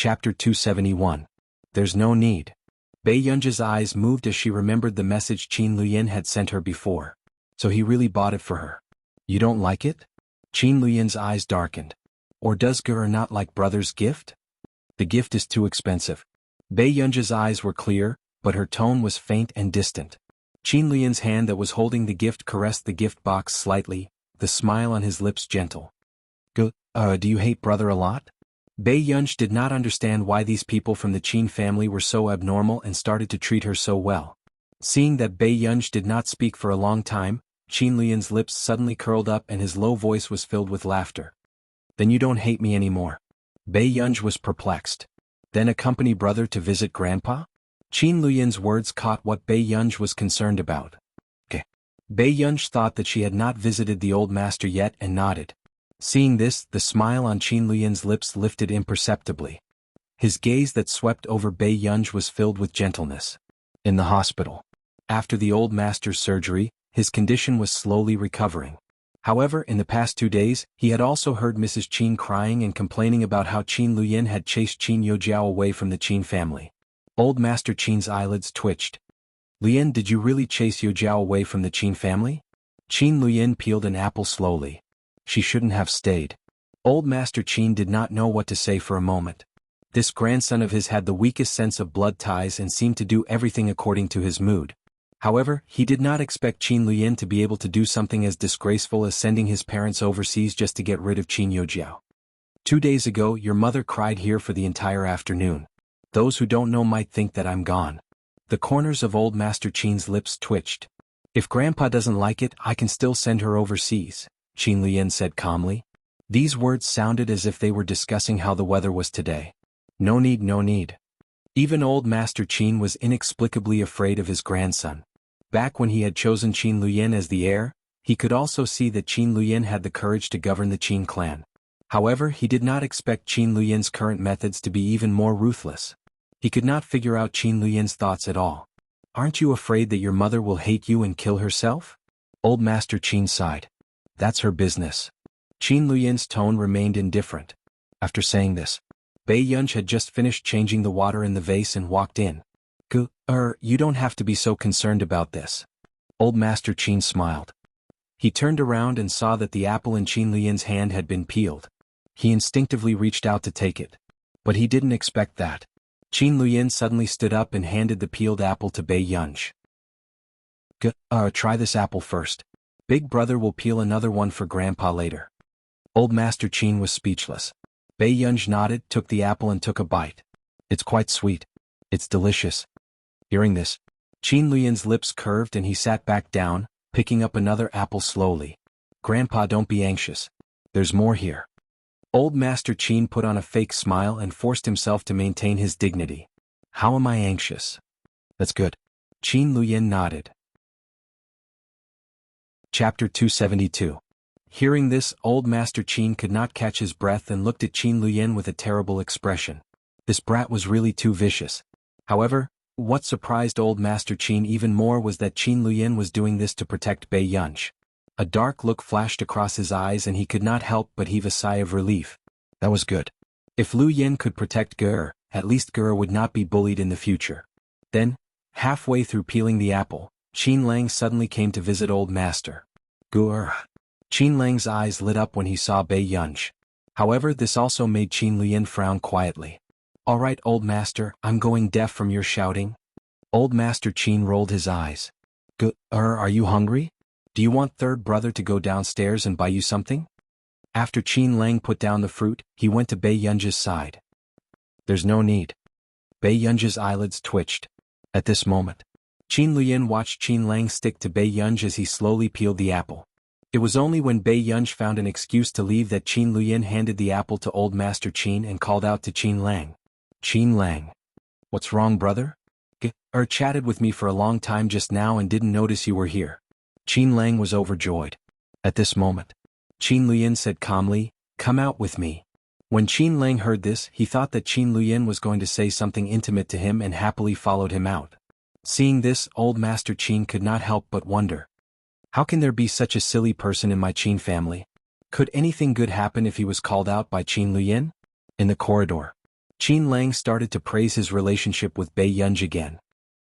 Chapter 271. There's no need. Bei Yunji's eyes moved as she remembered the message Qin Luyin had sent her before. So he really bought it for her. You don't like it? Qin Luyin's eyes darkened. Or does Ge not like brother's gift? The gift is too expensive. Bei Yunji's eyes were clear, but her tone was faint and distant. Qin Luyin's hand that was holding the gift caressed the gift box slightly, the smile on his lips gentle. Ge, do you hate brother a lot? Bei Yunji did not understand why these people from the Qin family were so abnormal and started to treat her so well. Seeing that Bei Yunji did not speak for a long time, Qin Luyin's lips suddenly curled up and his low voice was filled with laughter. Then you don't hate me anymore. Bei Yunji was perplexed. Then accompany brother to visit grandpa? Qin Luyin's words caught what Bei Yunji was concerned about. Okay. Bei Yunji thought that she had not visited the old master yet and nodded. Seeing this, the smile on Qin Luyin's lips lifted imperceptibly. His gaze that swept over Bei Yunji was filled with gentleness. In the hospital. After the old master's surgery, his condition was slowly recovering. However, in the past 2 days, he had also heard Mrs. Qin crying and complaining about how Qin Luyin had chased Qin Youjiao away from the Qin family. Old Master Qin's eyelids twitched. Luyin, did you really chase Youjiao away from the Qin family? Qin Luyin peeled an apple slowly. She shouldn't have stayed. Old Master Qin did not know what to say for a moment. This grandson of his had the weakest sense of blood ties and seemed to do everything according to his mood. However, he did not expect Qin Luyin to be able to do something as disgraceful as sending his parents overseas just to get rid of Qin Youjiao. 2 days ago, your mother cried here for the entire afternoon. Those who don't know might think that I'm gone. The corners of Old Master Qin's lips twitched. If Grandpa doesn't like it, I can still send her overseas, Qin Luyin said calmly. These words sounded as if they were discussing how the weather was today. No need, no need. Even Old Master Qin was inexplicably afraid of his grandson. Back when he had chosen Qin Luyin as the heir, he could also see that Qin Luyin had the courage to govern the Qin clan. However, he did not expect Qin Luyin's current methods to be even more ruthless. He could not figure out Qin Luyin's thoughts at all. Aren't you afraid that your mother will hate you and kill herself? Old Master Qin sighed. That's her business. Qin Luyin's tone remained indifferent. After saying this, Bei Yunji had just finished changing the water in the vase and walked in. You don't have to be so concerned about this. Old Master Qin smiled. He turned around and saw that the apple in Qin Luyin's hand had been peeled. He instinctively reached out to take it. But he didn't expect that. Qin Luyin suddenly stood up and handed the peeled apple to Bei Yunji. Try this apple first. Big brother will peel another one for Grandpa later. Old Master Qin was speechless. Bei Yunji nodded, took the apple and took a bite. It's quite sweet. It's delicious. Hearing this, Qin Luyin's lips curved and he sat back down, picking up another apple slowly. Grandpa, don't be anxious. There's more here. Old Master Qin put on a fake smile and forced himself to maintain his dignity. How am I anxious? That's good. Qin Luyin nodded. Chapter 272. Hearing this, Old Master Qin could not catch his breath and looked at Qin Luyin with a terrible expression. This brat was really too vicious. However, what surprised Old Master Qin even more was that Qin Luyin was doing this to protect Bei Yunji. A dark look flashed across his eyes and he could not help but heave a sigh of relief. That was good. If Luyin could protect Ge, at least Ge would not be bullied in the future. Then, halfway through peeling the apple, Qin Lang suddenly came to visit Old Master. Ge. Qin Lang's eyes lit up when he saw Bei Yunji. However, this also made Qin Luyin frown quietly. All right, Old Master, I'm going deaf from your shouting. Old Master Qin rolled his eyes. Are you hungry? Do you want third brother to go downstairs and buy you something? After Qin Lang put down the fruit, he went to Bei Yunji's side. There's no need. Bei Yunji's eyelids twitched. At this moment, Qin Luyin watched Qin Lang stick to Bei Yunji as he slowly peeled the apple. It was only when Bei Yunji found an excuse to leave that Qin Luyin handed the apple to Old Master Qin and called out to Qin Lang. Qin Lang. What's wrong, brother? Chatted with me for a long time just now and didn't notice you were here. Qin Lang was overjoyed. At this moment, Qin Luyin said calmly, come out with me. When Qin Lang heard this, he thought that Qin Luyin was going to say something intimate to him and happily followed him out. Seeing this, Old Master Qin could not help but wonder. How can there be such a silly person in my Qin family? Could anything good happen if he was called out by Qin Luyin? In the corridor, Qin Lang started to praise his relationship with Bei Yunj again.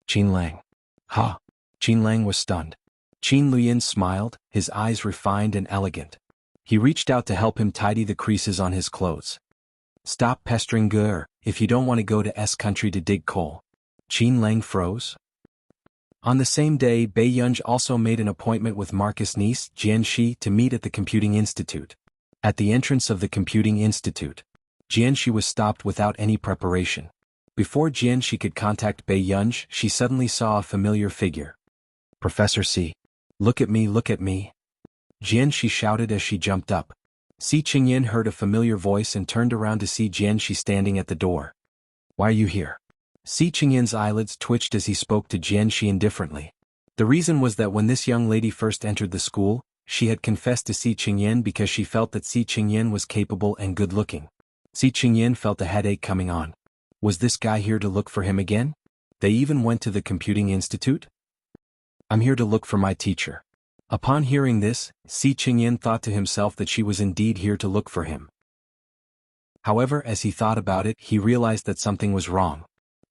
Qin Lang. Ha! Qin Lang was stunned. Qin Luyin smiled, his eyes refined and elegant. He reached out to help him tidy the creases on his clothes. Stop pestering Gur, if you don't want to go to S country to dig coal. Qin Lang froze. On the same day, Bei Yunj also made an appointment with Marcus' niece, Jianxi, to meet at the Computing Institute. At the entrance of the Computing Institute, Jianxi was stopped without any preparation. Before Jianxi could contact Bei Yunj, she suddenly saw a familiar figure. Professor C. Look at me, look at me. Jianxi shouted as she jumped up. Si Qingyan heard a familiar voice and turned around to see Jianxi standing at the door. Why are you here? Si Qingyan's eyelids twitched as he spoke to Jianxi indifferently. The reason was that when this young lady first entered the school, she had confessed to Si Qingyan because she felt that Si Qingyan was capable and good-looking. Si Qingyan felt a headache coming on. Was this guy here to look for him again? They even went to the Computing Institute? I'm here to look for my teacher. Upon hearing this, Si Qingyan thought to himself that she was indeed here to look for him. However, as he thought about it, he realized that something was wrong.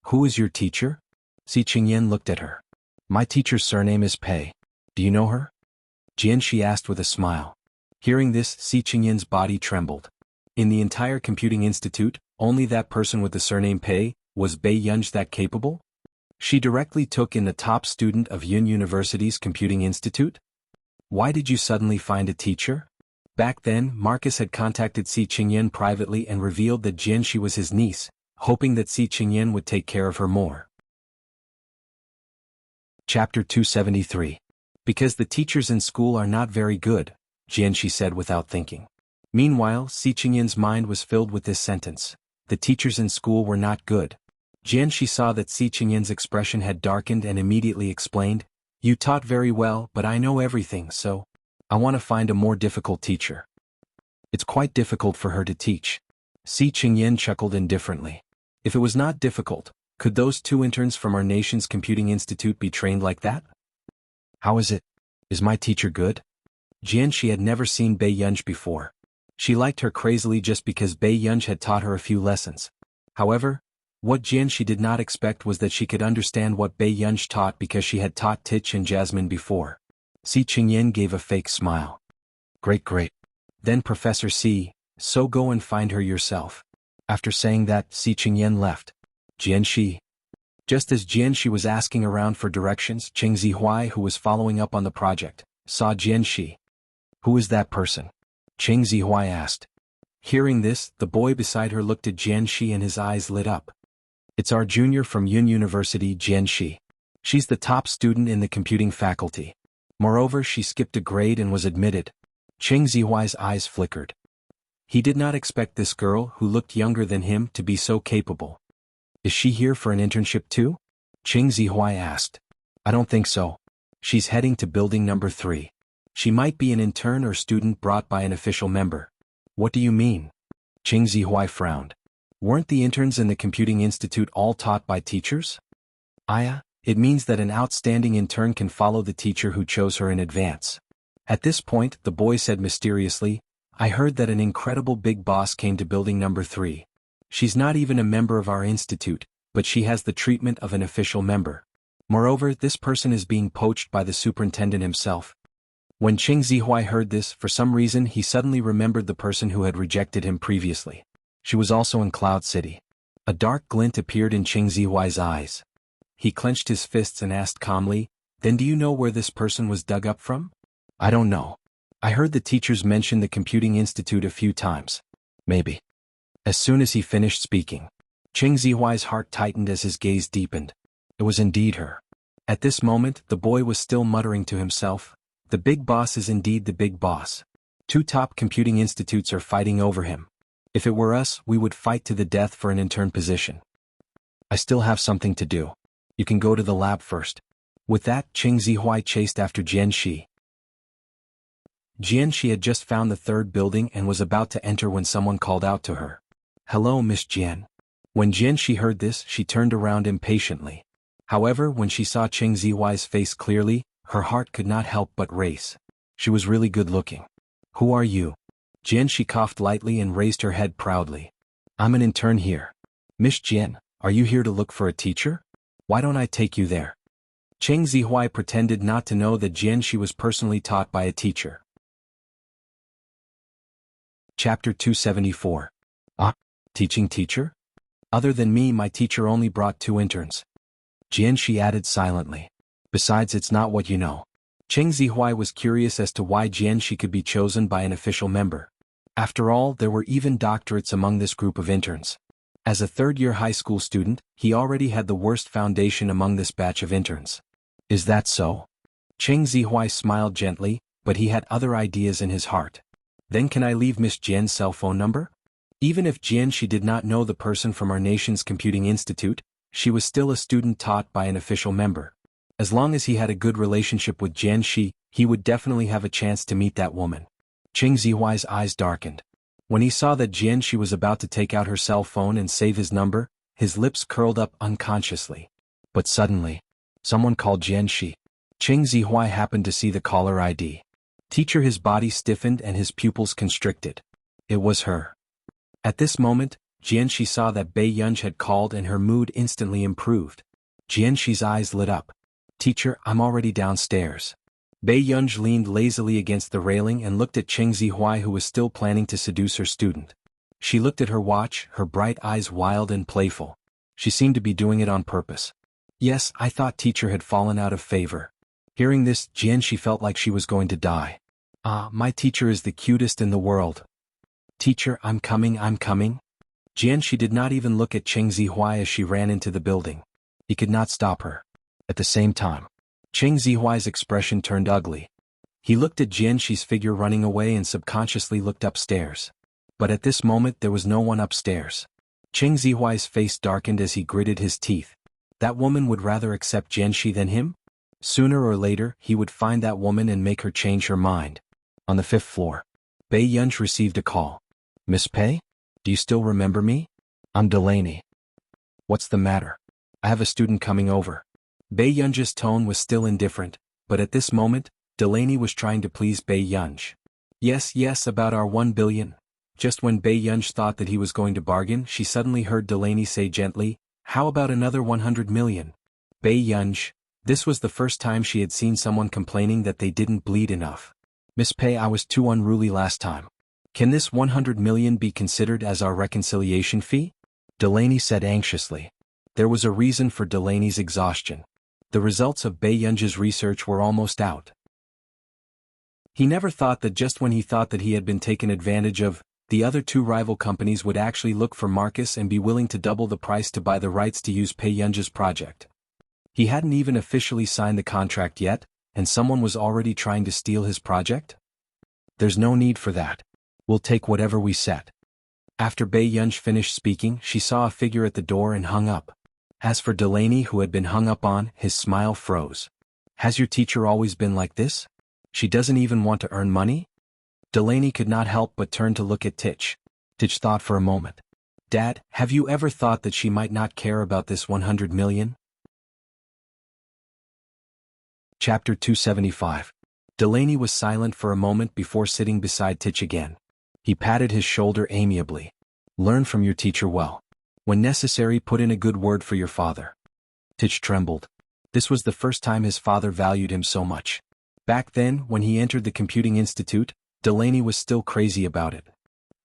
Who is your teacher? Si Qingyan looked at her. My teacher's surname is Pei. Do you know her? Jianxi asked with a smile. Hearing this, Si Qingyan's body trembled. In the entire Computing Institute, only that person with the surname Pei, was Bei Yunj that capable? She directly took in the top student of Yun University's Computing Institute? Why did you suddenly find a teacher? Back then, Marcus had contacted Si Qingyan privately and revealed that Jianxi was his niece, hoping that Si Qingyan would take care of her more. Chapter 273. Because the teachers in school are not very good, Jianxi said without thinking. Meanwhile, Si Qingyan's mind was filled with this sentence. The teachers in school were not good. Jianxi saw that Si Qingyan's expression had darkened and immediately explained, You taught very well, but I know everything, so I want to find a more difficult teacher. It's quite difficult for her to teach. Si Qingyan chuckled indifferently. If it was not difficult, could those two interns from our nation's Computing Institute be trained like that? How is it? Is my teacher good? Jianxi had never seen Bei Yunj before. She liked her crazily just because Bei Yunj had taught her a few lessons. However, what Jianxi did not expect was that she could understand what Bei Yunj taught because she had taught Tich and Jasmine before. Si Qingyan gave a fake smile. Great, great. Then Professor Si, so go and find her yourself. After saying that, Si Qingyan left. Jianxi. Just as Jianxi was asking around for directions, Cheng Zihuai, who was following up on the project, saw Jianxi. Who is that person? Cheng Zihuai asked. Hearing this, the boy beside her looked at Jianxi and his eyes lit up. It's our junior from Yun University, Jianxi. She's the top student in the computing faculty. Moreover, she skipped a grade and was admitted. Cheng Zihuai's eyes flickered. He did not expect this girl, who looked younger than him, to be so capable. Is she here for an internship too? Cheng Zihuai asked. I don't think so. She's heading to building number 3. She might be an intern or student brought by an official member. What do you mean? Cheng Zihuai frowned. Weren't the interns in the Computing Institute all taught by teachers? It means that an outstanding intern can follow the teacher who chose her in advance. At this point, the boy said mysteriously, I heard that an incredible big boss came to building number 3. She's not even a member of our institute, but she has the treatment of an official member. Moreover, this person is being poached by the superintendent himself. When Cheng Zihuai heard this, for some reason he suddenly remembered the person who had rejected him previously. She was also in Cloud City. A dark glint appeared in Cheng Zihuai's eyes. He clenched his fists and asked calmly, Then do you know where this person was dug up from? I don't know. I heard the teachers mention the Computing Institute a few times. Maybe. As soon as he finished speaking, Cheng Zihuai's heart tightened as his gaze deepened. It was indeed her. At this moment, the boy was still muttering to himself, The big boss is indeed the big boss. 2 top computing institutes are fighting over him. If it were us, we would fight to the death for an intern position. I still have something to do. You can go to the lab first. With that, Cheng Zihuai chased after Jianxi. Jianxi had just found the 3rd building and was about to enter when someone called out to her. Hello, Miss Jian. When Jianxi heard this, she turned around impatiently. However, when she saw Cheng Zihuai's face clearly, her heart could not help but race. She was really good looking. Who are you? Jianxi coughed lightly and raised her head proudly. I'm an intern here. Miss Jian, are you here to look for a teacher? Why don't I take you there? Cheng Zihuai pretended not to know that Jian was personally taught by a teacher. Chapter 274. Ah, teaching teacher? Other than me, my teacher only brought 2 interns. Jian added silently. Besides, it's not what you know. Cheng Zihuai was curious as to why Jian could be chosen by an official member. After all, there were even doctorates among this group of interns. As a third-year high school student, he already had the worst foundation among this batch of interns. Is that so? Cheng Zihuai smiled gently, but he had other ideas in his heart. Then can I leave Miss Jian's cell phone number? Even if Jian did not know the person from our nation's computing institute, she was still a student taught by an official member. As long as he had a good relationship with Jian, he would definitely have a chance to meet that woman. Cheng Zihuai's eyes darkened. When he saw that Jian was about to take out her cell phone and save his number, his lips curled up unconsciously. But suddenly, someone called Jian. Cheng Zihuai happened to see the caller ID. Teacher, his body stiffened and his pupils constricted. It was her. At this moment, Jian saw that Bei Yunj had called and her mood instantly improved. Jian's eyes lit up. Teacher, I'm already downstairs. Bei Yunj leaned lazily against the railing and looked at Cheng Zihuai, who was still planning to seduce her student. She looked at her watch, her bright eyes wild and playful. She seemed to be doing it on purpose. Yes, I thought teacher had fallen out of favor. Hearing this, Jian felt like she was going to die. Ah, my teacher is the cutest in the world. Teacher, I'm coming. Jian did not even look at Cheng Zihuai as she ran into the building. He could not stop her. At the same time, Cheng Zihuai's expression turned ugly. He looked at Jian's figure running away and subconsciously looked upstairs. But at this moment there was no one upstairs. Cheng Zihuai's face darkened as he gritted his teeth. That woman would rather accept Jian than him? Sooner or later, he would find that woman and make her change her mind. On the 5th floor, Bei Yunj received a call. Miss Pei? Do you still remember me? I'm Delaney. What's the matter? I have a student coming over. Bei Yunj's tone was still indifferent, but at this moment, Delaney was trying to please Bei Yunj. Yes, about our 1 billion. Just when Bei Yunj thought that he was going to bargain, she suddenly heard Delaney say gently, how about another 100 million? Bei Yunj. This was the first time she had seen someone complaining that they didn't bleed enough. Miss Pei, I was too unruly last time. Can this 100 million be considered as our reconciliation fee? Delaney said anxiously. There was a reason for Delaney's exhaustion. The results of Bei Yunj's research were almost out. He never thought that just when he thought that he had been taken advantage of, the other 2 rival companies would actually look for Marcus and be willing to double the price to buy the rights to use Bei Yunj's project. He hadn't even officially signed the contract yet, and someone was already trying to steal his project? There's no need for that. We'll take whatever we set. After Bei Yunj finished speaking, she saw a figure at the door and hung up. As for Delaney, who had been hung up on, his smile froze. Has your teacher always been like this? She doesn't even want to earn money? Delaney could not help but turn to look at Tich. Tich thought for a moment. Dad, have you ever thought that she might not care about this 100 million? Chapter 275. Delaney was silent for a moment before sitting beside Tich again. He patted his shoulder amiably. Learn from your teacher well. When necessary, put in a good word for your father. Tich trembled. This was the first time his father valued him so much. Back then, when he entered the computing institute, Delaney was still crazy about it.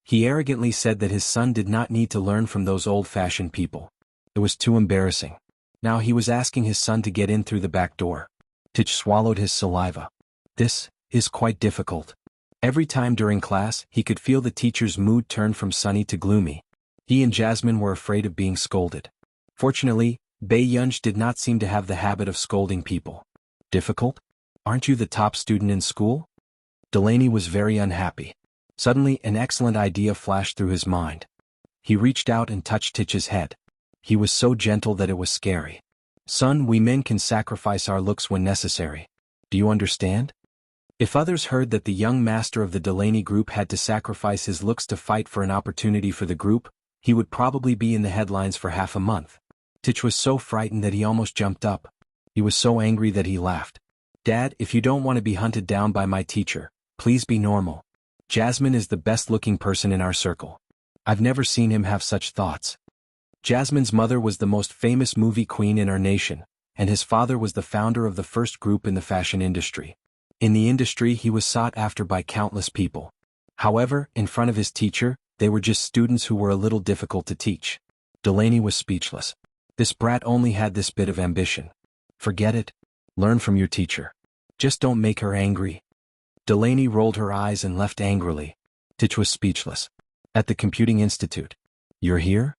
He arrogantly said that his son did not need to learn from those old-fashioned people. It was too embarrassing. Now he was asking his son to get in through the back door. Tich swallowed his saliva. This is quite difficult. Every time during class, he could feel the teacher's mood turn from sunny to gloomy. He and Jasmine were afraid of being scolded. Fortunately, Bei Yunj did not seem to have the habit of scolding people. Difficult? Aren't you the top student in school? Delaney was very unhappy. Suddenly, an excellent idea flashed through his mind. He reached out and touched Tich's head. He was so gentle that it was scary. Son, we men can sacrifice our looks when necessary. Do you understand? If others heard that the young master of the Delaney group had to sacrifice his looks to fight for an opportunity for the group, he would probably be in the headlines for half a month. Tich was so frightened that he almost jumped up. He was so angry that he laughed. Dad, if you don't want to be hunted down by my teacher, please be normal. Jasmine is the best-looking person in our circle. I've never seen him have such thoughts. Jasmine's mother was the most famous movie queen in our nation, and his father was the founder of the first group in the fashion industry. In the industry he was sought after by countless people. However, in front of his teacher, they were just students who were a little difficult to teach. Delaney was speechless. This brat only had this bit of ambition. Forget it. Learn from your teacher. Just don't make her angry. Delaney rolled her eyes and left angrily. Tich was speechless. At the Computing Institute. You're here?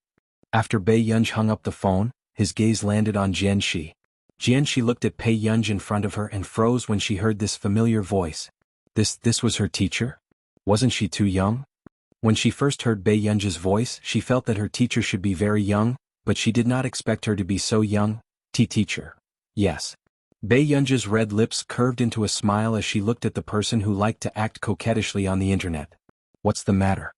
After Bei Yunj hung up the phone, his gaze landed on Jianxi. Jianxi looked at Pei Yunj in front of her and froze when she heard this familiar voice. This was her teacher? Wasn't she too young? When she first heard Bei Yunj's voice, she felt that her teacher should be very young, but she did not expect her to be so young. Teacher. Yes. Bei Yunj's red lips curved into a smile as she looked at the person who liked to act coquettishly on the internet. What's the matter?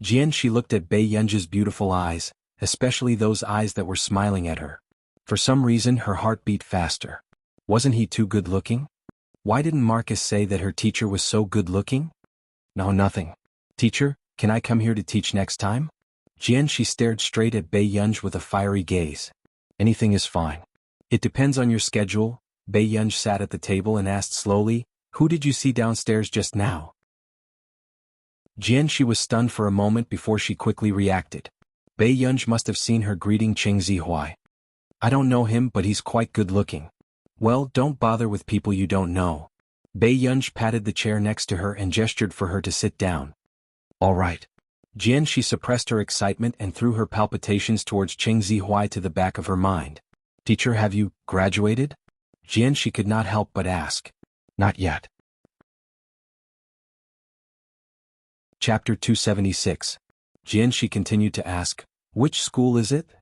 Jianxi looked at Bei Yunj's beautiful eyes, especially those eyes that were smiling at her. For some reason her heart beat faster. Wasn't he too good-looking? Why didn't Marcus say that her teacher was so good-looking? No, nothing. Teacher, can I come here to teach next time? Jianxi stared straight at Bei Yunj with a fiery gaze. Anything is fine. It depends on your schedule. Bei Yunj sat at the table and asked slowly, who did you see downstairs just now? Jianxi was stunned for a moment before she quickly reacted. Bei Yunj must have seen her greeting Cheng Zihuai. I don't know him, but he's quite good-looking. Well, don't bother with people you don't know. Bei Yunj patted the chair next to her and gestured for her to sit down. All right. Jianxi suppressed her excitement and threw her palpitations towards Cheng Zihuai to the back of her mind. Teacher, have you graduated? Jianxi could not help but ask. Not yet. Chapter 276. Jianxi continued to ask, which school is it?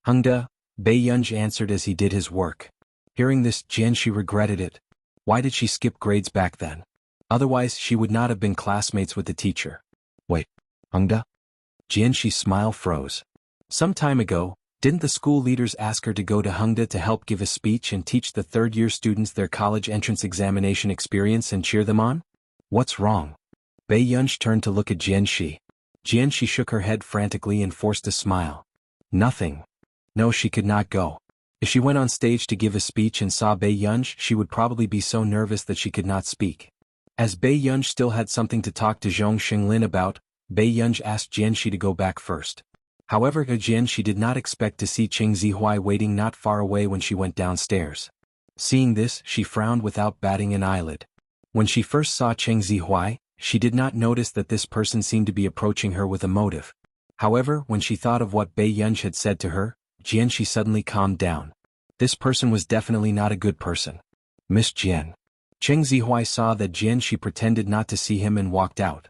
Hengda, Bei Yunj answered as he did his work. Hearing this, Jianxi regretted it. Why did she skip grades back then? Otherwise, she would not have been classmates with the teacher. Wait, Hengda? Jianxi's smile froze. Some time ago, didn't the school leaders ask her to go to Hengda to help give a speech and teach the third-year students their college entrance examination experience and cheer them on? What's wrong? Bei Yunj turned to look at Jianxi. Jianxi shook her head frantically and forced a smile. Nothing. No, she could not go. If she went on stage to give a speech and saw Bei Yunj, she would probably be so nervous that she could not speak. As Bei Yunj still had something to talk to Zhong Xinglin about, Bei Yunj asked Jianxi to go back first. However, Jianxi did not expect to see Cheng Zihuai waiting not far away when she went downstairs. Seeing this, she frowned without batting an eyelid. When she first saw Cheng Zihuai, she did not notice that this person seemed to be approaching her with a motive. However, when she thought of what Bei Yunj had said to her, Jianxi suddenly calmed down. This person was definitely not a good person. Miss Jian. Cheng Zihuai saw that Jianxi pretended not to see him and walked out.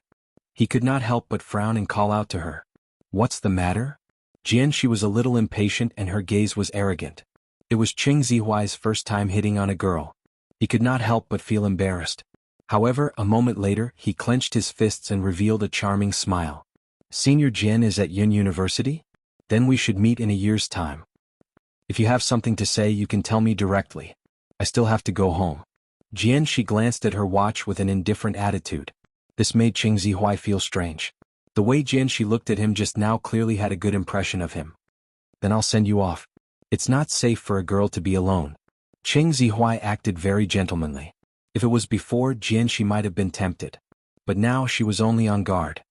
He could not help but frown and call out to her. What's the matter? Jianxi was a little impatient and her gaze was arrogant. It was Cheng Zihuai's first time hitting on a girl. He could not help but feel embarrassed. However, a moment later, he clenched his fists and revealed a charming smile. Senior Jian is at Yun University? Then we should meet in a year's time. If you have something to say, you can tell me directly. I still have to go home. Jianxi glanced at her watch with an indifferent attitude. This made Cheng Zihuai feel strange. The way Jianxi looked at him just now clearly had a good impression of him. Then I'll send you off. It's not safe for a girl to be alone. Cheng Zihuai acted very gentlemanly. If it was before, Jianxi might have been tempted. But now she was only on guard.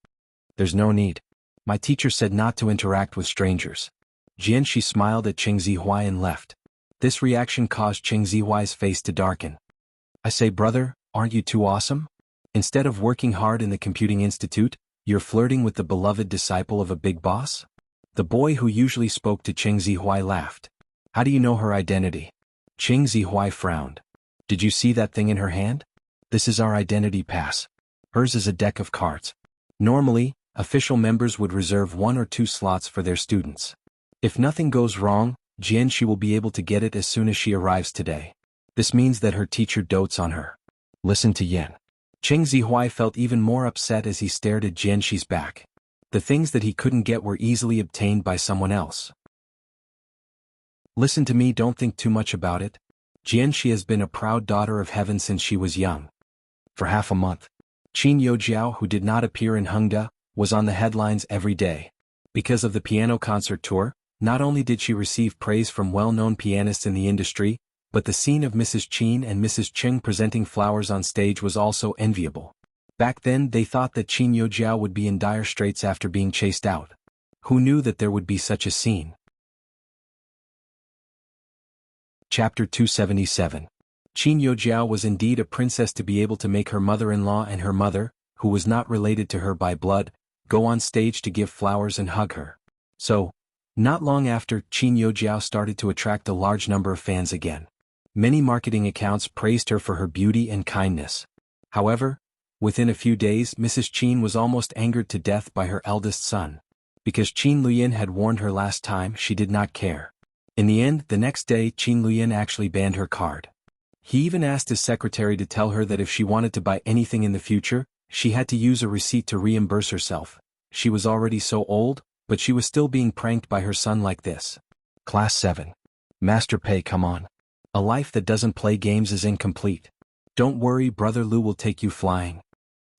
There's no need. My teacher said not to interact with strangers. Jianxi smiled at Cheng Zihuai and left. This reaction caused Cheng Zihuai's face to darken. I say, brother, aren't you too awesome? Instead of working hard in the Computing Institute, you're flirting with the beloved disciple of a big boss? The boy who usually spoke to Cheng Zihuai laughed. How do you know her identity? Cheng Zihuai frowned. Did you see that thing in her hand? This is our identity pass. Hers is a deck of cards. Normally, official members would reserve 1 or 2 slots for their students. If nothing goes wrong, Jianxi will be able to get it as soon as she arrives today. This means that her teacher dotes on her. Listen to Yen. Cheng Zihuai felt even more upset as he stared at Jianxi's back. The things that he couldn't get were easily obtained by someone else. Listen to me, don't think too much about it. Jianxi has been a proud daughter of heaven since she was young. For half a month. Qin Youjiao, who did not appear in Hengda, was on the headlines every day. Because of the piano concert tour, Not only did she receive praise from well-known pianists in the industry, but the scene of Mrs. Qin and Mrs. Cheng presenting flowers on stage was also enviable. Back then they thought that Qin Yojiao would be in dire straits after being chased out. Who knew that there would be such a scene? Chapter 277. Qin Yojiao was indeed a princess to be able to make her mother-in-law and her mother, who was not related to her by blood, go on stage to give flowers and hug her. So, not long after, Qin Yojiao started to attract a large number of fans again. Many marketing accounts praised her for her beauty and kindness. However, within a few days Mrs. Qin was almost angered to death by her eldest son. Because Qin Luyin had warned her last time, she did not care. In the end, the next day Qin Luyin actually banned her card. He even asked his secretary to tell her that if she wanted to buy anything in the future, she had to use a receipt to reimburse herself. She was already so old, but she was still being pranked by her son like this. Class 7. Master Pei, come on. A life that doesn't play games is incomplete. Don't worry, Brother Lu will take you flying.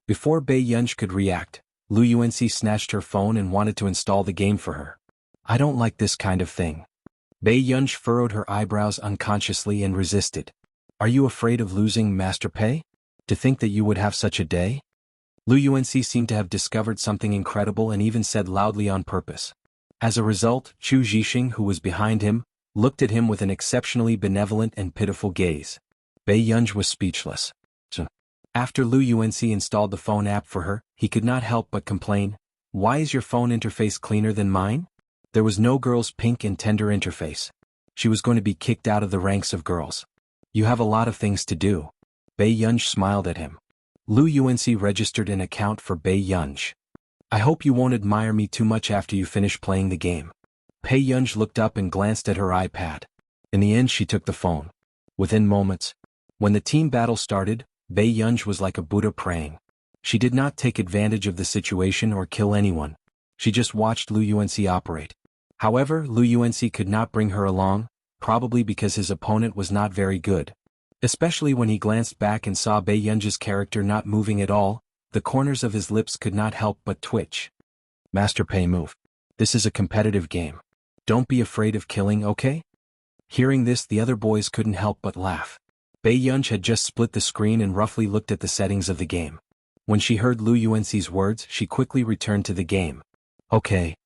Before Bei Yunji could react, Lu Yuanxi snatched her phone and wanted to install the game for her. I don't like this kind of thing. Bei Yunji furrowed her eyebrows unconsciously and resisted. Are you afraid of losing, Master Pei? To think that you would have such a day? Lu Yuanxi seemed to have discovered something incredible and even said loudly on purpose. As a result, Chu Zhixing, who was behind him, looked at him with an exceptionally benevolent and pitiful gaze. Bei Yunji was speechless. After Lu Yuanxi installed the phone app for her, he could not help but complain, "Why is your phone interface cleaner than mine?" There was no girl's pink and tender interface. She was going to be kicked out of the ranks of girls. You have a lot of things to do. Bei Yunji smiled at him. Lu Yuanxi registered an account for Bei Yunji. I hope you won't admire me too much after you finish playing the game. Bei Yunji looked up and glanced at her iPad. In the end she took the phone. Within moments, when the team battle started, Bei Yunji was like a Buddha praying. She did not take advantage of the situation or kill anyone. She just watched Lu Yuanxi operate. However, Lu Yuanxi could not bring her along, probably because his opponent was not very good. Especially when he glanced back and saw Bei Yunji's character not moving at all, the corners of his lips could not help but twitch. Master Pei, move. This is a competitive game. Don't be afraid of killing, okay? Hearing this, the other boys couldn't help but laugh. Bei Yunji had just split the screen and roughly looked at the settings of the game. When she heard Lu Yuanxi's words, she quickly returned to the game. Okay.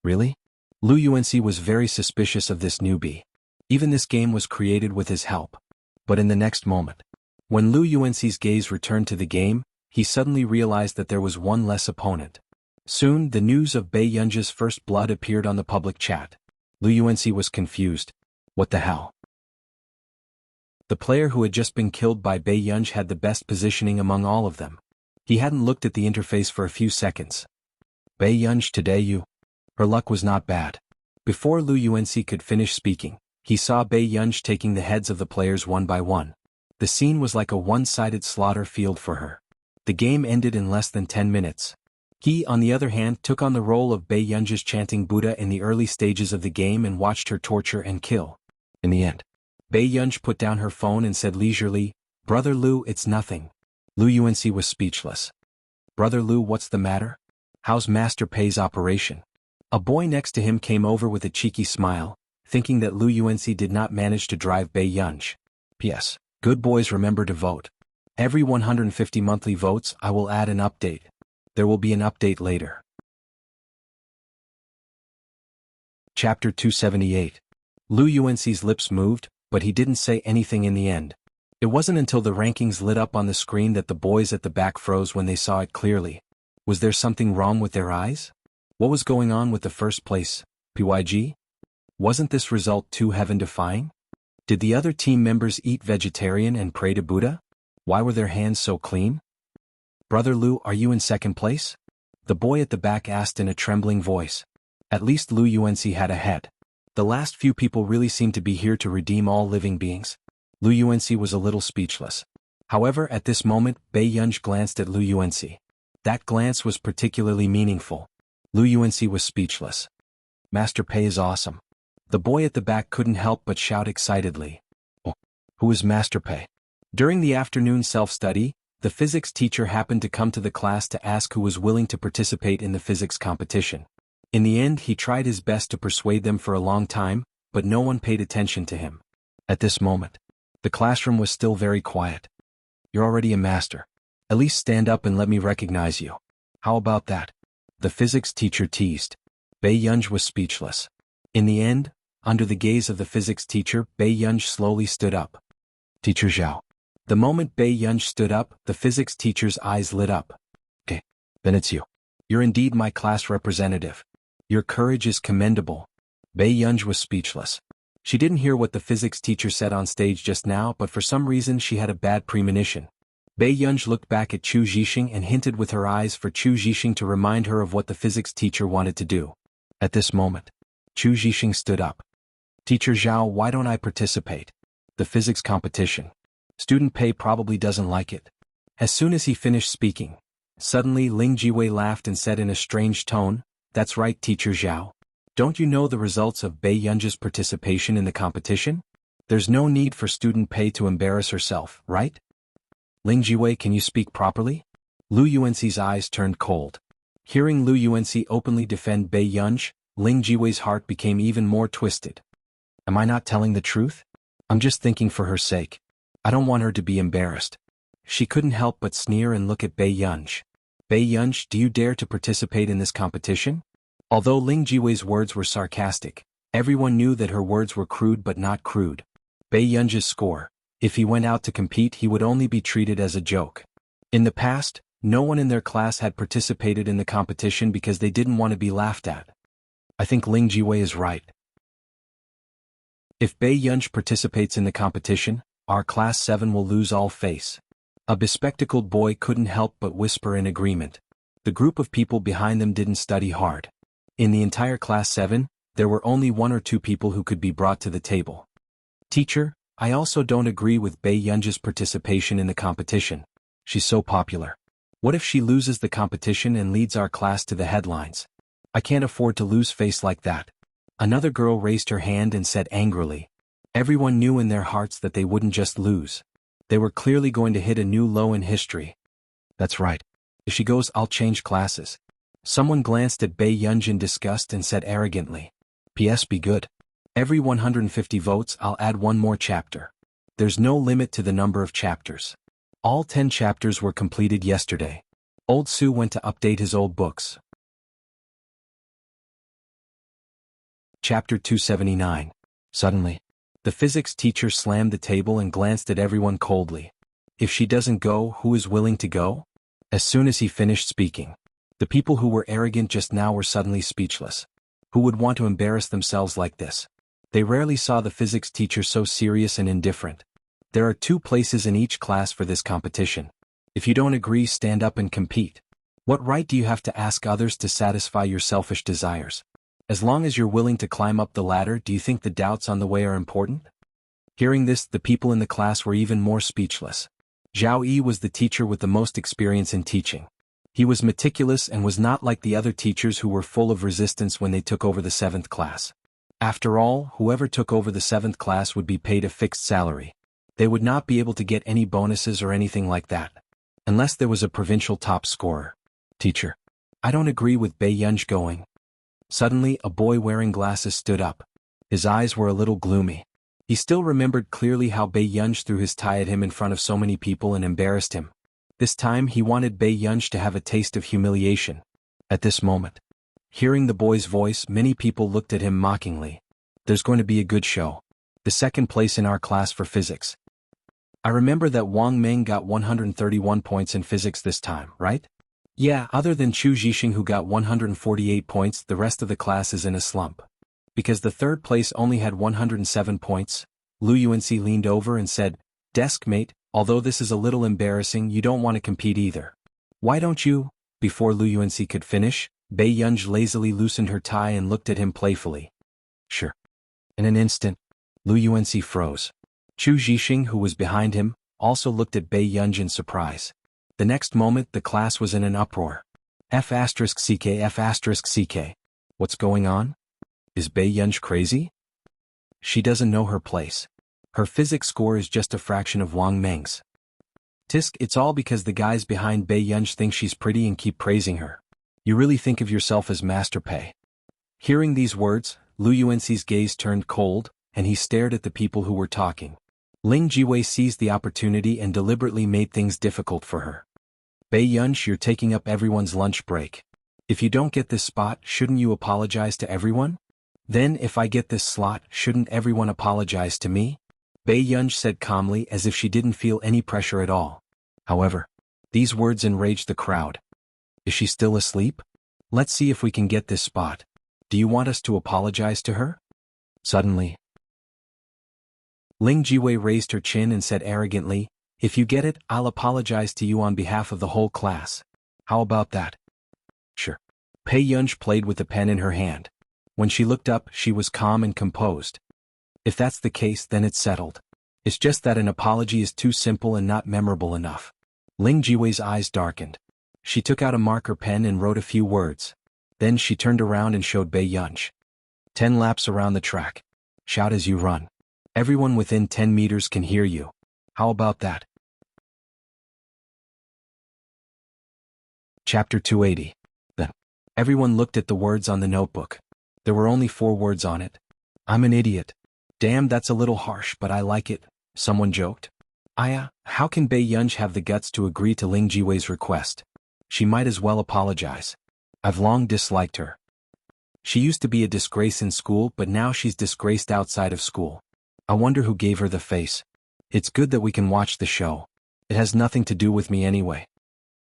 Really? Lu Yuanxi was very suspicious of this newbie. Even this game was created with his help. But in the next moment, when Lu Yuanxi's gaze returned to the game, he suddenly realized that there was one less opponent. Soon, the news of Bei Yunji's first blood appeared on the public chat. Lu Yuanxi was confused. What the hell? The player who had just been killed by Bei Yunji had the best positioning among all of them. He hadn't looked at the interface for a few seconds. Bei Yunji, today you... Her luck was not bad. Before Lu Yuanxi could finish speaking, he saw Bei Yunji taking the heads of the players one by one. The scene was like a one-sided slaughter field for her. The game ended in less than 10 minutes. He, on the other hand, took on the role of Bei Yunji's chanting Buddha in the early stages of the game and watched her torture and kill. In the end, Bei Yunji put down her phone and said leisurely, "Brother Lu, it's nothing." Lu Yuanxi was speechless. "Brother Lu, what's the matter? How's Master Pei's operation?" A boy next to him came over with a cheeky smile, thinking that Lu Yuanxi did not manage to drive Bei Yunji. P.S. Good boys, remember to vote. Every 150 monthly votes I will add an update. There will be an update later. Chapter 278. Lu Yuanxi's lips moved, but he didn't say anything in the end. It wasn't until the rankings lit up on the screen that the boys at the back froze when they saw it clearly. Was there something wrong with their eyes? What was going on with the first place, PYG? Wasn't this result too heaven-defying? Did the other team members eat vegetarian and pray to Buddha? Why were their hands so clean? Brother Lu, are you in second place? The boy at the back asked in a trembling voice. At least Lu Yuanxi had a head. The last few people really seemed to be here to redeem all living beings. Lu Yuanxi was a little speechless. However, at this moment, Bei Yunji glanced at Lu Yuanxi. That glance was particularly meaningful. Lu Yuanxi was speechless. Master Pei is awesome. The boy at the back couldn't help but shout excitedly. Oh, who is Master Pei? During the afternoon self-study, the physics teacher happened to come to the class to ask who was willing to participate in the physics competition. In the end, he tried his best to persuade them for a long time, but no one paid attention to him. At this moment, the classroom was still very quiet. You're already a master. At least stand up and let me recognize you. How about that? The physics teacher teased. Bei Yunj was speechless. In the end, under the gaze of the physics teacher, Bei Yunj slowly stood up. Teacher Zhao. The moment Bei Yunj stood up, the physics teacher's eyes lit up. Okay, then it's you. You're indeed my class representative. Your courage is commendable. Bei Yunj was speechless. She didn't hear what the physics teacher said on stage just now, but for some reason she had a bad premonition. Bei Yunj looked back at Chu Zhixing and hinted with her eyes for Chu Zhixing to remind her of what the physics teacher wanted to do. At this moment, Chu Zhixing stood up. Teacher Zhao, why don't I participate? The physics competition. Student Pei probably doesn't like it. As soon as he finished speaking, suddenly Ling Jiwei laughed and said in a strange tone, That's right, Teacher Zhao. Don't you know the results of Bei Yunj's participation in the competition? There's no need for student Pei to embarrass herself, right? Ling Jiwei, can you speak properly? Lu Yuanxi's eyes turned cold. Hearing Lu Yuanxi openly defend Bei Yunj, Ling Jiwei's heart became even more twisted. Am I not telling the truth? I'm just thinking for her sake. I don't want her to be embarrassed. She couldn't help but sneer and look at Bei Yunj. Bei Yunj, do you dare to participate in this competition? Although Ling Jiwei's words were sarcastic, everyone knew that her words were crude but not crude. Bei Yunj's score. If he went out to compete, he would only be treated as a joke. In the past, no one in their class had participated in the competition because they didn't want to be laughed at. I think Ling Jiwei is right. If Bei Yunj participates in the competition, our class 7 will lose all face. A bespectacled boy couldn't help but whisper in agreement. The group of people behind them didn't study hard. In the entire class 7, there were only 1 or 2 people who could be brought to the table. Teacher, I also don't agree with Bei Yunj's participation in the competition. She's so popular. What if she loses the competition and leads our class to the headlines? I can't afford to lose face like that. Another girl raised her hand and said angrily. Everyone knew in their hearts that they wouldn't just lose. They were clearly going to hit a new low in history. That's right. If she goes, I'll change classes. Someone glanced at Bei Yunj in disgust and said arrogantly. P.S. Be good. Every 150 votes I'll add 1 more chapter. There's no limit to the number of chapters. All 10 chapters were completed yesterday. Old Su went to update his old books. Chapter 279. Suddenly, the physics teacher slammed the table and glanced at everyone coldly. If she doesn't go, who is willing to go? As soon as he finished speaking, the people who were arrogant just now were suddenly speechless. Who would want to embarrass themselves like this? They rarely saw the physics teacher so serious and indifferent. There are 2 places in each class for this competition. If you don't agree, stand up and compete. What right do you have to ask others to satisfy your selfish desires? As long as you're willing to climb up the ladder, do you think the doubts on the way are important? Hearing this, the people in the class were even more speechless. Zhao Yi was the teacher with the most experience in teaching. He was meticulous and was not like the other teachers who were full of resistance when they took over the 7th class. After all, whoever took over the 7th class would be paid a fixed salary. They would not be able to get any bonuses or anything like that. Unless there was a provincial top scorer. Teacher, I don't agree with Bei Yunj going. Suddenly, a boy wearing glasses stood up. His eyes were a little gloomy. He still remembered clearly how Bei Yunj threw his tie at him in front of so many people and embarrassed him. This time he wanted Bei Yunj to have a taste of humiliation. At this moment, hearing the boy's voice, many people looked at him mockingly. There's going to be a good show. The 2nd place in our class for physics. I remember that Wang Meng got 131 points in physics this time, right? Yeah, other than Chu Zhixing who got 148 points, the rest of the class is in a slump. Because the 3rd place only had 107 points, Lu Yuanxi leaned over and said, Desk mate, although this is a little embarrassing, you don't want to compete either. Why don't you? Before Lu Yuanxi could finish, Bei Yunj lazily loosened her tie and looked at him playfully. Sure. In an instant, Lu Yuanxi froze. Chu Zhixing, who was behind him, also looked at Bei Yunj in surprise. The next moment, the class was in an uproar. F***CK. What's going on? Is Bei Yunj crazy? She doesn't know her place. Her physics score is just a fraction of Wang Meng's. Tisk, it's all because the guys behind Bei Yunj think she's pretty and keep praising her. You really think of yourself as Master Pei. Hearing these words, Lu Yuanxi's gaze turned cold, and he stared at the people who were talking. Ling Jiwei seized the opportunity and deliberately made things difficult for her. Bei Yunji, you're taking up everyone's lunch break. If you don't get this spot, shouldn't you apologize to everyone? Then if I get this slot, shouldn't everyone apologize to me? Bei Yunji said calmly, as if she didn't feel any pressure at all. However, these words enraged the crowd. Is she still asleep? Let's see if we can get this spot. Do you want us to apologize to her? Suddenly, Ling Jiwei raised her chin and said arrogantly, if you get it, I'll apologize to you on behalf of the whole class. How about that? Sure. Bei Yunji played with the pen in her hand. When she looked up, she was calm and composed. If that's the case, then it's settled. It's just that an apology is too simple and not memorable enough. Ling Jiwei's eyes darkened. She took out a marker pen and wrote a few words. Then she turned around and showed Bei Yunji. 10 laps around the track. Shout as you run. Everyone within 10 meters can hear you. How about that? Chapter 280. Then, everyone looked at the words on the notebook. There were only 4 words on it. I'm an idiot. Damn, that's a little harsh, but I like it, someone joked. Aya, how can Bei Yunji have the guts to agree to Ling Jiwei's request? She might as well apologize. I've long disliked her. She used to be a disgrace in school, but now she's disgraced outside of school. I wonder who gave her the face. It's good that we can watch the show. It has nothing to do with me anyway.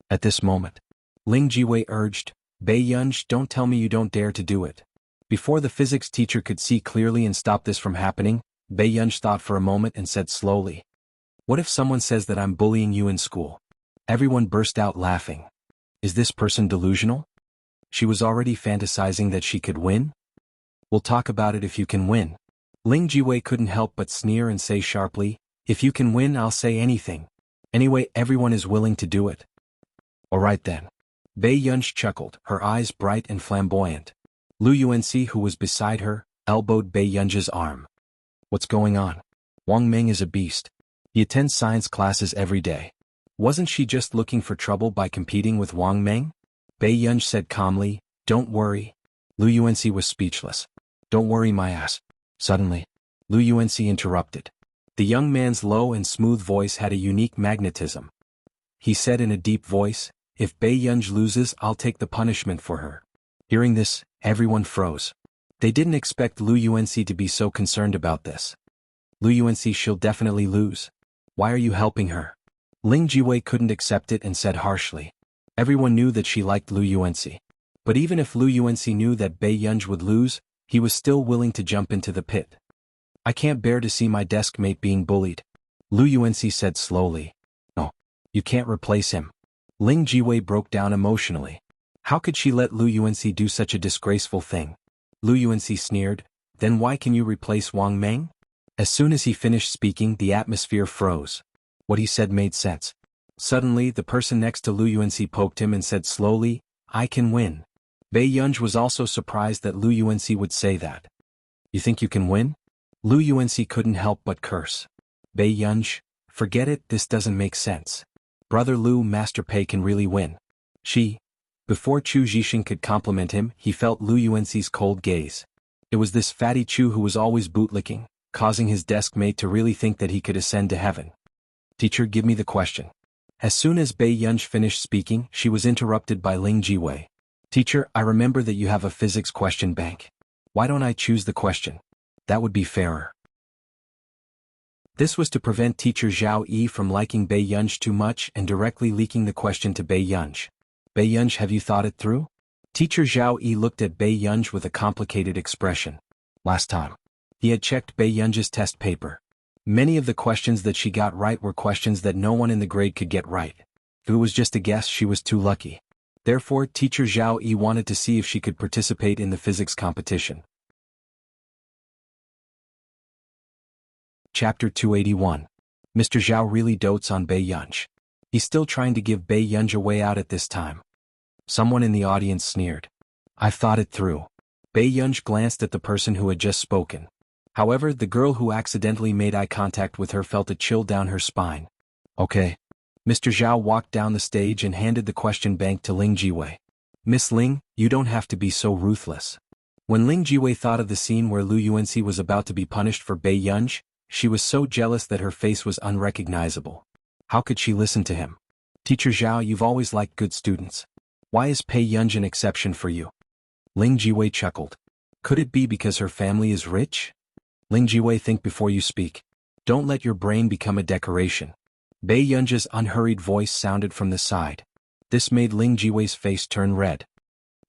At this moment, Ling Jiwei urged, Bei Yunji, don't tell me you don't dare to do it. Before the physics teacher could see clearly and stop this from happening, Bei Yunji thought for a moment and said slowly, what if someone says that I'm bullying you in school? Everyone burst out laughing. Is this person delusional? She was already fantasizing that she could win? We'll talk about it if you can win. Ling Jiwei couldn't help but sneer and say sharply, if you can win, I'll say anything. Anyway, everyone is willing to do it. All right then. Bei Yunji chuckled, her eyes bright and flamboyant. Lu Yuanxi, who was beside her, elbowed Bei Yunji's arm. What's going on? Wang Meng is a beast. He attends science classes every day. Wasn't she just looking for trouble by competing with Wang Meng? Bei Yunji said calmly, don't worry. Lu Yuanxi was speechless. Don't worry my ass. Suddenly, Lu Yuanxi interrupted. The young man's low and smooth voice had a unique magnetism. He said in a deep voice, if Bei Yunji loses, I'll take the punishment for her. Hearing this, everyone froze. They didn't expect Lu Yuanxi to be so concerned about this. Lu Yuanxi, she'll definitely lose. Why are you helping her? Ling Jiwei couldn't accept it and said harshly. Everyone knew that she liked Lu Yuanxi. But even if Lu Yuanxi knew that Bei Yunji would lose, he was still willing to jump into the pit. I can't bear to see my desk mate being bullied. Lu Yuanxi said slowly. No, you can't replace him. Ling Jiwei broke down emotionally. How could she let Lu Yuanxi do such a disgraceful thing? Lu Yuanxi sneered, then why can you replace Wang Meng? As soon as he finished speaking, the atmosphere froze. What he said made sense. Suddenly, the person next to Lu Yuanxi poked him and said slowly, I can win. Bei Yunji was also surprised that Lu Yuanxi would say that. You think you can win? Lu Yuanxi couldn't help but curse. Bei Yunji, forget it, this doesn't make sense. Brother Lu, Master Pei can really win. Before Chu Zhixin could compliment him, he felt Lu Yuanxi's cold gaze. It was this fatty Chu who was always bootlicking, causing his desk mate to really think that he could ascend to heaven. Teacher, give me the question. As soon as Bei Yunji finished speaking, she was interrupted by Ling Jiwei. Teacher, I remember that you have a physics question bank. Why don't I choose the question? That would be fairer. This was to prevent Teacher Zhao Yi from liking Bei Yunji too much and directly leaking the question to Bei Yunji. Bei Yunji, have you thought it through? Teacher Zhao Yi looked at Bei Yunji with a complicated expression. Last time, he had checked Bei Yunji's test paper. Many of the questions that she got right were questions that no one in the grade could get right. If it was just a guess, she was too lucky. Therefore, Teacher Zhao Yi wanted to see if she could participate in the physics competition. Chapter 281. Mr. Zhao really dotes on Bei Yunji. He's still trying to give Bei Yunji a way out at this time. Someone in the audience sneered. I've thought it through. Bei Yunji glanced at the person who had just spoken. However, the girl who accidentally made eye contact with her felt a chill down her spine. Okay. Mr. Zhao walked down the stage and handed the question bank to Ling Jiwei. Miss Ling, you don't have to be so ruthless. When Ling Jiwei thought of the scene where Lu Yuanxi was about to be punished for Bei Yunj, she was so jealous that her face was unrecognizable. How could she listen to him? Teacher Zhao, you've always liked good students. Why is Bei Yunj an exception for you? Ling Jiwei chuckled. Could it be because her family is rich? Ling Jiwei, think before you speak. Don't let your brain become a decoration. Bei Yunj's unhurried voice sounded from the side. This made Ling Jiwei's face turn red.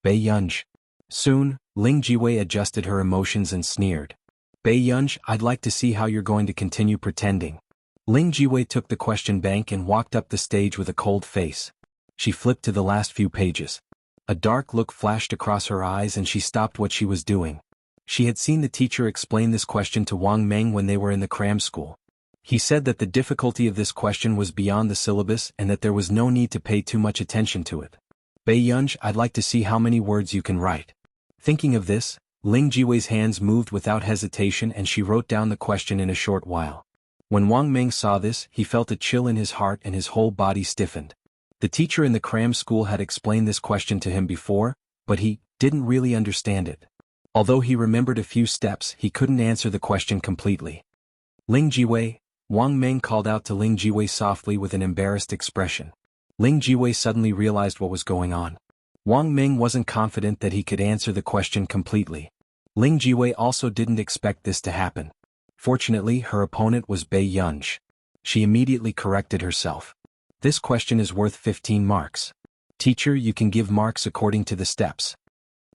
Bei Yunj. Soon, Ling Jiwei adjusted her emotions and sneered. Bei Yunj, I'd like to see how you're going to continue pretending. Ling Jiwei took the question bank and walked up the stage with a cold face. She flipped to the last few pages. A dark look flashed across her eyes and she stopped what she was doing. She had seen the teacher explain this question to Wang Meng when they were in the cram school. He said that the difficulty of this question was beyond the syllabus and that there was no need to pay too much attention to it. Bei Yunj, I'd like to see how many words you can write. Thinking of this, Ling Jiwei's hands moved without hesitation and she wrote down the question in a short while. When Wang Meng saw this, he felt a chill in his heart and his whole body stiffened. The teacher in the cram school had explained this question to him before, but he didn't really understand it. Although he remembered a few steps, he couldn't answer the question completely. Ling Jiwei, Wang Meng called out to Ling Jiwei softly with an embarrassed expression. Ling Jiwei suddenly realized what was going on. Wang Meng wasn't confident that he could answer the question completely. Ling Jiwei also didn't expect this to happen. Fortunately, her opponent was Bei Yunj. She immediately corrected herself. This question is worth 15 marks. Teacher, you can give marks according to the steps.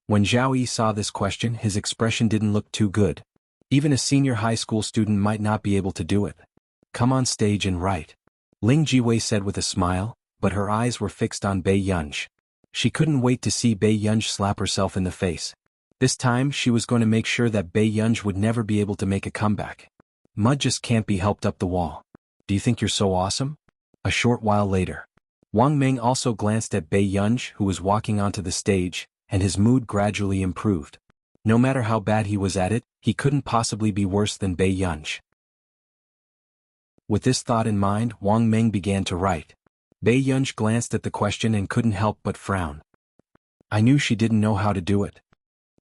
When Zhao Yi saw this question, his expression didn't look too good. Even a senior high school student might not be able to do it. Come on stage and write. Ling Jiwei said with a smile, but her eyes were fixed on Bei Yunj. She couldn't wait to see Bei Yunj slap herself in the face. This time she was going to make sure that Bei Yunj would never be able to make a comeback. Mud just can't be helped up the wall. Do you think you're so awesome? A short while later. Wang Meng also glanced at Bei Yunj, who was walking onto the stage, and his mood gradually improved. No matter how bad he was at it, he couldn't possibly be worse than Bei Yunj. With this thought in mind, Wang Meng began to write. Bei Yunj glanced at the question and couldn't help but frown. I knew she didn't know how to do it.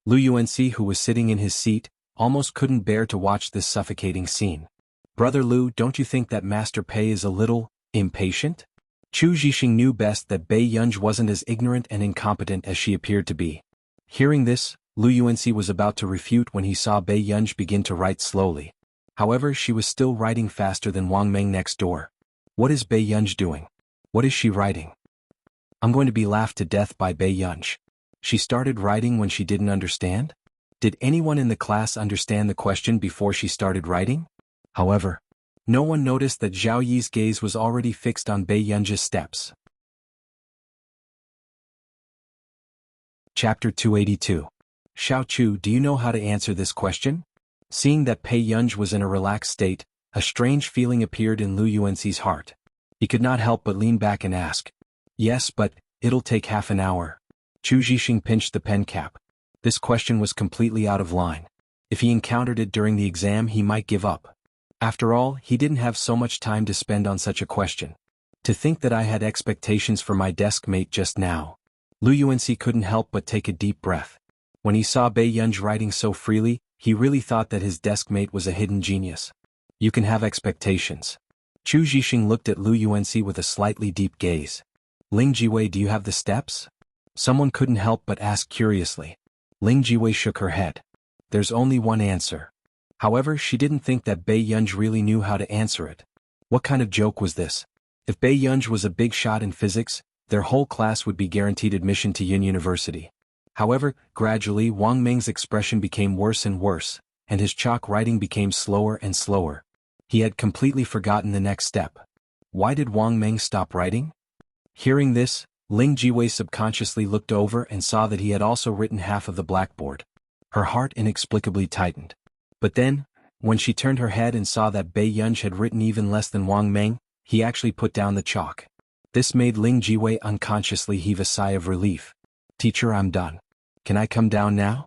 Lu Yuanxi, who was sitting in his seat, almost couldn't bear to watch this suffocating scene. Brother Lu, don't you think that Master Pei is a little impatient? Chu Zhixing knew best that Bei Yunj wasn't as ignorant and incompetent as she appeared to be. Hearing this, Lu Yuanxi was about to refute when he saw Bei Yunj begin to write slowly. However, she was still writing faster than Wang Meng next door. What is Bei Yunj doing? What is she writing? I'm going to be laughed to death by Bei Yunj. She started writing when she didn't understand? Did anyone in the class understand the question before she started writing? However, no one noticed that Zhao Yi's gaze was already fixed on Bei Yunj's steps. Chapter 282. Xiao Chu, do you know how to answer this question? Seeing that Bei Yunj was in a relaxed state, a strange feeling appeared in Lu Yuanxi's heart. He could not help but lean back and ask. Yes, but it'll take half an hour. Chu Zhixing pinched the pen cap. This question was completely out of line. If he encountered it during the exam, he might give up. After all, he didn't have so much time to spend on such a question. To think that I had expectations for my desk mate just now. Lu Yuanxi couldn't help but take a deep breath. When he saw Bei Yunj writing so freely, he really thought that his desk mate was a hidden genius. You can have expectations. Chu Zhixing looked at Lu Yuanxi with a slightly deep gaze. Ling Jiwei, do you have the steps? Someone couldn't help but ask curiously. Ling Jiwei shook her head. There's only one answer. However, she didn't think that Bei Yunj really knew how to answer it. What kind of joke was this? If Bei Yunj was a big shot in physics, their whole class would be guaranteed admission to Yin University. However, gradually Wang Meng's expression became worse and worse, and his chalk writing became slower and slower. He had completely forgotten the next step. Why did Wang Meng stop writing? Hearing this, Ling Jiwei subconsciously looked over and saw that he had also written half of the blackboard. Her heart inexplicably tightened. But then, when she turned her head and saw that Bei Yunj had written even less than Wang Meng, he actually put down the chalk. This made Ling Jiwei unconsciously heave a sigh of relief. Teacher, I'm done. Can I come down now?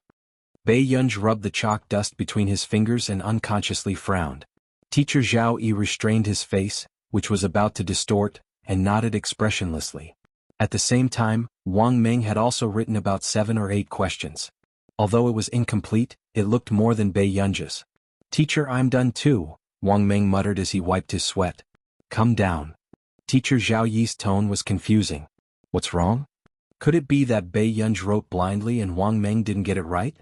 Bei Yunj rubbed the chalk dust between his fingers and unconsciously frowned. Teacher Zhao Yi restrained his face, which was about to distort, and nodded expressionlessly. At the same time, Wang Meng had also written about 7 or 8 questions. Although it was incomplete, it looked more than Bei Yunji's. "Teacher, I'm done too," Wang Meng muttered as he wiped his sweat. "Come down." Teacher Zhao Yi's tone was confusing. What's wrong? Could it be that Bei Yunji wrote blindly and Wang Meng didn't get it right?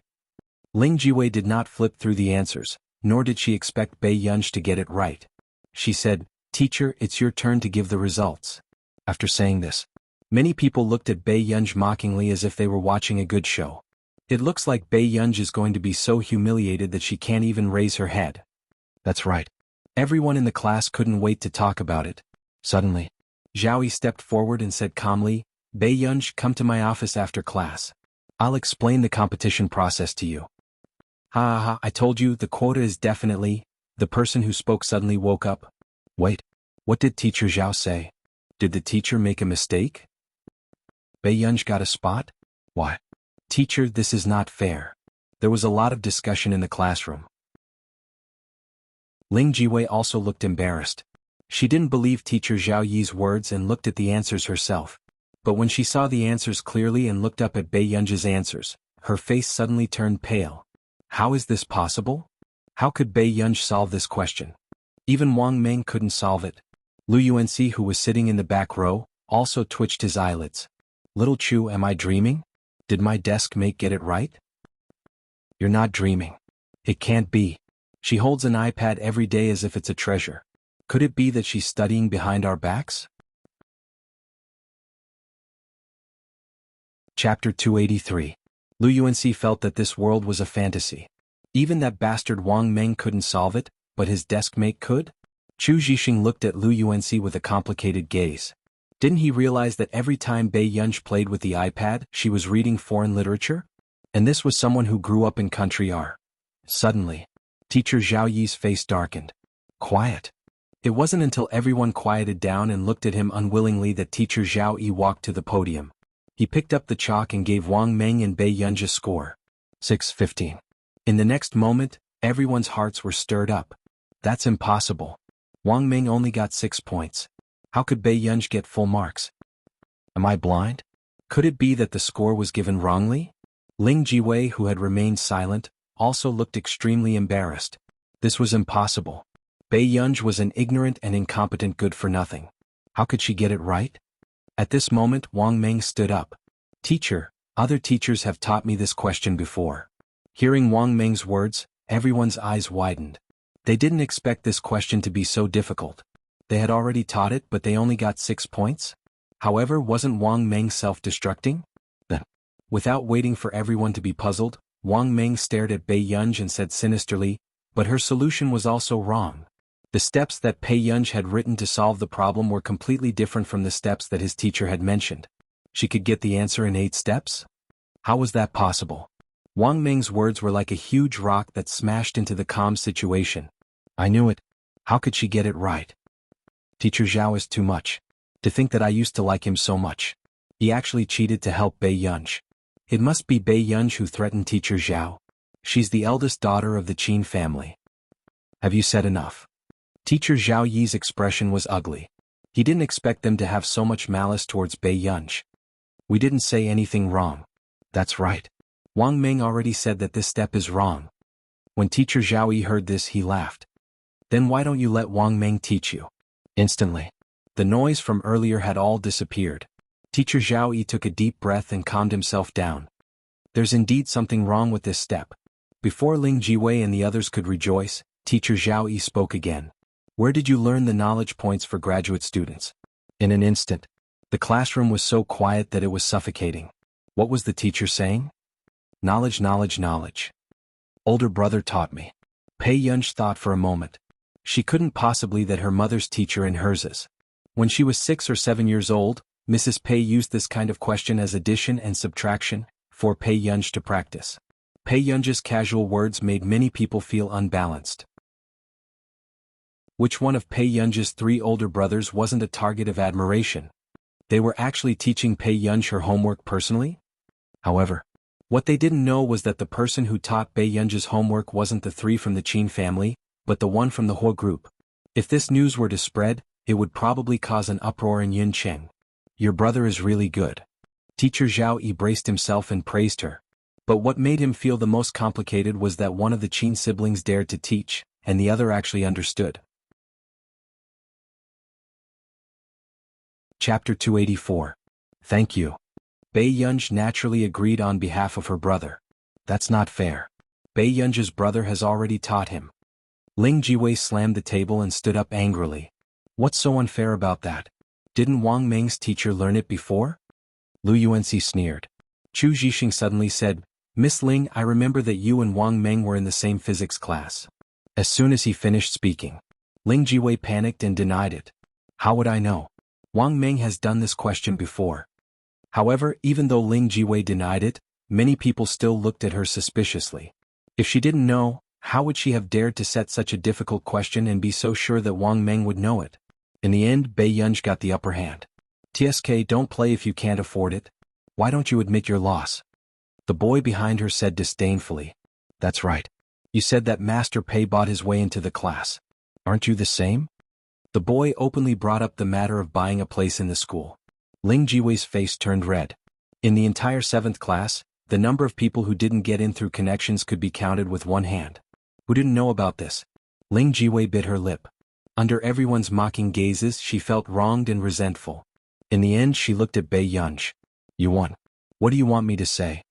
Ling Jiwei did not flip through the answers, nor did she expect Bei Yunji to get it right. She said, "Teacher, it's your turn to give the results." After saying this, many people looked at Bei Yunji mockingly as if they were watching a good show. It looks like Bei Yunji is going to be so humiliated that she can't even raise her head. That's right. Everyone in the class couldn't wait to talk about it. Suddenly, Zhao Yi stepped forward and said calmly, "Bei Yunji, come to my office after class. I'll explain the competition process to you." "Ha ha ha, I told you, the quota is definitely—" The person who spoke suddenly woke up. "Wait, what did Teacher Zhao say? Did the teacher make a mistake? Bei Yunji got a spot? Why? Teacher, this is not fair." There was a lot of discussion in the classroom. Ling Jiwei also looked embarrassed. She didn't believe Teacher Zhao Yi's words and looked at the answers herself. But when she saw the answers clearly and looked up at Bei Yunji's answers, her face suddenly turned pale. How is this possible? How could Bei Yunji solve this question? Even Wang Meng couldn't solve it. Lu Yuanxi, who was sitting in the back row, also twitched his eyelids. "Little Chu, am I dreaming? Did my desk mate get it right?" "You're not dreaming. It can't be. She holds an iPad every day as if it's a treasure. Could it be that she's studying behind our backs?" Chapter 283. Lu Yuanxi felt that this world was a fantasy. Even that bastard Wang Meng couldn't solve it, but his desk mate could? Chu Zhixing looked at Lu Yuanxi with a complicated gaze. Didn't he realize that every time Bei Yunji played with the iPad, she was reading foreign literature? And this was someone who grew up in country R. Suddenly, Teacher Zhao Yi's face darkened. Quiet. It wasn't until everyone quieted down and looked at him unwillingly that Teacher Zhao Yi walked to the podium. He picked up the chalk and gave Wang Meng and Bei Yunji a score. 6-15. In the next moment, everyone's hearts were stirred up. That's impossible. Wang Meng only got 6 points. How could Bei Yunji get full marks? Am I blind? Could it be that the score was given wrongly? Ling Jiwei, who had remained silent, also looked extremely embarrassed. This was impossible. Bei Yunji was an ignorant and incompetent good-for-nothing. How could she get it right? At this moment, Wang Meng stood up. "Teacher, other teachers have taught me this question before." Hearing Wang Meng's words, everyone's eyes widened. They didn't expect this question to be so difficult. They had already taught it, but they only got 6 points? However, wasn't Wang Meng self-destructing? Then, without waiting for everyone to be puzzled, Wang Meng stared at Bei Yunji and said sinisterly, "But her solution was also wrong." The steps that Bei Yunji had written to solve the problem were completely different from the steps that his teacher had mentioned. She could get the answer in 8 steps? How was that possible? Wang Meng's words were like a huge rock that smashed into the calm situation. I knew it. How could she get it right? Teacher Zhao is too much. To think that I used to like him so much. He actually cheated to help Bei Yunji. It must be Bei Yunji who threatened Teacher Zhao. She's the eldest daughter of the Qin family. Have you said enough? Teacher Zhao Yi's expression was ugly. He didn't expect them to have so much malice towards Bei Yunji. We didn't say anything wrong. That's right. Wang Meng already said that this step is wrong. When Teacher Zhao Yi heard this, he laughed. Then why don't you let Wang Meng teach you? Instantly, the noise from earlier had all disappeared. Teacher Zhao Yi took a deep breath and calmed himself down. There's indeed something wrong with this step. Before Ling Jiwei and the others could rejoice, Teacher Zhao Yi spoke again. Where did you learn the knowledge points for graduate students? In an instant, the classroom was so quiet that it was suffocating. What was the teacher saying? Knowledge, knowledge, knowledge. Older brother taught me. Bei Yunji thought for a moment. She couldn't possibly that her mother's teacher and hers is. When she was 6 or 7 years old, Mrs. Pei used this kind of question as addition and subtraction for Bei Yunji to practice. Bei Yunji's casual words made many people feel unbalanced. Which one of Bei Yunji's 3 older brothers wasn't a target of admiration? They were actually teaching Bei Yunji her homework personally? However, what they didn't know was that the person who taught Bei Yunji's homework wasn't the 3 from the Qin family, but the one from the Huo group. If this news were to spread, it would probably cause an uproar in Yuncheng. Your brother is really good. Teacher Zhao Yi braced himself and praised her. But what made him feel the most complicated was that one of the Qin siblings dared to teach, and the other actually understood. Chapter 284. Thank you. Bai Yunj naturally agreed on behalf of her brother. That's not fair. Bai Yunj's brother has already taught him. Ling Jiwei slammed the table and stood up angrily. What's so unfair about that? Didn't Wang Meng's teacher learn it before? Lu Yuanxi sneered. Chu Zhixing suddenly said, Miss Ling, I remember that you and Wang Meng were in the same physics class. As soon as he finished speaking, Ling Jiwei panicked and denied it. How would I know? Wang Meng has done this question before. However, even though Ling Jiwei denied it, many people still looked at her suspiciously. If she didn't know, how would she have dared to set such a difficult question and be so sure that Wang Meng would know it? In the end, Bai Yunj got the upper hand. TSK, don't play if you can't afford it. Why don't you admit your loss? The boy behind her said disdainfully. That's right. You said that Master Pei bought his way into the class. Aren't you the same? The boy openly brought up the matter of buying a place in the school. Ling Jiwei's face turned red. In the entire 7th class, the number of people who didn't get in through connections could be counted with one hand. Who didn't know about this? Ling Jiwei bit her lip. Under everyone's mocking gazes, she felt wronged and resentful. In the end, she looked at Bai Yunj. You won. What do you want me to say?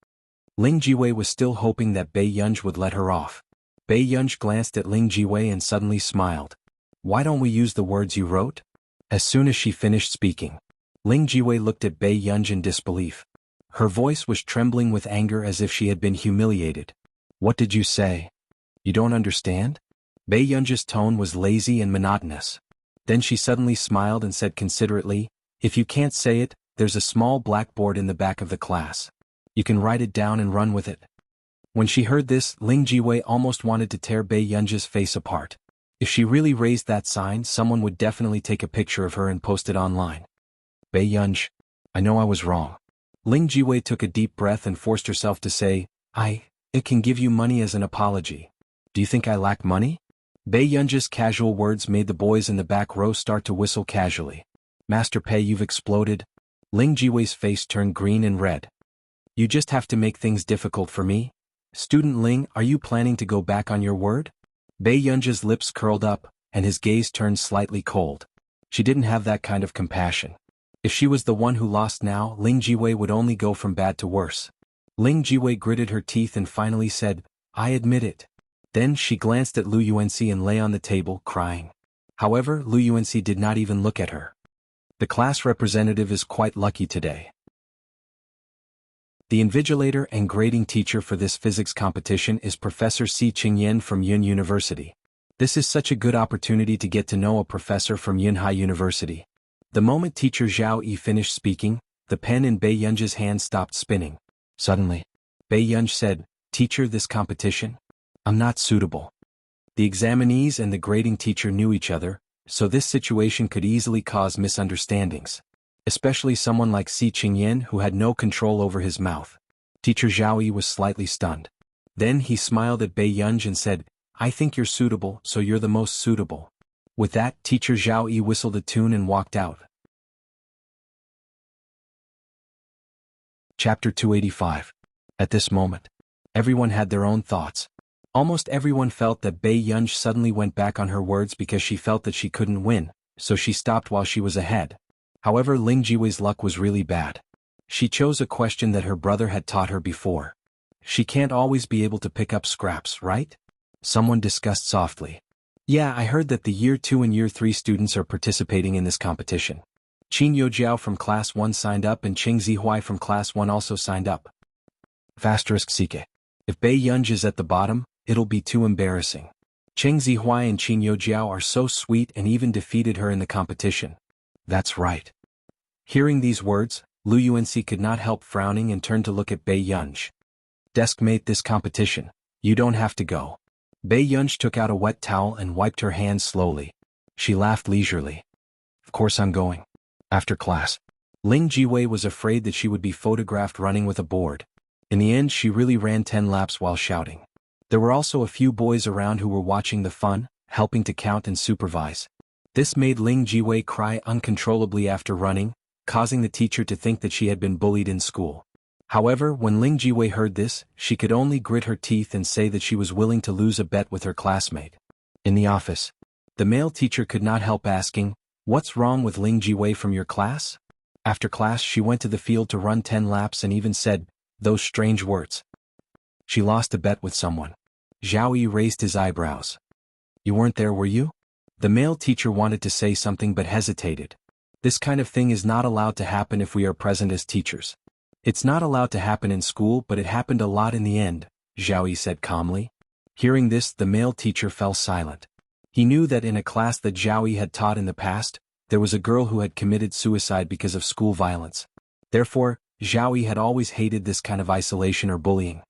Ling Jiwei was still hoping that Bai Yunj would let her off. Bai Yunj glanced at Ling Jiwei and suddenly smiled. Why don't we use the words you wrote? As soon as she finished speaking, Ling Jiwei looked at Bai Yunj in disbelief. Her voice was trembling with anger as if she had been humiliated. What did you say? You don't understand? Bai Yunj's tone was lazy and monotonous. Then she suddenly smiled and said considerately, If you can't say it, there's a small blackboard in the back of the class. You can write it down and run with it. When she heard this, Ling Jiwei almost wanted to tear Bai Yunj's face apart. If she really raised that sign, someone would definitely take a picture of her and post it online. Bai Yunj, I know I was wrong. Ling Jiwei took a deep breath and forced herself to say, It can give you money as an apology. Do you think I lack money? Bai Yunj's casual words made the boys in the back row start to whistle casually. Master Pei, you've exploded. Ling Jiwei's face turned green and red. You just have to make things difficult for me? Student Ling, are you planning to go back on your word? Bai Yunj's lips curled up, and his gaze turned slightly cold. She didn't have that kind of compassion. If she was the one who lost now, Ling Jiwei would only go from bad to worse. Ling Jiwei gritted her teeth and finally said, I admit it. Then she glanced at Lu Yuanxi and lay on the table, crying. However, Lu Yuanxi did not even look at her. The class representative is quite lucky today. The invigilator and grading teacher for this physics competition is Professor Si Qingyan from Yun University. This is such a good opportunity to get to know a professor from Yunhai University. The moment teacher Zhao Yi finished speaking, the pen in Bai Yunj's hand stopped spinning. Suddenly, Bai Yunj said, Teacher, this competition? I'm not suitable. The examinees and the grading teacher knew each other, so this situation could easily cause misunderstandings. Especially someone like Si Qingyan who had no control over his mouth. Teacher Zhao Yi was slightly stunned. Then he smiled at Bai Yunj and said, I think you're suitable, so you're the most suitable. With that, teacher Zhao Yi whistled a tune and walked out. Chapter 285. At this moment, everyone had their own thoughts. Almost everyone felt that Bai Yunj suddenly went back on her words because she felt that she couldn't win, so she stopped while she was ahead. However, Ling Jiwei's luck was really bad. She chose a question that her brother had taught her before. She can't always be able to pick up scraps, right? Someone discussed softly. Yeah, I heard that the Year 2 and Year 3 students are participating in this competition. Qin Youjiao from Class 1 signed up and Cheng Zihuai from Class 1 also signed up. *Sike. If Bai Yunj is at the bottom, it'll be too embarrassing. Cheng Zihuai and Qin Youjiao are so sweet and even defeated her in the competition. That's right. Hearing these words, Lu Yuanxi could not help frowning and turned to look at Bai Yunj. Deskmate, this competition. You don't have to go. Bai Yunj took out a wet towel and wiped her hands slowly. She laughed leisurely. Of course I'm going. After class. Ling Jiwei was afraid that she would be photographed running with a board. In the end, she really ran 10 laps while shouting. There were also a few boys around who were watching the fun, helping to count and supervise. This made Ling Jiwei cry uncontrollably after running, causing the teacher to think that she had been bullied in school. However, when Ling Jiwei heard this, she could only grit her teeth and say that she was willing to lose a bet with her classmate. In the office, the male teacher could not help asking, "What's wrong with Ling Jiwei from your class?" After class she went to the field to run 10 laps and even said those strange words. She lost a bet with someone. Zhao Yi raised his eyebrows. "You weren't there, were you?" The male teacher wanted to say something but hesitated. This kind of thing is not allowed to happen if we are present as teachers. It's not allowed to happen in school, but it happened a lot in the end, Zhao Yi said calmly. Hearing this, the male teacher fell silent. He knew that in a class that Zhao Yi had taught in the past, there was a girl who had committed suicide because of school violence. Therefore, Zhao Yi had always hated this kind of isolation or bullying.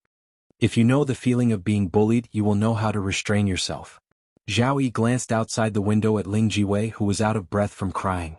If you know the feeling of being bullied, you will know how to restrain yourself. Zhao Yi glanced outside the window at Ling Jiwei, who was out of breath from crying.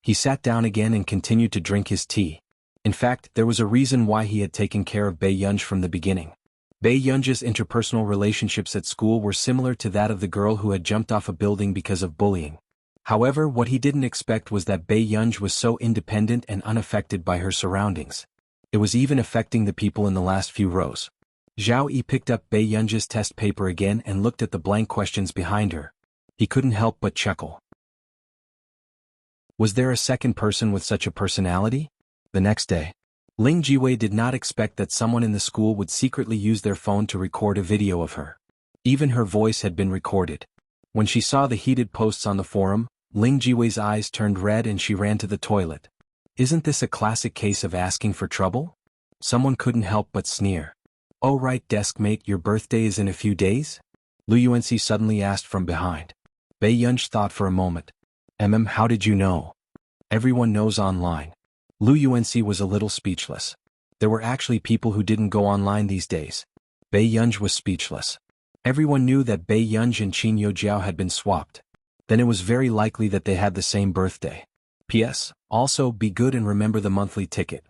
He sat down again and continued to drink his tea. In fact, there was a reason why he had taken care of Bei Yunj from the beginning. Bei Yunj's interpersonal relationships at school were similar to that of the girl who had jumped off a building because of bullying. However, what he didn't expect was that Bei Yunj was so independent and unaffected by her surroundings. It was even affecting the people in the last few rows. Zhao Yi picked up Bei Yunj's test paper again and looked at the blank questions behind her. He couldn't help but chuckle. Was there a second person with such a personality? The next day, Ling Jiwei did not expect that someone in the school would secretly use their phone to record a video of her. Even her voice had been recorded. When she saw the heated posts on the forum, Ling Jiwei's eyes turned red and she ran to the toilet. Isn't this a classic case of asking for trouble? Someone couldn't help but sneer. Oh right, deskmate, your birthday is in a few days? Lu Yuanxi suddenly asked from behind. Bei Yunj thought for a moment. How did you know? Everyone knows online. Lu Yuanxi was a little speechless. There were actually people who didn't go online these days. Bei Yunj was speechless. Everyone knew that Bei Yunj and Qin Youjiao had been swapped. Then it was very likely that they had the same birthday. P.S. Also, be good and remember the monthly ticket.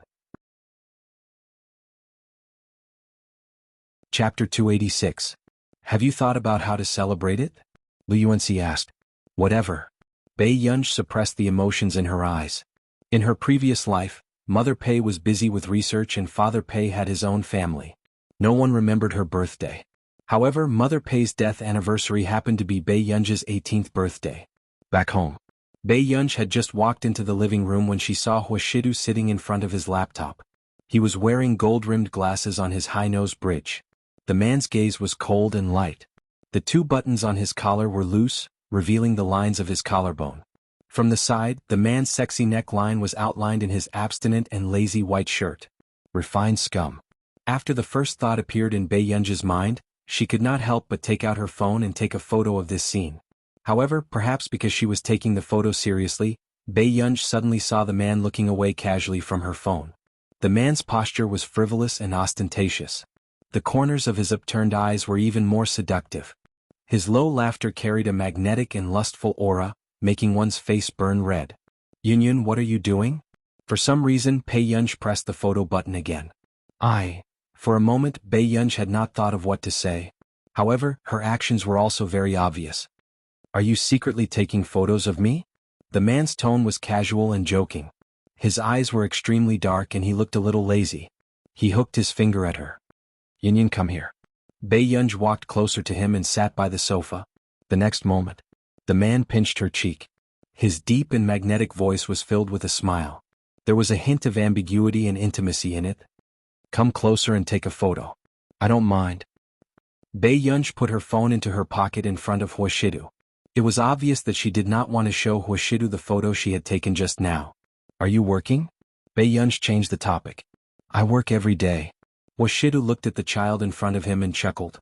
Chapter 286. Have you thought about how to celebrate it? Lu Yuanxi asked. Whatever. Bei Yunj suppressed the emotions in her eyes. In her previous life, Mother Pei was busy with research and Father Pei had his own family. No one remembered her birthday. However, Mother Pei's death anniversary happened to be Bei Yunj's 18th birthday. Back home, Bei Yunj had just walked into the living room when she saw Huashidu sitting in front of his laptop. He was wearing gold-rimmed glasses on his high-nose bridge. The man's gaze was cold and light. The 2 buttons on his collar were loose, revealing the lines of his collarbone. From the side, the man's sexy neckline was outlined in his abstinent and lazy white shirt. Refined scum. After the first thought appeared in Bei Yunj's mind, she could not help but take out her phone and take a photo of this scene. However, perhaps because she was taking the photo seriously, Bei Yunj suddenly saw the man looking away casually from her phone. The man's posture was frivolous and ostentatious. The corners of his upturned eyes were even more seductive. His low laughter carried a magnetic and lustful aura, making one's face burn red. Yunyun, what are you doing? For some reason, Bei Yunj pressed the photo button again. For a moment, Bei Yunj had not thought of what to say. However, her actions were also very obvious. Are you secretly taking photos of me? The man's tone was casual and joking. His eyes were extremely dark and he looked a little lazy. He hooked his finger at her. Yunyun, come here. Bei Yunj walked closer to him and sat by the sofa. The next moment, the man pinched her cheek. His deep and magnetic voice was filled with a smile. There was a hint of ambiguity and intimacy in it. Come closer and take a photo. I don't mind. Bei Yunj put her phone into her pocket in front of Huashidu. It was obvious that she did not want to show Huashidu the photo she had taken just now. Are you working? Bei Yunj changed the topic. I work every day. Huashidu looked at the child in front of him and chuckled.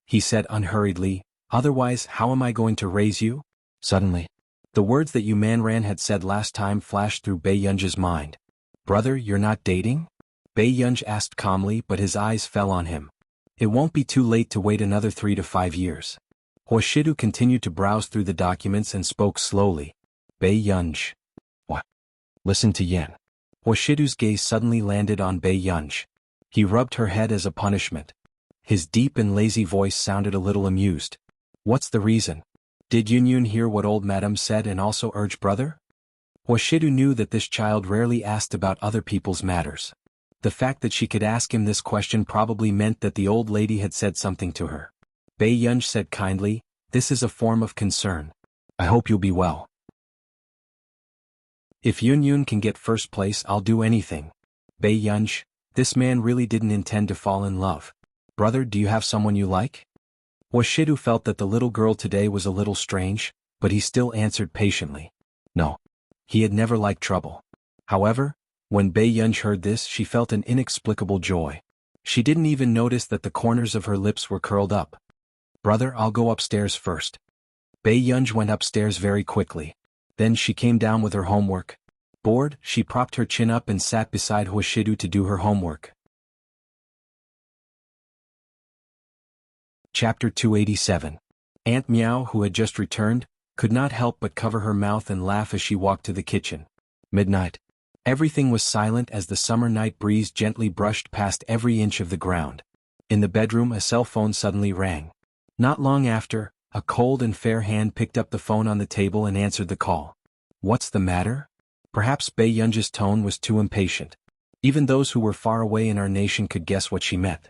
He said unhurriedly, otherwise how am I going to raise you? Suddenly, the words that Yu Manran had said last time flashed through Bei Yunj's mind. Brother, you're not dating? Bei Yunj asked calmly, but his eyes fell on him. It won't be too late to wait another 3 to 5 years. Huashidu continued to browse through the documents and spoke slowly. Bei Yunj. What? Listen to Yen. Huashidu's gaze suddenly landed on Bei Yunj. He rubbed her head as a punishment. His deep and lazy voice sounded a little amused. What's the reason? Did Yunyun hear what old madam said and also urge brother? Huashidu knew that this child rarely asked about other people's matters. The fact that she could ask him this question probably meant that the old lady had said something to her. Bei Yunj said kindly, "This is a form of concern. I hope you'll be well. If Yun can get first place, I'll do anything." Bei Yunj, this man really didn't intend to fall in love. "Brother, do you have someone you like?" Washidu felt that the little girl today was a little strange, but he still answered patiently. No. He had never liked trouble. However, when Bei Yunj heard this, she felt an inexplicable joy. She didn't even notice that the corners of her lips were curled up. "Brother, I'll go upstairs first." Bei Yunj went upstairs very quickly. Then she came down with her homework. Bored, she propped her chin up and sat beside Hoshidu to do her homework. Chapter 287. Aunt Meow, who had just returned, could not help but cover her mouth and laugh as she walked to the kitchen. Midnight. Everything was silent as the summer night breeze gently brushed past every inch of the ground. In the bedroom, a cell phone suddenly rang. Not long after, a cold and fair hand picked up the phone on the table and answered the call. "What's the matter?" Perhaps Bei Yunj's tone was too impatient. Even those who were far away in our nation could guess what she meant.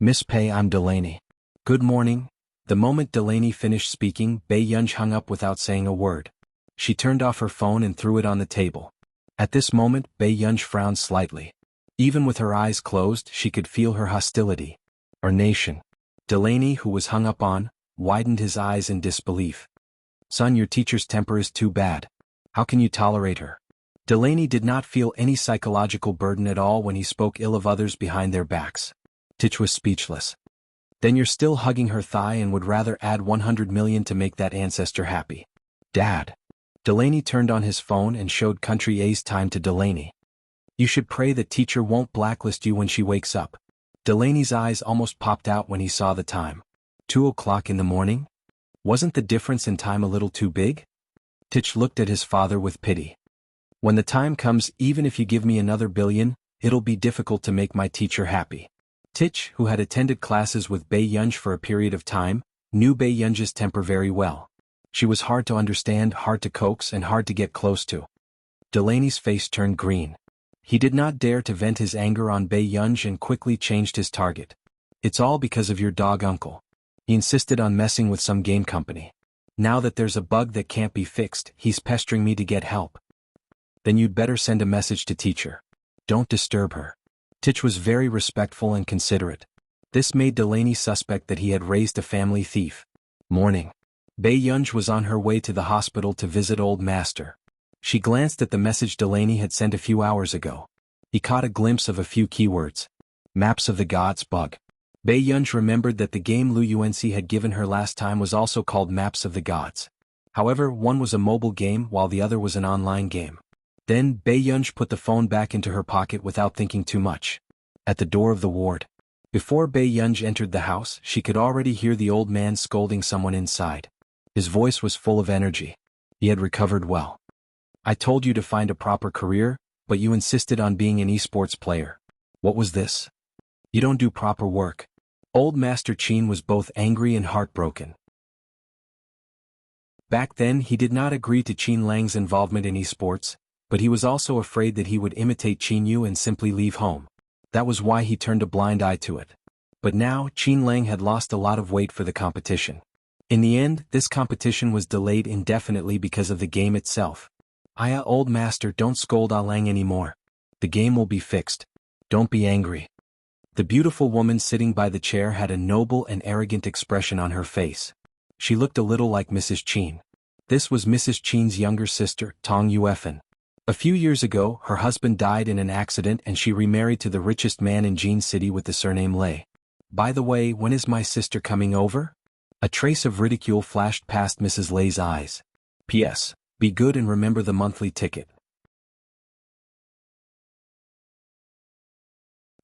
"Miss Pei, I'm Delaney." "Good morning." The moment Delaney finished speaking, Bei Yunj hung up without saying a word. She turned off her phone and threw it on the table. At this moment, Bei Yunj frowned slightly. Even with her eyes closed, she could feel her hostility. "Our nation." Delaney, who was hung up on, widened his eyes in disbelief. "Son, your teacher's temper is too bad. How can you tolerate her?" Delaney did not feel any psychological burden at all when he spoke ill of others behind their backs. Tich was speechless. "Then you're still hugging her thigh and would rather add 100 million to make that ancestor happy." "Dad." Delaney turned on his phone and showed Country A's time to Delaney. "You should pray that teacher won't blacklist you when she wakes up." Delaney's eyes almost popped out when he saw the time. 2 o'clock in the morning? Wasn't the difference in time a little too big? Tich looked at his father with pity. "When the time comes, even if you give me another billion, it'll be difficult to make my teacher happy." Tich, who had attended classes with Bei Yunj for a period of time, knew Bei Yunj's temper very well. She was hard to understand, hard to coax, and hard to get close to. Delaney's face turned green. He did not dare to vent his anger on Bei Yunj and quickly changed his target. "It's all because of your dog uncle. He insisted on messing with some game company. Now that there's a bug that can't be fixed, he's pestering me to get help." "Then you'd better send a message to teacher. Don't disturb her." Tich was very respectful and considerate. This made Delaney suspect that he had raised a family thief. Morning. Bei Yunj was on her way to the hospital to visit Old Master. She glanced at the message Delaney had sent a few hours ago. He caught a glimpse of a few keywords. Maps of the Gods bug. Bei Yunj remembered that the game Lu Yuanxi had given her last time was also called Maps of the Gods. However, one was a mobile game while the other was an online game. Then Bei Yunj put the phone back into her pocket without thinking too much. At the door of the ward. Before Bei Yunj entered the house, she could already hear the old man scolding someone inside. His voice was full of energy. He had recovered well. "I told you to find a proper career, but you insisted on being an esports player. What was this? You don't do proper work." Old Master Qin was both angry and heartbroken. Back then he did not agree to Qin Lang's involvement in esports, but he was also afraid that he would imitate Qin Yu and simply leave home. That was why he turned a blind eye to it. But now Qin Lang had lost a lot of weight for the competition. In the end, this competition was delayed indefinitely because of the game itself. Old Master, don't scold Lang anymore. The game will be fixed. Don't be angry." The beautiful woman sitting by the chair had a noble and arrogant expression on her face. She looked a little like Mrs. Qin. This was Mrs. Qin's younger sister, Tong Yuefen. A few years ago, her husband died in an accident and she remarried to the richest man in Jin City with the surname Lei. "By the way, when is my sister coming over?" A trace of ridicule flashed past Mrs. Lei's eyes. "P.S. Be good and remember the monthly ticket."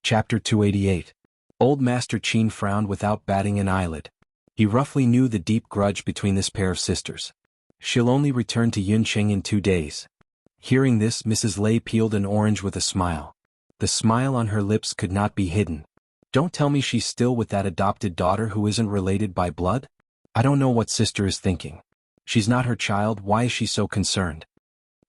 Chapter 288. Old Master Qin frowned without batting an eyelid. He roughly knew the deep grudge between this pair of sisters. "She'll only return to Yunqing in 2 days. Hearing this, Mrs. Lei peeled an orange with a smile. The smile on her lips could not be hidden. "Don't tell me she's still with that adopted daughter who isn't related by blood? I don't know what sister is thinking. She's not her child, why is she so concerned?"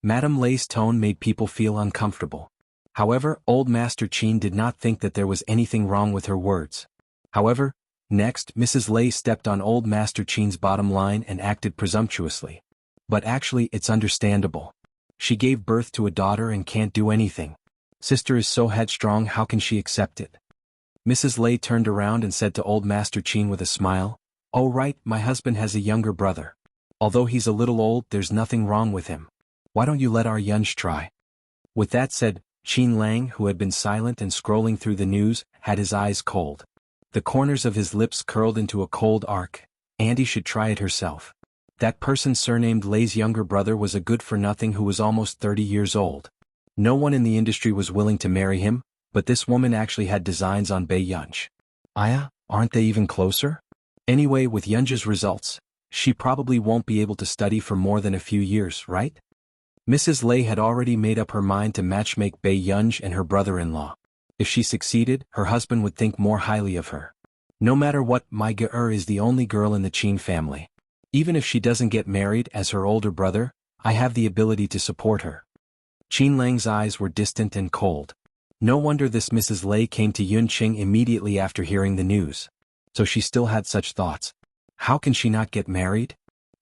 Madame Lei's tone made people feel uncomfortable. However, old Master Qin did not think that there was anything wrong with her words. However, next Mrs. Lei stepped on old Master Qin's bottom line and acted presumptuously. But actually it's understandable. She gave birth to a daughter and can't do anything. Sister is so headstrong, how can she accept it? Mrs. Lei turned around and said to old Master Qin with a smile, "Oh right, my husband has a younger brother. Although he's a little old, there's nothing wrong with him. Why don't you let our Yunj try?" With that said, Qin Lang, who had been silent and scrolling through the news, had his eyes cold. The corners of his lips curled into a cold arc. Auntie should try it herself. That person surnamed Lei's younger brother was a good-for-nothing who was almost 30 years old. No one in the industry was willing to marry him, but this woman actually had designs on Bei Yunj. Aya, aren't they even closer? Anyway, with Yunj's results, she probably won't be able to study for more than a few years, right? Mrs. Lei had already made up her mind to matchmake Bei Yunj and her brother-in-law. If she succeeded, her husband would think more highly of her. No matter what, my Ge-er is the only girl in the Qin family. Even if she doesn't get married as her older brother, I have the ability to support her. Qin Lang's eyes were distant and cold. No wonder this Mrs. Lei came to Yunqing immediately after hearing the news. So she still had such thoughts. How can she not get married?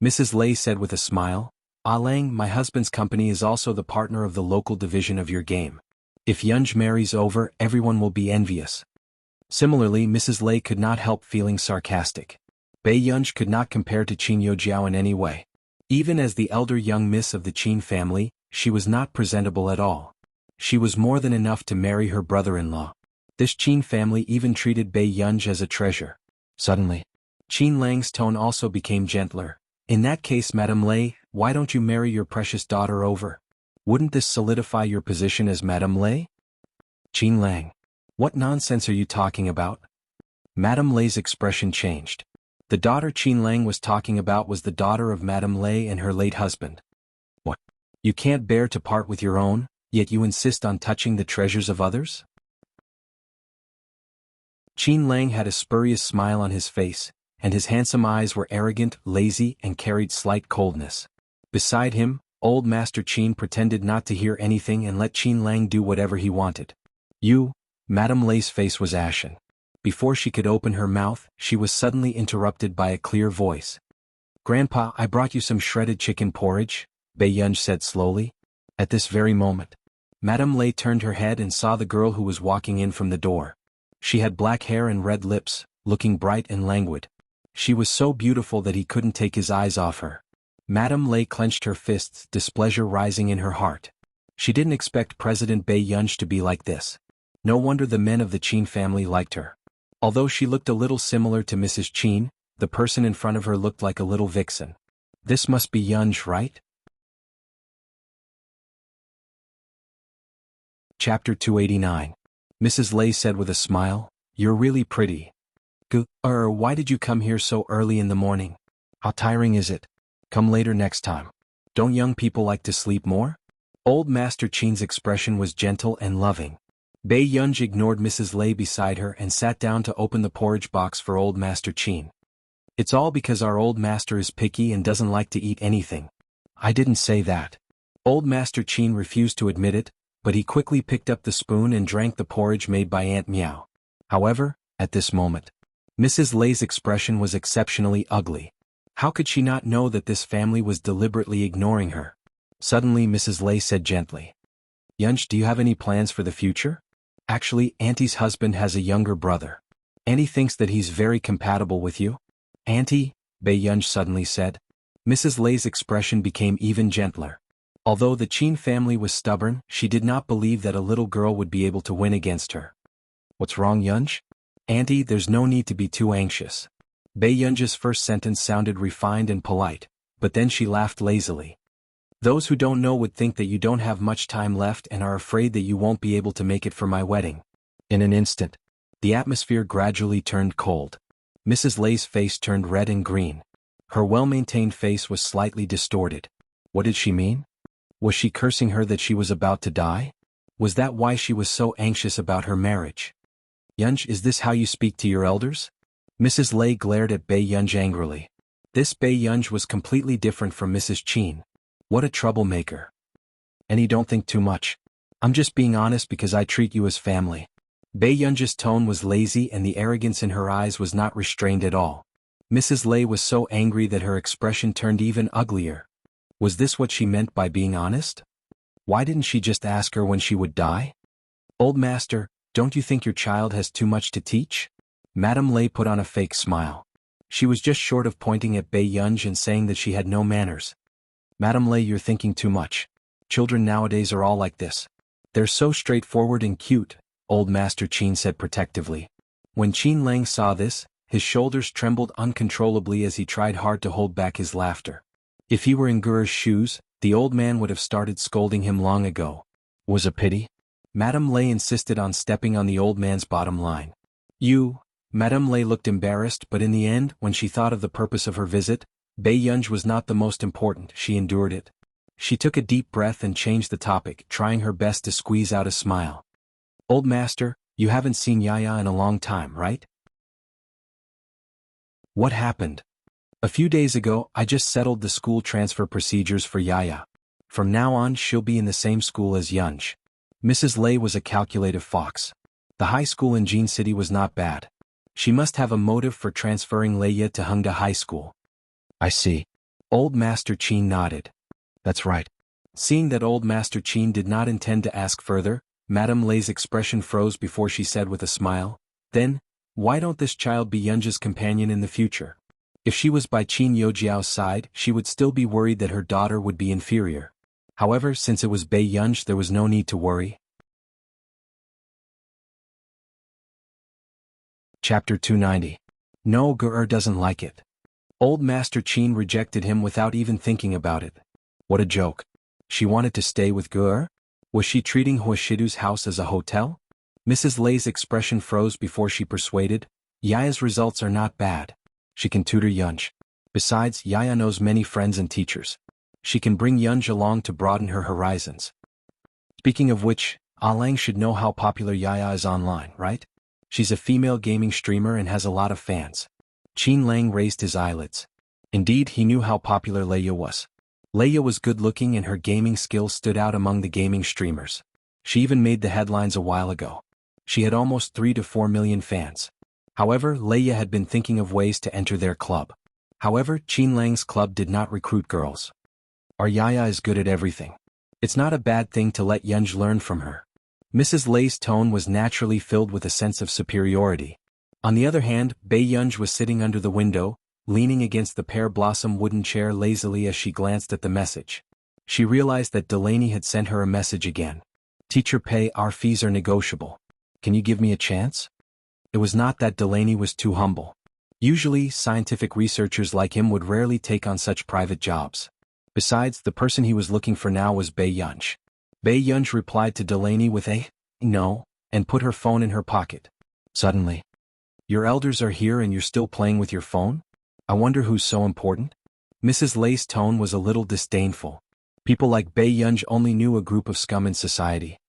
Mrs. Lei said with a smile, "Ah Lang, my husband's company is also the partner of the local division of your game. If Yunj marries over, everyone will be envious." Similarly, Mrs. Lei could not help feeling sarcastic. Bei Yunj could not compare to Qin Yojiao in any way. Even as the elder young miss of the Qin family, she was not presentable at all. She was more than enough to marry her brother-in-law. This Qin family even treated Bei Yunj as a treasure. Suddenly, Qin Lang's tone also became gentler. "In that case, Madame Lei, why don't you marry your precious daughter over? Wouldn't this solidify your position as Madame Lei?" Qin Lang. What nonsense are you talking about? Madame Lei's expression changed. The daughter Qin Lang was talking about was the daughter of Madame Lei and her late husband. What? You can't bear to part with your own, yet you insist on touching the treasures of others? Qin Lang had a spurious smile on his face, and his handsome eyes were arrogant, lazy, and carried slight coldness. Beside him, old Master Qin pretended not to hear anything and let Qin Lang do whatever he wanted. "You," Madame Lei's face was ashen. Before she could open her mouth, she was suddenly interrupted by a clear voice. "Grandpa, I brought you some shredded chicken porridge," Bei Yunj said slowly. At this very moment, Madame Lei turned her head and saw the girl who was walking in from the door. She had black hair and red lips, looking bright and languid. She was so beautiful that he couldn't take his eyes off her. Madame Lei clenched her fists, displeasure rising in her heart. She didn't expect President Bei Yunj to be like this. No wonder the men of the Qin family liked her. Although she looked a little similar to Mrs. Qin, the person in front of her looked like a little vixen. This must be Yunj, right? Chapter 289. Mrs. Lei said with a smile, "You're really pretty. Why did you come here so early in the morning? How tiring is it? Come later next time. Don't young people like to sleep more?" Old Master Qin's expression was gentle and loving. Bei Yunj ignored Mrs. Lei beside her and sat down to open the porridge box for old Master Qin. "It's all because our old master is picky and doesn't like to eat anything." "I didn't say that." Old Master Qin refused to admit it, but he quickly picked up the spoon and drank the porridge made by Aunt Meow. However, at this moment, Mrs. Lei's expression was exceptionally ugly. How could she not know that this family was deliberately ignoring her? Suddenly Mrs. Lei said gently, "Yunj, do you have any plans for the future?" "Actually, Auntie's husband has a younger brother. Auntie thinks that he's very compatible with you." "Auntie," Bei Yunj suddenly said. Mrs. Lei's expression became even gentler. Although the Qin family was stubborn, she did not believe that a little girl would be able to win against her. "What's wrong, Yunj?" "Auntie, there's no need to be too anxious." Bei Yunj's first sentence sounded refined and polite, but then she laughed lazily. "Those who don't know would think that you don't have much time left and are afraid that you won't be able to make it for my wedding." In an instant, the atmosphere gradually turned cold. Mrs. Lei's face turned red and green. Her well-maintained face was slightly distorted. What did she mean? Was she cursing her that she was about to die? Was that why she was so anxious about her marriage? "Yunj, is this how you speak to your elders?" Mrs. Lei glared at Bei Yunj angrily. This Bei Yunj was completely different from Mrs. Qin. What a troublemaker. "And you don't think too much." I'm just being honest because I treat you as family. Bei Yunji's tone was lazy and the arrogance in her eyes was not restrained at all. Mrs. Lei was so angry that her expression turned even uglier. Was this what she meant by being honest? Why didn't she just ask her when she would die? Old master, don't you think your child has too much to teach? Madame Lei put on a fake smile. She was just short of pointing at Bei Yunji and saying that she had no manners. Madame Lei, you're thinking too much. Children nowadays are all like this. They're so straightforward and cute, old master Qin said protectively. When Qin Lang saw this, his shoulders trembled uncontrollably as he tried hard to hold back his laughter. If he were in Gur's shoes, the old man would have started scolding him long ago. Was a pity? Madame Lei insisted on stepping on the old man's bottom line. Madame Lei looked embarrassed, but in the end, when she thought of the purpose of her visit, Bei Yunji was not the most important. She endured it. She took a deep breath and changed the topic, trying her best to squeeze out a smile. Old master, you haven't seen Yaya in a long time, right? What happened? A few days ago, I just settled the school transfer procedures for Yaya. From now on, she'll be in the same school as Yunji. Mrs. Lei was a calculative fox. The high school in Jin City was not bad. She must have a motive for transferring Leia to Hengda High School. I see. Old Master Qin nodded. That's right. Seeing that Old Master Qin did not intend to ask further, Madame Lei's expression froze before she said with a smile, then, why don't this child be Yunji's companion in the future? If she was by Qin Youjiao's side, she would still be worried that her daughter would be inferior. However, since it was Bei Yunji, there was no need to worry. Chapter 290. No, Gur doesn't like it. Old Master Qin rejected him without even thinking about it. What a joke. She wanted to stay with Gur? Was she treating Huashidu's house as a hotel? Mrs. Lei's expression froze before she persuaded, Yaya's results are not bad. She can tutor Yunji. Besides, Yaya knows many friends and teachers. She can bring Yunji along to broaden her horizons. Speaking of which, Alang should know how popular Yaya is online, right? She's a female gaming streamer and has a lot of fans. Qin Lang raised his eyelids. Indeed, he knew how popular Leia was. Leia was good-looking and her gaming skills stood out among the gaming streamers. She even made the headlines a while ago. She had almost 3 to 4 million fans. However, Leia had been thinking of ways to enter their club. However, Qin Lang's club did not recruit girls. Our Yaya is good at everything. It's not a bad thing to let Yunji learn from her. Mrs. Lei's tone was naturally filled with a sense of superiority. On the other hand, Bei Yunji was sitting under the window, leaning against the pear-blossom wooden chair lazily as she glanced at the message. She realized that Delaney had sent her a message again. Teacher Pei, our fees are negotiable. Can you give me a chance? It was not that Delaney was too humble. Usually, scientific researchers like him would rarely take on such private jobs. Besides, the person he was looking for now was Bei Yunji. Bei Yunji replied to Delaney with a no, and put her phone in her pocket. Suddenly, your elders are here and you're still playing with your phone? I wonder who's so important? Mrs. Lei's tone was a little disdainful. People like Bei Yunji only knew a group of scum in society.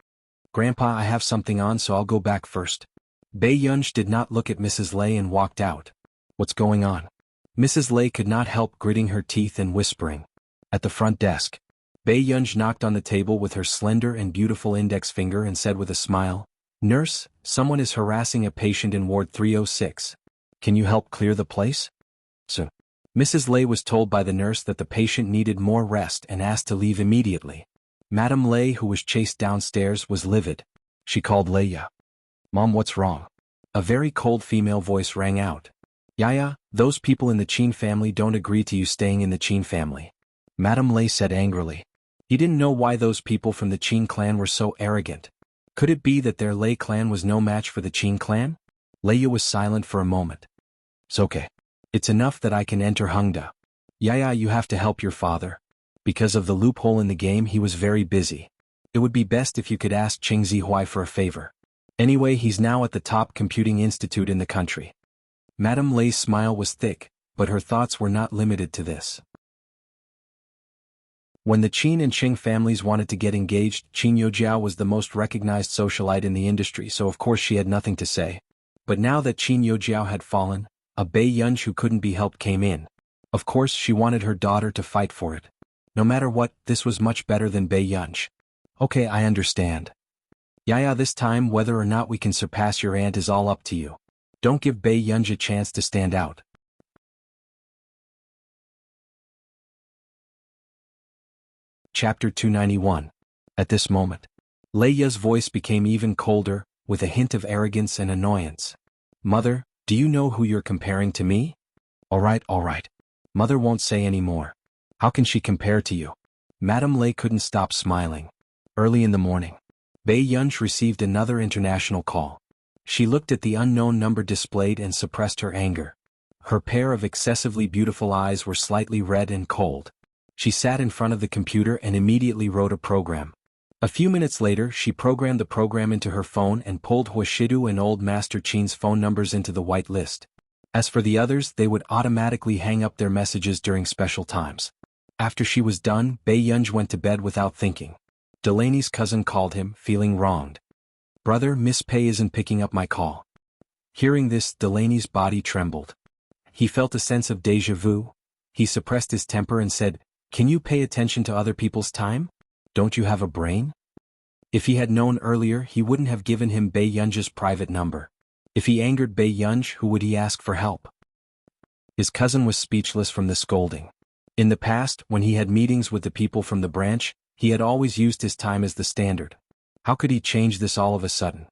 Grandpa, I have something on, so I'll go back first. Bei Yunji did not look at Mrs. Lei and walked out. What's going on? Mrs. Lei could not help gritting her teeth and whispering. At the front desk, Bei Yunji knocked on the table with her slender and beautiful index finger and said with a smile, Nurse, someone is harassing a patient in Ward 306. Can you help clear the place? So, Mrs. Lei was told by the nurse that the patient needed more rest and asked to leave immediately. Madame Lei, who was chased downstairs, was livid. She called Leia. Mom, what's wrong? A very cold female voice rang out. Yaya, those people in the Qin family don't agree to you staying in the Qin family. Madame Lei said angrily. He didn't know why those people from the Qin clan were so arrogant. Could it be that their Lei clan was no match for the Qin clan? Leia was silent for a moment. It's okay. It's enough that I can enter Hengda. Yaya, you have to help your father. Because of the loophole in the game, he was very busy. It would be best if you could ask Cheng Zihui for a favor. Anyway, he's now at the top computing institute in the country. Madame Lei's smile was thick, but her thoughts were not limited to this. When the Qin and Qing families wanted to get engaged, Qin Youjiao was the most recognized socialite in the industry, so of course she had nothing to say. But now that Qin Youjiao had fallen, a Bei Yunji who couldn't be helped came in. Of course she wanted her daughter to fight for it. No matter what, this was much better than Bei Yunji. Okay, I understand. Yeah, this time whether or not we can surpass your aunt is all up to you. Don't give Bei Yunji a chance to stand out. Chapter 291. At this moment, Leia's voice became even colder, with a hint of arrogance and annoyance. Mother, do you know who you're comparing to me? All right. Mother won't say any more. How can she compare to you? Madame Lei couldn't stop smiling. Early in the morning, Bei Yunji received another international call. She looked at the unknown number displayed and suppressed her anger. Her pair of excessively beautiful eyes were slightly red and cold. She sat in front of the computer and immediately wrote a program. A few minutes later, she programmed the program into her phone and pulled Huashidu and Old Master Qin's phone numbers into the white list. As for the others, they would automatically hang up their messages during special times. After she was done, Bei Yunji went to bed without thinking. Delaney's cousin called him, feeling wronged. Brother, Miss Pei isn't picking up my call. Hearing this, Delaney's body trembled. He felt a sense of déjà vu. He suppressed his temper and said, "Can you pay attention to other people's time? Don't you have a brain?" If he had known earlier, he wouldn't have given him Bei Yunji's private number. If he angered Bei Yunji, who would he ask for help? His cousin was speechless from the scolding. In the past, when he had meetings with the people from the branch, he had always used his time as the standard. How could he change this all of a sudden?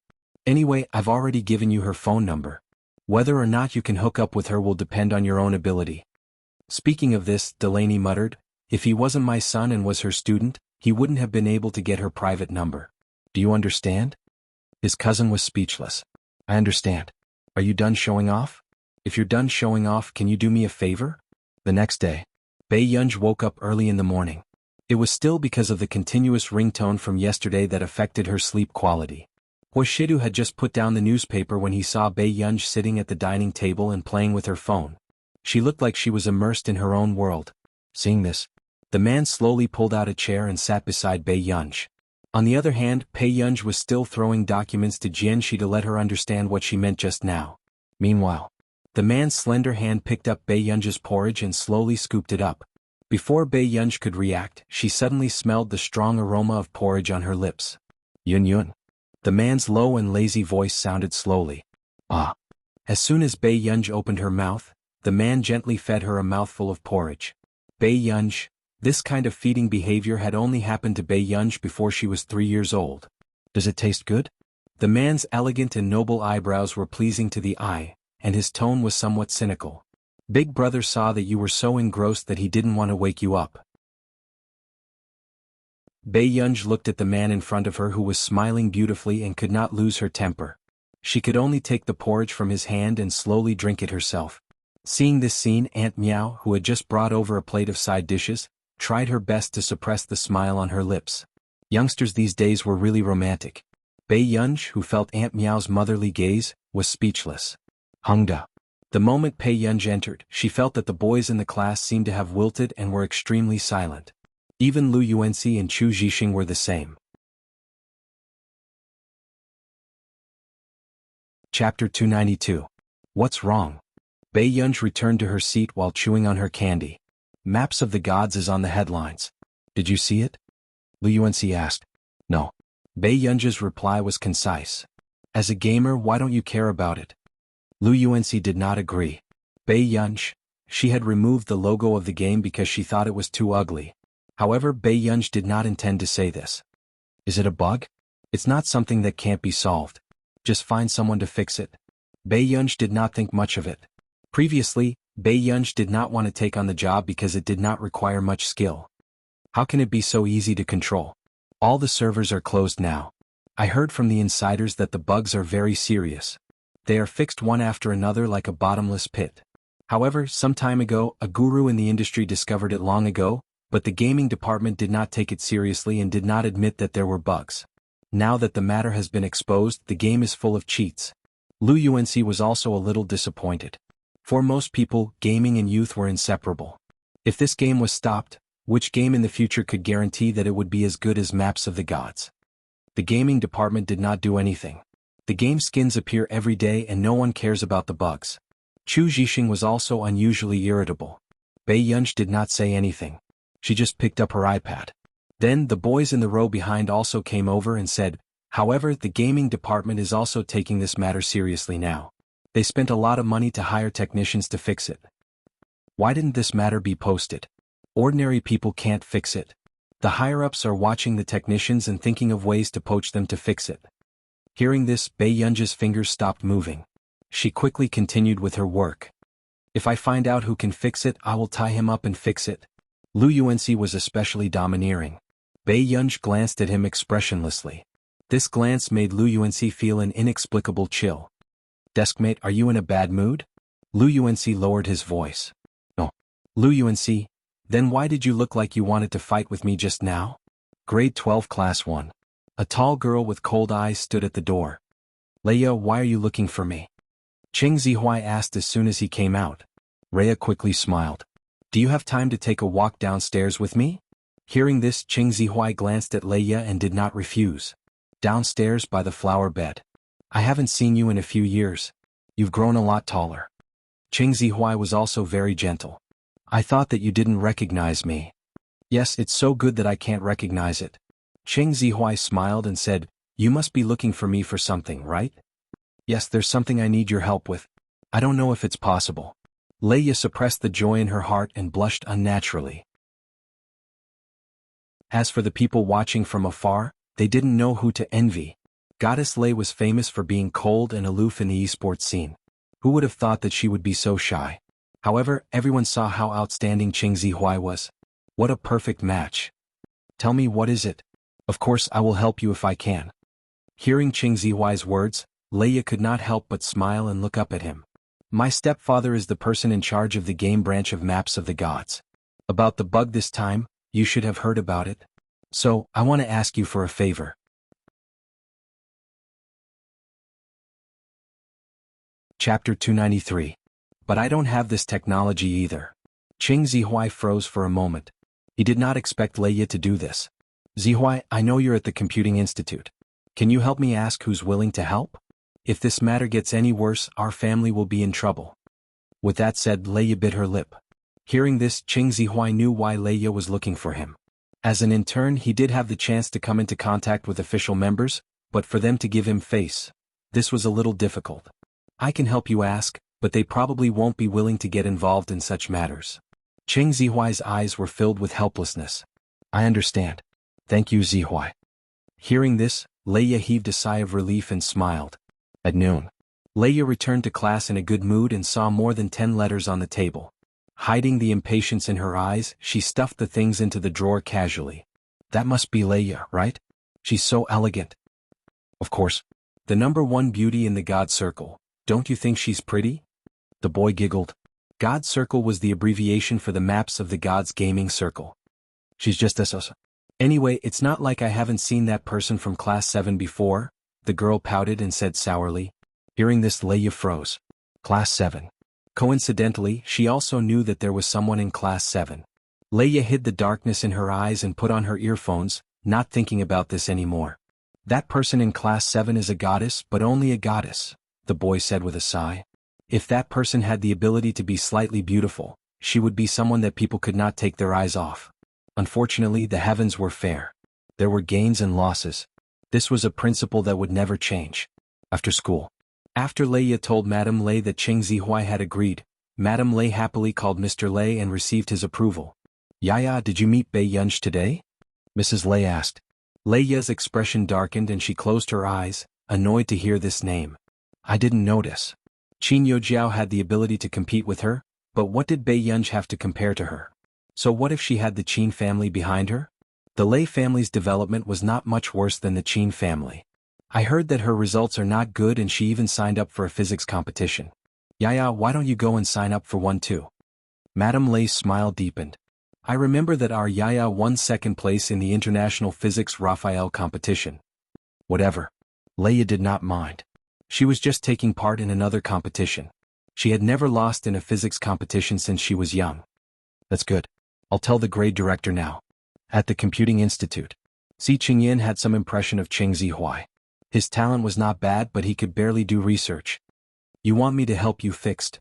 Anyway, I've already given you her phone number. Whether or not you can hook up with her will depend on your own ability. Speaking of this, Delaney muttered, if he wasn't my son and was her student, he wouldn't have been able to get her private number. Do you understand? His cousin was speechless. I understand. Are you done showing off? If you're done showing off, can you do me a favor? The next day, Bei Yunji woke up early in the morning. It was still because of the continuous ringtone from yesterday that affected her sleep quality. Huashidu had just put down the newspaper when he saw Bei Yunji sitting at the dining table and playing with her phone. She looked like she was immersed in her own world. Seeing this, the man slowly pulled out a chair and sat beside Bei Yunji. On the other hand, Bei Yunji was still throwing documents to Jianxi to let her understand what she meant just now. Meanwhile, the man's slender hand picked up Bei Yunji's porridge and slowly scooped it up. Before Bei Yunji could react, she suddenly smelled the strong aroma of porridge on her lips. Yun. The man's low and lazy voice sounded slowly. Ah. As soon as Bei Yunji opened her mouth, the man gently fed her a mouthful of porridge. Bei Yunji. This kind of feeding behavior had only happened to Bei Yunji before she was 3 years old. Does it taste good? The man's elegant and noble eyebrows were pleasing to the eye, and his tone was somewhat cynical. Big brother saw that you were so engrossed that he didn't want to wake you up. Bei Yunji looked at the man in front of her who was smiling beautifully and could not lose her temper. She could only take the porridge from his hand and slowly drink it herself. Seeing this scene, Aunt Meow, who had just brought over a plate of side dishes, tried her best to suppress the smile on her lips. Youngsters these days were really romantic. Bei Yunji, who felt Aunt Meow's motherly gaze, was speechless. Hungda. The moment Bei Yunji entered, she felt that the boys in the class seemed to have wilted and were extremely silent. Even Lu Yuanxi and Chu Zhixing were the same. Chapter 292. What's wrong? Bei Yunji returned to her seat while chewing on her candy. Maps of the Gods is on the headlines. Did you see it? Lu Yuanxi asked. No. Bei Yunji's reply was concise. As a gamer, why don't you care about it? Lu Yuanxi did not agree. Bei Yunji. She had removed the logo of the game because she thought it was too ugly. However, Bei Yunji did not intend to say this. Is it a bug? It's not something that can't be solved. Just find someone to fix it. Bei Yunji did not think much of it. Previously, Bei Yunji did not want to take on the job because it did not require much skill. How can it be so easy to control? All the servers are closed now. I heard from the insiders that the bugs are very serious. They are fixed one after another like a bottomless pit. However, some time ago, a guru in the industry discovered it long ago, but the gaming department did not take it seriously and did not admit that there were bugs. Now that the matter has been exposed, the game is full of cheats. Lu Yuanxi was also a little disappointed. For most people, gaming and youth were inseparable. If this game was stopped, which game in the future could guarantee that it would be as good as Maps of the Gods? The gaming department did not do anything. The game skins appear every day and no one cares about the bugs. Chu Zhixing was also unusually irritable. Bei Yunji did not say anything. She just picked up her iPad. Then the boys in the row behind also came over and said, However, the gaming department is also taking this matter seriously now. They spent a lot of money to hire technicians to fix it. Why didn't this matter be posted? Ordinary people can't fix it. The higher-ups are watching the technicians and thinking of ways to poach them to fix it. Hearing this, Bei Yunji's fingers stopped moving. She quickly continued with her work. If I find out who can fix it, I will tie him up and fix it. Lu Yuanxi was especially domineering. Bei Yunji glanced at him expressionlessly. This glance made Lu Yuanxi feel an inexplicable chill. Deskmate, are you in a bad mood? Lu Yuanxi lowered his voice. No. Lu Yuanxi, then why did you look like you wanted to fight with me just now? Grade 12 Class 1. A tall girl with cold eyes stood at the door. Leia, why are you looking for me? Cheng Zihuai asked as soon as he came out. Rhea quickly smiled. Do you have time to take a walk downstairs with me? Hearing this, Cheng Zihuai glanced at Leia and did not refuse. Downstairs by the flower bed. I haven't seen you in a few years. You've grown a lot taller. Cheng Zihuai was also very gentle. I thought that you didn't recognize me. Yes, it's so good that I can't recognize it. Cheng Zihuai smiled and said, you must be looking for me for something, right? Yes, there's something I need your help with. I don't know if it's possible. Leia suppressed the joy in her heart and blushed unnaturally. As for the people watching from afar, they didn't know who to envy. Goddess Lei was famous for being cold and aloof in the esports scene. Who would have thought that she would be so shy? However, everyone saw how outstanding Cheng Zihuai was. What a perfect match. Tell me, what is it? Of course, I will help you if I can. Hearing Cheng Zihuai's words, Leia could not help but smile and look up at him. My stepfather is the person in charge of the game branch of Maps of the Gods. About the bug this time, you should have heard about it. So, I want to ask you for a favor. Chapter 293. But I don't have this technology either. Cheng Zihuai froze for a moment. He did not expect Leia to do this. Zihuai, I know you're at the Computing Institute. Can you help me ask who's willing to help? If this matter gets any worse, our family will be in trouble. With that said, Leia bit her lip. Hearing this, Cheng Zihuai knew why Leia was looking for him. As an intern, he did have the chance to come into contact with official members, but for them to give him face, this was a little difficult. I can help you ask, but they probably won't be willing to get involved in such matters. Cheng Zihuai's eyes were filled with helplessness. I understand. Thank you, Zihuai. Hearing this, Leia heaved a sigh of relief and smiled. At noon, Leia returned to class in a good mood and saw more than 10 letters on the table. Hiding the impatience in her eyes, she stuffed the things into the drawer casually. That must be Leia, right? She's so elegant. Of course. The #1 beauty in the God Circle. Don't you think she's pretty? The boy giggled. God Circle was the abbreviation for the Maps of the Gods gaming circle. She's just as. Anyway, it's not like I haven't seen that person from Class 7 before, the girl pouted and said sourly. Hearing this, Leia froze. Class 7. Coincidentally, she also knew that there was someone in Class 7. Leia hid the darkness in her eyes and put on her earphones, not thinking about this anymore. That person in Class 7 is a goddess, but only a goddess, the boy said with a sigh. If that person had the ability to be slightly beautiful, she would be someone that people could not take their eyes off. Unfortunately, the heavens were fair. There were gains and losses. This was a principle that would never change. After school. After Leia told Madame Lei that Cheng Zihuai had agreed, Madame Lei happily called Mr. Lei and received his approval. Yaya, did you meet Bei Yunji today? Mrs. Lei asked. Leia's expression darkened and she closed her eyes, annoyed to hear this name. I didn't notice. Qin Youjiao had the ability to compete with her, but what did Bei Yunji have to compare to her? So what if she had the Qin family behind her? The Lei family's development was not much worse than the Qin family. I heard that her results are not good and she even signed up for a physics competition. Yaya, why don't you go and sign up for one too? Madame Lei's smile deepened. I remember that our Yaya won second place in the International Physics Raphael competition. Whatever. Leia did not mind. She was just taking part in another competition. She had never lost in a physics competition since she was young. That's good. I'll tell the grade director now. At the Computing Institute. Si Qingyin had some impression of Cheng Zihuai. His talent was not bad, but he could barely do research. You want me to help you fixed?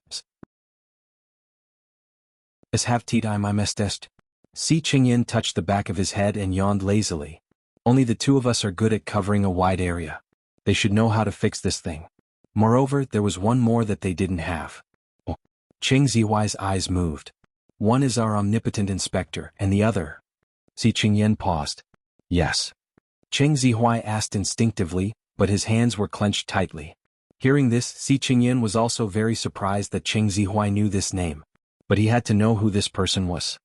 Es have tea time I mestest. Si Qingyin touched the back of his head and yawned lazily. Only the two of us are good at covering a wide area. They should know how to fix this thing. Moreover, there was one more that they didn't have. Oh. Cheng Zihuai's eyes moved. One is our omnipotent inspector, and the other. Si Qingyan paused. Yes. Cheng Zihuai asked instinctively, but his hands were clenched tightly. Hearing this, Si Qingyan was also very surprised that Cheng Zihuai knew this name. But he had to know who this person was.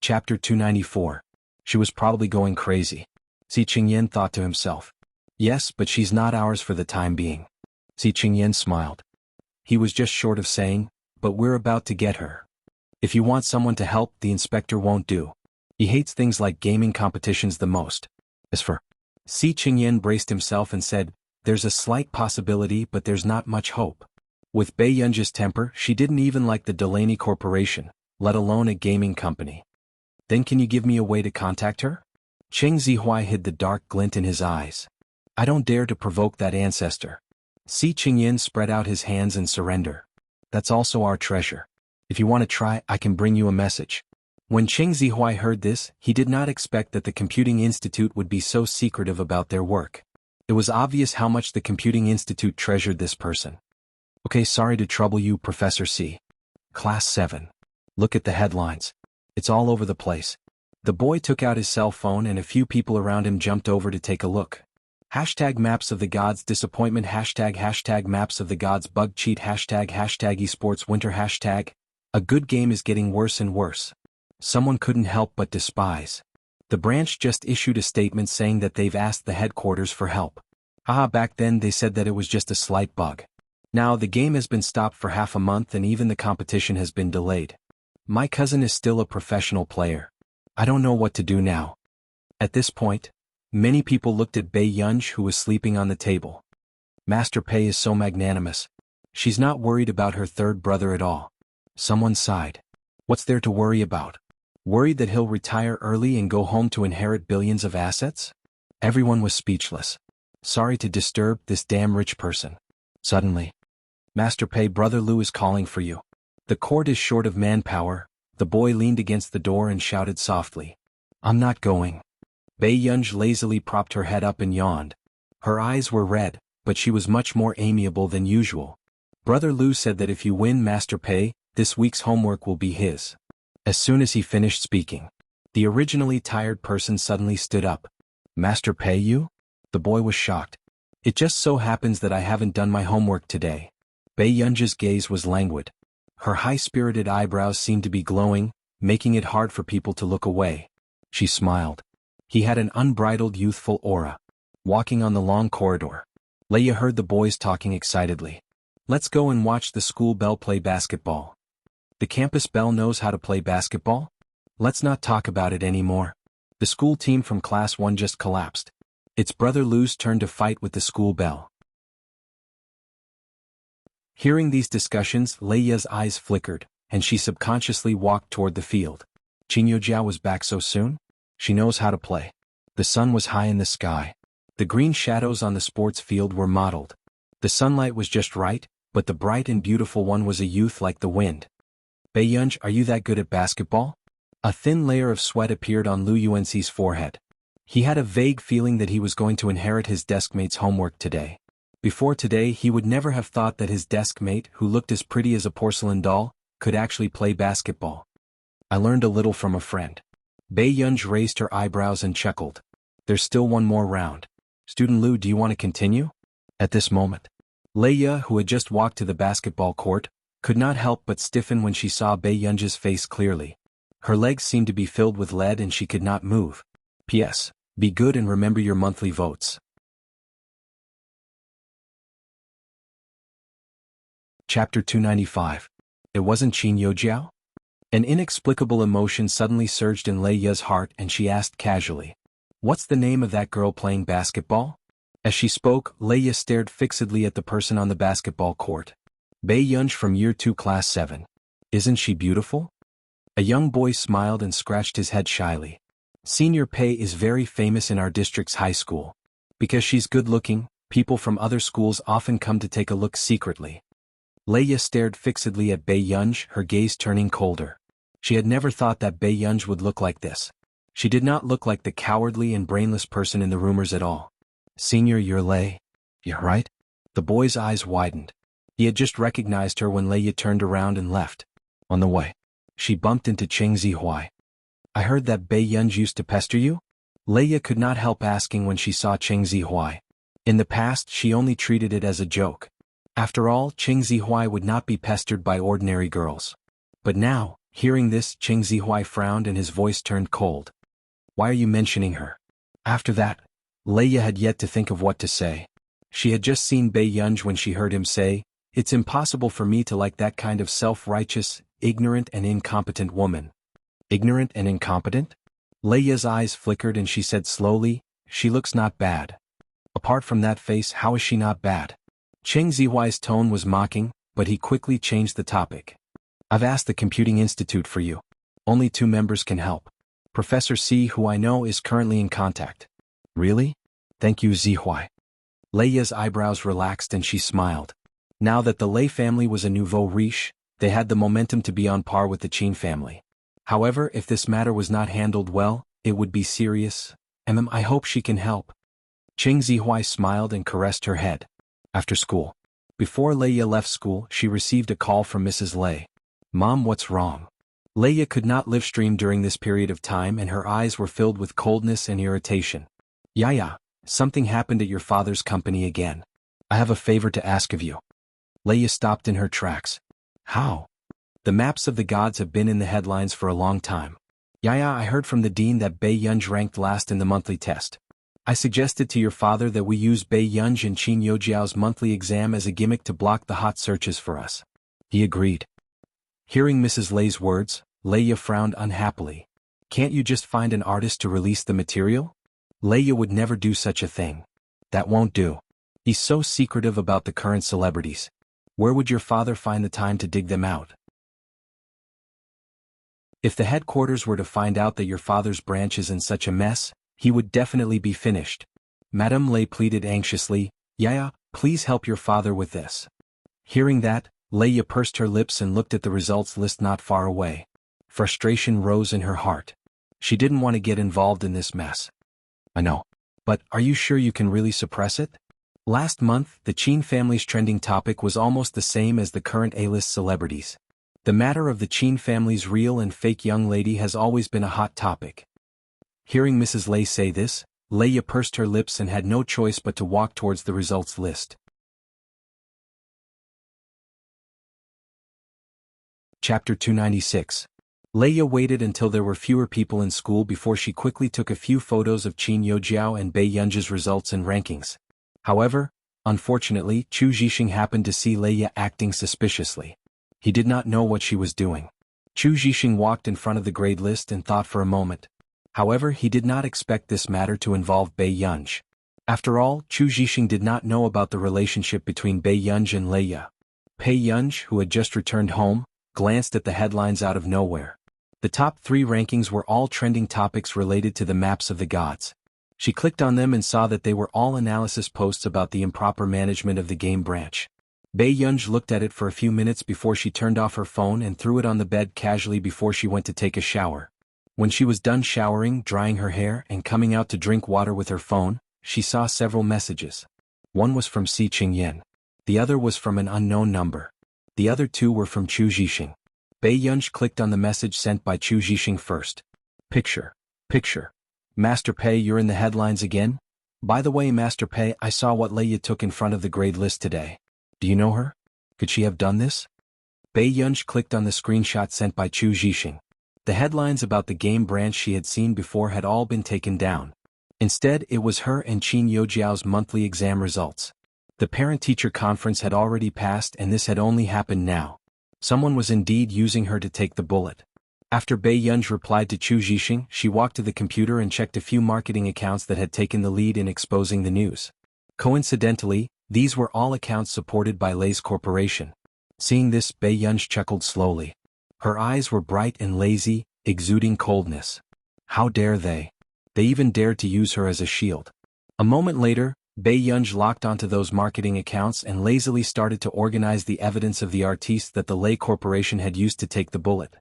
Chapter 294. She was probably going crazy. Si Qingyan thought to himself. Yes, but she's not ours for the time being. Si Qingyan smiled. He was just short of saying, but we're about to get her. If you want someone to help, the inspector won't do. He hates things like gaming competitions the most. As for Si Qingyan braced himself and said, there's a slight possibility, but there's not much hope. With Bei Yunji's temper, she didn't even like the Delaney Corporation, let alone a gaming company. Then can you give me a way to contact her? Cheng Zihuai hid the dark glint in his eyes. I don't dare to provoke that ancestor. Si Qingyan spread out his hands in surrender. That's also our treasure. If you want to try, I can bring you a message. When Cheng Zihuai heard this, he did not expect that the Computing Institute would be so secretive about their work. It was obvious how much the Computing Institute treasured this person. Okay, sorry to trouble you, Professor C. Class 7. Look at the headlines. It's all over the place. The boy took out his cell phone and a few people around him jumped over to take a look. Hashtag maps of the gods disappointment hashtag maps of the gods bug cheat hashtag esports winter hashtag. A good game is getting worse and worse. Someone couldn't help but despise. The branch just issued a statement saying that they've asked the headquarters for help. Back then they said that it was just a slight bug. Now the game has been stopped for half a month and even the competition has been delayed. My cousin is still a professional player. I don't know what to do now. At this point, many people looked at Bei Yunji, who was sleeping on the table. Master Pei is so magnanimous. She's not worried about her third brother at all. Someone sighed. What's there to worry about? Worried that he'll retire early and go home to inherit billions of assets? Everyone was speechless. Sorry to disturb this damn rich person. Suddenly, Master Pei, Brother Lu is calling for you. The court is short of manpower. The boy leaned against the door and shouted softly. I'm not going. Bei Yunji lazily propped her head up and yawned. Her eyes were red, but she was much more amiable than usual. Brother Lu said that if you win, Master Pei, this week's homework will be his. As soon as he finished speaking, the originally tired person suddenly stood up. Master Pei, you? The boy was shocked. It just so happens that I haven't done my homework today. Bei Yunji's gaze was languid. Her high-spirited eyebrows seemed to be glowing, making it hard for people to look away. She smiled. He had an unbridled youthful aura. Walking on the long corridor, Leia heard the boys talking excitedly. Let's go and watch the school belle play basketball. The campus belle knows how to play basketball? Let's not talk about it anymore. The school team from Class 1 just collapsed. It's Brother Lu's turn to fight with the school belle. Hearing these discussions, Leia's eyes flickered, and she subconsciously walked toward the field. Qin Youjiao was back so soon? She knows how to play. The sun was high in the sky. The green shadows on the sports field were mottled. The sunlight was just right, but the bright and beautiful one was a youth like the wind. Bei Yunji, are you that good at basketball? A thin layer of sweat appeared on Lu Yuanxi's forehead. He had a vague feeling that he was going to inherit his deskmate's homework today. Before today, he would never have thought that his deskmate, who looked as pretty as a porcelain doll, could actually play basketball. I learned a little from a friend. Bei Yunji raised her eyebrows and chuckled. There's still one more round. Student Lu, do you want to continue? At this moment, Leia, who had just walked to the basketball court, could not help but stiffen when she saw Bei Yunji's face clearly. Her legs seemed to be filled with lead and she could not move. P.S. Be good and remember your monthly votes. Chapter 295. It wasn't Qin Youjiao? An inexplicable emotion suddenly surged in Leia's heart and she asked casually, "What's the name of that girl playing basketball?" As she spoke, Leia stared fixedly at the person on the basketball court. Bei Yunji from Year 2 Class 7. Isn't she beautiful? A young boy smiled and scratched his head shyly. Senior Pei is very famous in our district's high school. Because she's good-looking, people from other schools often come to take a look secretly. Leia stared fixedly at Bei Yunji, her gaze turning colder. She had never thought that Bei Yunj would look like this. She did not look like the cowardly and brainless person in the rumors at all. Senior, you're Lei. Yeah, right? The boy's eyes widened. He had just recognized her when Leia turned around and left. On the way, she bumped into Cheng Zihuai. I heard that Bei Yunj used to pester you? Leia could not help asking when she saw Cheng Zihuai. In the past, she only treated it as a joke. After all, Cheng Zihuai would not be pestered by ordinary girls. But now, hearing this, Cheng Zihuai frowned and his voice turned cold. Why are you mentioning her? After that, Leia had yet to think of what to say. She had just seen Bei Yunj when she heard him say, "It's impossible for me to like that kind of self-righteous, ignorant and incompetent woman." Ignorant and incompetent? Leia's eyes flickered and she said slowly, "She looks not bad." Apart from that face, how is she not bad? Cheng Zihuai's tone was mocking, but he quickly changed the topic. I've asked the Computing Institute for you. Only 2 members can help. Professor C, who I know, is currently in contact. Really? Thank you, Zihuai. Leia's eyebrows relaxed and she smiled. Now that the Lei family was a nouveau riche, they had the momentum to be on par with the Qin family. However, if this matter was not handled well, it would be serious. I hope she can help. Cheng Zihuai smiled and caressed her head. After school. Before Leia left school, she received a call from Mrs. Lei. Mom, what's wrong? Leia could not live stream during this period of time and her eyes were filled with coldness and irritation. Yaya, something happened at your father's company again. I have a favor to ask of you. Leia stopped in her tracks. How? The maps of the gods have been in the headlines for a long time. Yaya, I heard from the dean that Bei Yunj ranked last in the monthly test. I suggested to your father that we use Bei Yunj and Qin Youjiao's monthly exam as a gimmick to block the hot searches for us. He agreed. Hearing Mrs. Lei's words, Leia frowned unhappily. Can't you just find an artist to release the material? Leia would never do such a thing. That won't do. He's so secretive about the current celebrities. Where would your father find the time to dig them out? If the headquarters were to find out that your father's branch is in such a mess, he would definitely be finished. Madame Lei pleaded anxiously, Yaya, please help your father with this. Hearing that, Leia pursed her lips and looked at the results list not far away. Frustration rose in her heart. She didn't want to get involved in this mess. I know. But are you sure you can really suppress it? Last month, the Qin family's trending topic was almost the same as the current A-list celebrities. The matter of the Qin family's real and fake young lady has always been a hot topic. Hearing Mrs. Lei say this, Leia pursed her lips and had no choice but to walk towards the results list. Chapter 296. Leia waited until there were fewer people in school before she quickly took a few photos of Qin Youjiao and Bei Yunj's results and rankings. However, unfortunately, Chu Zhixing happened to see Leia acting suspiciously. He did not know what she was doing. Chu Zhixing walked in front of the grade list and thought for a moment. However, he did not expect this matter to involve Bei Yunj. After all, Chu Zhixing did not know about the relationship between Bei Yunj and Leia. Bei Yunj, who had just returned home, glanced at the headlines out of nowhere. The top 3 rankings were all trending topics related to the maps of the gods. She clicked on them and saw that they were all analysis posts about the improper management of the game branch. Bei Yunj looked at it for a few minutes before she turned off her phone and threw it on the bed casually before she went to take a shower. When she was done showering, drying her hair, and coming out to drink water with her phone, she saw several messages. One was from Si Qingyan. The other was from an unknown number. The other 2 were from Chu Zhixing. Bei Yunj clicked on the message sent by Chu Zhixing first. Picture. Master Pei, you're in the headlines again? By the way, Master Pei, I saw what Leia took in front of the grade list today. Do you know her? Could she have done this? Bei Yunj clicked on the screenshot sent by Chu Zhixing. The headlines about the game branch she had seen before had all been taken down. Instead, it was her and Qin Youjiao's monthly exam results. The parent-teacher conference had already passed and this had only happened now. Someone was indeed using her to take the bullet. After Bei Yunj replied to Chu Zhixing, she walked to the computer and checked a few marketing accounts that had taken the lead in exposing the news. Coincidentally, these were all accounts supported by Lei's corporation. Seeing this, Bei Yunj chuckled slowly. Her eyes were bright and lazy, exuding coldness. How dare they? They even dared to use her as a shield. A moment later, Bei Yunj locked onto those marketing accounts and lazily started to organize the evidence of the artistes that the Lei Corporation had used to take the bullet.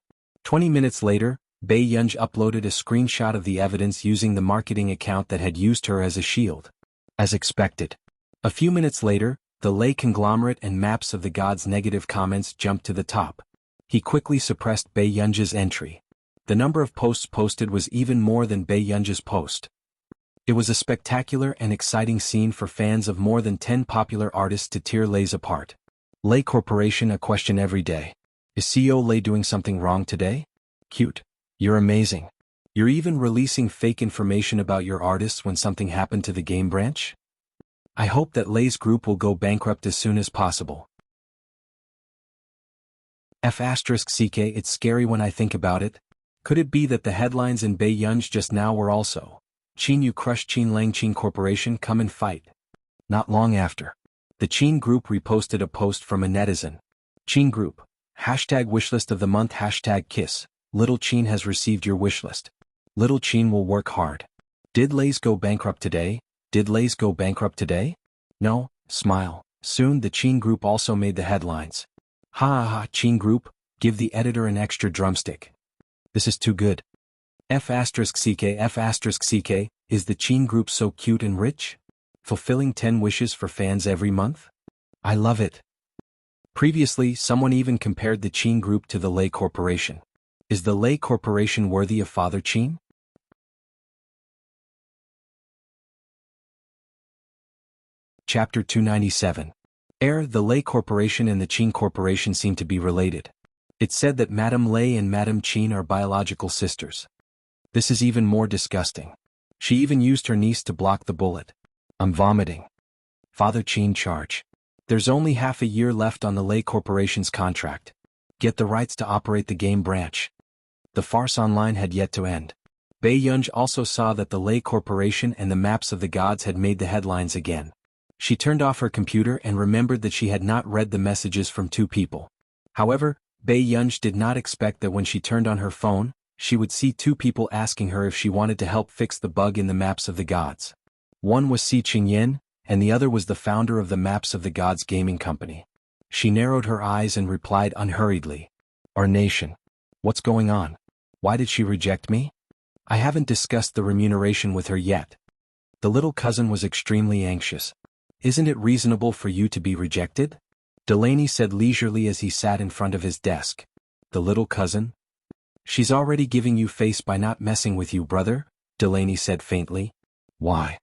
20 minutes later, Bei Yunj uploaded a screenshot of the evidence using the marketing account that had used her as a shield. As expected. A few minutes later, the Lei conglomerate and maps of the gods' negative comments jumped to the top. He quickly suppressed Bei Yunj's entry. The number of posts posted was even more than Bei Yunj's post. It was a spectacular and exciting scene for fans of more than 10 popular artists to tear Lei's apart. Lei Corporation a question every day. Is CEO Lei doing something wrong today? Cute. You're amazing. You're even releasing fake information about your artists when something happened to the game branch? I hope that Lei's group will go bankrupt as soon as possible. F***CK It's scary when I think about it. Could it be that the headlines in Bei Yunj just now were also, Qin you crush Qin Lang Qin Corporation come and fight? Not long after. The Qin Group reposted a post from a netizen. Qin Group. #wishlist of the month #kiss. Little Qin has received your wishlist. Little Qin will work hard. Did Lei's go bankrupt today? Did Lei's go bankrupt today? No, smile. Soon the Qin Group also made the headlines. Ha ha ha, Qin Group, give the editor an extra drumstick. This is too good. F***CK is the Qin Group so cute and rich? Fulfilling 10 wishes for fans every month? I love it. Previously, someone even compared the Qin Group to the Lei Corporation. Is the Lei Corporation worthy of Father Qin? Chapter 297. The Lei Corporation and the Qin Corporation seem to be related. It's said that Madame Lei and Madame Qin are biological sisters. This is even more disgusting. She even used her niece to block the bullet. I'm vomiting. Father Qin charge. There's only half a year left on the Lei Corporation's contract. Get the rights to operate the game branch. The farce online had yet to end. Bei Yunj also saw that the Lei Corporation and the maps of the gods had made the headlines again. She turned off her computer and remembered that she had not read the messages from 2 people. However, Bei Yunj did not expect that when she turned on her phone, she would see 2 people asking her if she wanted to help fix the bug in the maps of the gods. One was Si Qingyan, and the other was the founder of the Maps of the Gods gaming company. She narrowed her eyes and replied unhurriedly. Our nation. What's going on? Why did she reject me? I haven't discussed the remuneration with her yet. The little cousin was extremely anxious. Isn't it reasonable for you to be rejected? Delaney said leisurely as he sat in front of his desk. The little cousin? She's already giving you face by not messing with you, brother, Delaney said faintly. Why?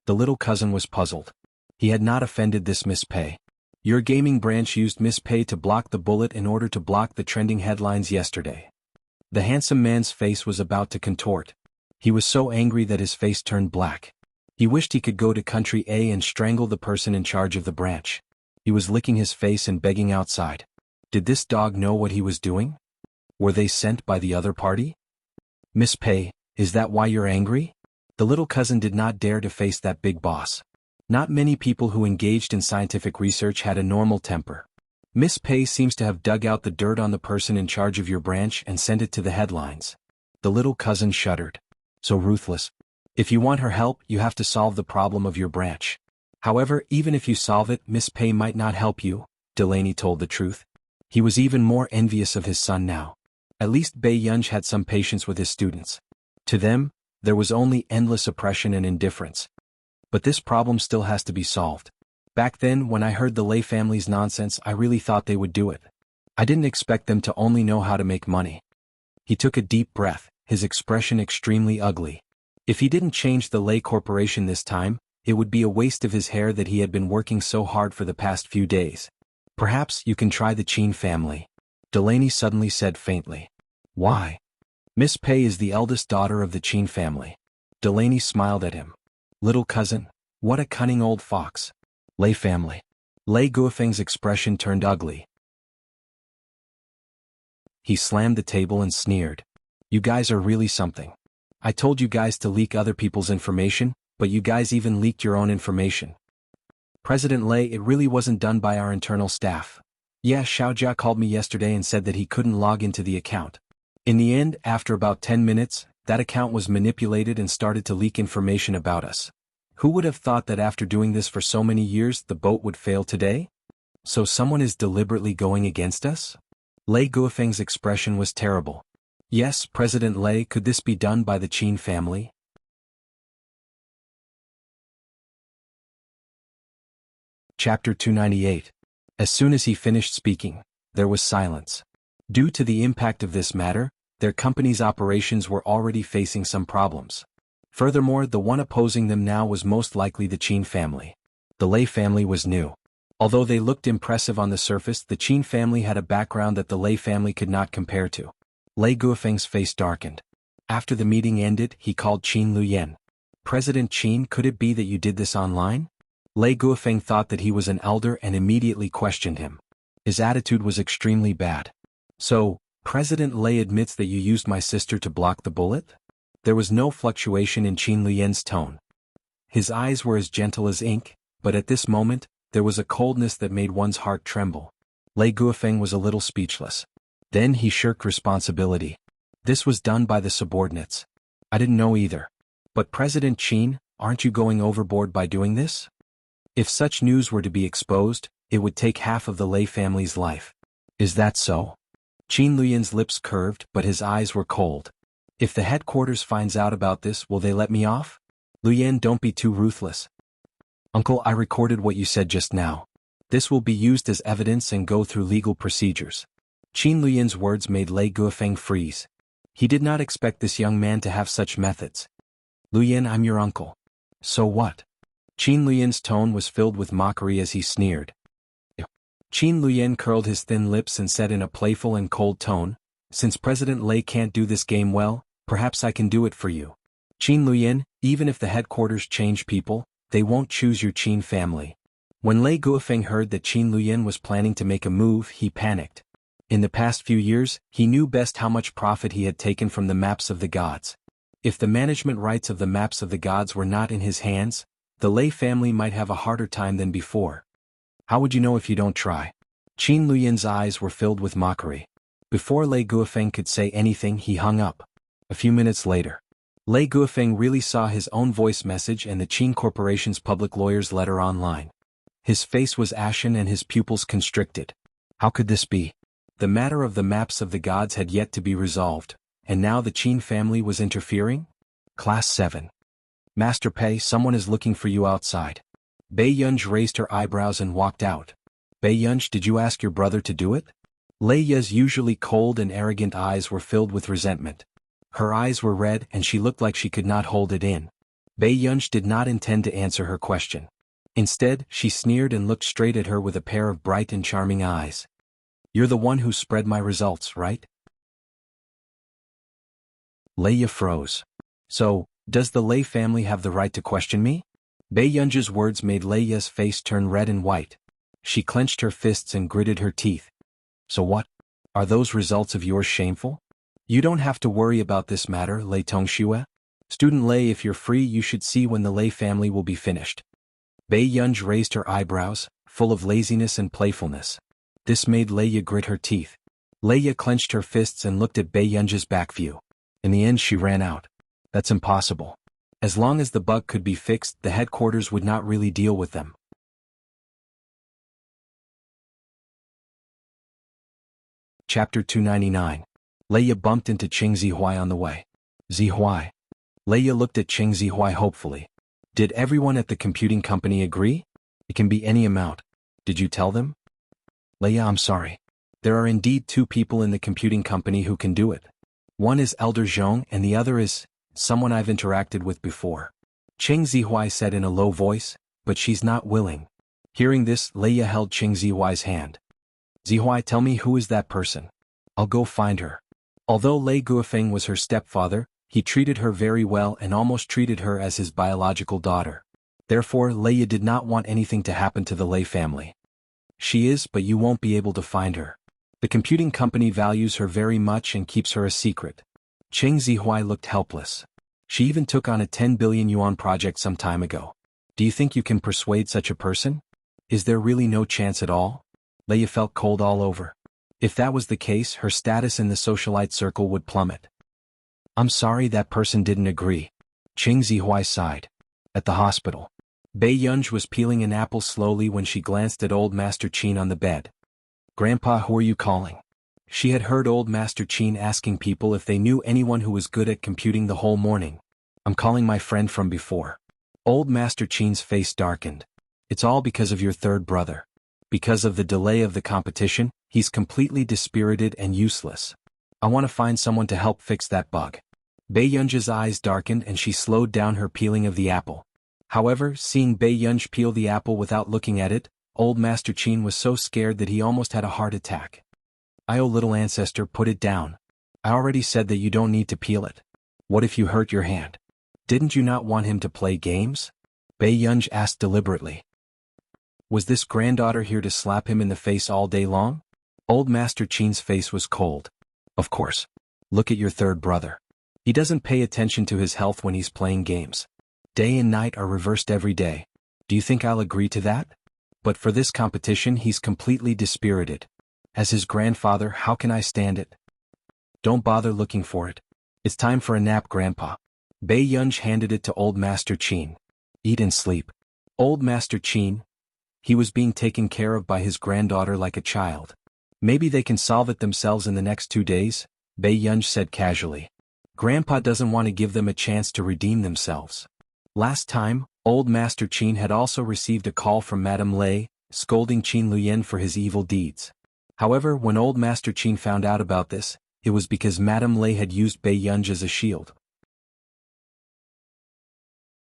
The little cousin was puzzled. He had not offended this Miss Pei. Your gaming branch used Miss Pei to block the bullet in order to block the trending headlines yesterday. The handsome man's face was about to contort. He was so angry that his face turned black. He wished he could go to Country A and strangle the person in charge of the branch. He was licking his face and begging outside. Did this dog know what he was doing? Were they sent by the other party? Miss Pei, is that why you're angry? The little cousin did not dare to face that big boss. Not many people who engaged in scientific research had a normal temper. Miss Pei seems to have dug out the dirt on the person in charge of your branch and sent it to the headlines. The little cousin shuddered. So ruthless. If you want her help, you have to solve the problem of your branch. However, even if you solve it, Miss Pei might not help you, Delaney told the truth. He was even more envious of his son now. At least Bei Yunj had some patience with his students. To them, there was only endless oppression and indifference. But this problem still has to be solved. Back then, when I heard the Lei family's nonsense, I really thought they would do it. I didn't expect them to only know how to make money. He took a deep breath, his expression extremely ugly. If he didn't change the Lei Corporation this time, it would be a waste of his hair that he had been working so hard for the past few days. Perhaps you can try the Qin family, Delaney suddenly said faintly. Why? Miss Pei is the eldest daughter of the Qin family. Delaney smiled at him. Little cousin, what a cunning old fox. Lei family. Lei Guofeng's expression turned ugly. He slammed the table and sneered. You guys are really something. I told you guys to leak other people's information, but you guys even leaked your own information. President Lei, it really wasn't done by our internal staff. Yeah, Xiaojia called me yesterday and said that he couldn't log into the account. In the end, after about 10 minutes, that account was manipulated and started to leak information about us. Who would have thought that after doing this for so many years, the boat would fail today? So someone is deliberately going against us? Lei Guofeng's expression was terrible. Yes, President Lei, could this be done by the Qin family? Chapter 298. As soon as he finished speaking, there was silence. Due to the impact of this matter, their company's operations were already facing some problems. Furthermore, the one opposing them now was most likely the Qin family. The Lei family was new. Although they looked impressive on the surface, the Qin family had a background that the Lei family could not compare to. Lei Guofeng's face darkened. After the meeting ended, he called Qin Luyan. President Qin, could it be that you did this online? Lei Guofeng thought that he was an elder and immediately questioned him. His attitude was extremely bad. So, President Lei admits that you used my sister to block the bullet? There was no fluctuation in Qin Luyan's tone. His eyes were as gentle as ink, but at this moment, there was a coldness that made one's heart tremble. Lei Guofeng was a little speechless. Then he shirked responsibility. This was done by the subordinates. I didn't know either. But President Qin, aren't you going overboard by doing this? If such news were to be exposed, it would take half of the Lei family's life. Is that so? Qin Luyan's lips curved, but his eyes were cold. If the headquarters finds out about this, will they let me off? Luyan, don't be too ruthless. Uncle, I recorded what you said just now. This will be used as evidence and go through legal procedures. Qin Luyan's words made Lei Guofeng freeze. He did not expect this young man to have such methods. Luyan, I'm your uncle. So what? Qin Luyan's tone was filled with mockery as he sneered. Qin Luyan curled his thin lips and said in a playful and cold tone, since President Lei can't do this game well, perhaps I can do it for you. Qin Luyan, even if the headquarters change people, they won't choose your Qin family. When Lei Guofeng heard that Qin Luyan was planning to make a move, he panicked. In the past few years, he knew best how much profit he had taken from the maps of the gods. If the management rights of the maps of the gods were not in his hands, the Lei family might have a harder time than before. How would you know if you don't try? Qin Luyan's eyes were filled with mockery. Before Lei Guofeng could say anything, he hung up. A few minutes later, Lei Guofeng really saw his own voice message and the Qin Corporation's public lawyer's letter online. His face was ashen and his pupils constricted. How could this be? The matter of the maps of the gods had yet to be resolved, and now the Qin family was interfering? Class 7. Master Pei, someone is looking for you outside. Bei Yunj raised her eyebrows and walked out. Bei Yunj, did you ask your brother to do it? Lei Ya's usually cold and arrogant eyes were filled with resentment. Her eyes were red and she looked like she could not hold it in. Bei Yunj did not intend to answer her question. Instead, she sneered and looked straight at her with a pair of bright and charming eyes. You're the one who spread my results, right? Lei Ya froze. So, does the Lei family have the right to question me? Bei Yunj's words made Lei Ya's face turn red and white. She clenched her fists and gritted her teeth. So what? Are those results of yours shameful? You don't have to worry about this matter, Lei Tongxue. Student Lei, if you're free, you should see when the Lei family will be finished. Bei Yunj raised her eyebrows, full of laziness and playfulness. This made Lei Ya grit her teeth. Lei Ya clenched her fists and looked at Bei Yunj's back view. In the end, she ran out. That's impossible. As long as the bug could be fixed, the headquarters would not really deal with them. Chapter 299. Lei Ya bumped into Qing Zihuai on the way. Zihuai. Lei Ya looked at Qing Zihuai hopefully. Did everyone at the computing company agree? It can be any amount. Did you tell them? Lei Ya, I'm sorry. There are indeed two people in the computing company who can do it. One is Elder Zhong and the other is someone I've interacted with before. Qing Zihuai said in a low voice, but she's not willing. Hearing this, Lei Ya held Qing Zihuai's hand. Zihuai, tell me who is that person. I'll go find her. Although Lei Guofeng was her stepfather, he treated her very well and almost treated her as his biological daughter. Therefore, Lei Ya did not want anything to happen to the Lei family. She is, but you won't be able to find her. The computing company values her very much and keeps her a secret. Qing Zihuai looked helpless. She even took on a 10 billion yuan project some time ago. Do you think you can persuade such a person? Is there really no chance at all? Lei Ya felt cold all over. If that was the case, her status in the socialite circle would plummet. I'm sorry that person didn't agree. Qing Zihuai sighed. At the hospital, Bei Yunj was peeling an apple slowly when she glanced at old Master Qin on the bed. Grandpa, who are you calling? She had heard old Master Qin asking people if they knew anyone who was good at computing the whole morning. I'm calling my friend from before. Old Master Qin's face darkened. It's all because of your third brother. Because of the delay of the competition, he's completely dispirited and useless. I want to find someone to help fix that bug. Bei Yunzhi's eyes darkened and she slowed down her peeling of the apple. However, seeing Bei Yunzhi peel the apple without looking at it, old Master Qin was so scared that he almost had a heart attack. "Oh, little ancestor, put it down. I already said that you don't need to peel it. What if you hurt your hand? Didn't you not want him to play games?" Bei Yunzhi asked deliberately. Was this granddaughter here to slap him in the face all day long? Old Master Qin's face was cold. Of course. Look at your third brother. He doesn't pay attention to his health when he's playing games. Day and night are reversed every day. Do you think I'll agree to that? But for this competition he's completely dispirited. As his grandfather, how can I stand it? Don't bother looking for it. It's time for a nap, Grandpa. Bei Yunzhi handed it to old Master Qin. Eat and sleep. Old Master Qin. He was being taken care of by his granddaughter like a child. Maybe they can solve it themselves in the next 2 days, Bei Yunzhi said casually. Grandpa doesn't want to give them a chance to redeem themselves. Last time, old Master Qin had also received a call from Madame Lei, scolding Qin Luyan for his evil deeds. However, when old Master Qin found out about this, it was because Madame Lei had used Bei Yunzhi as a shield.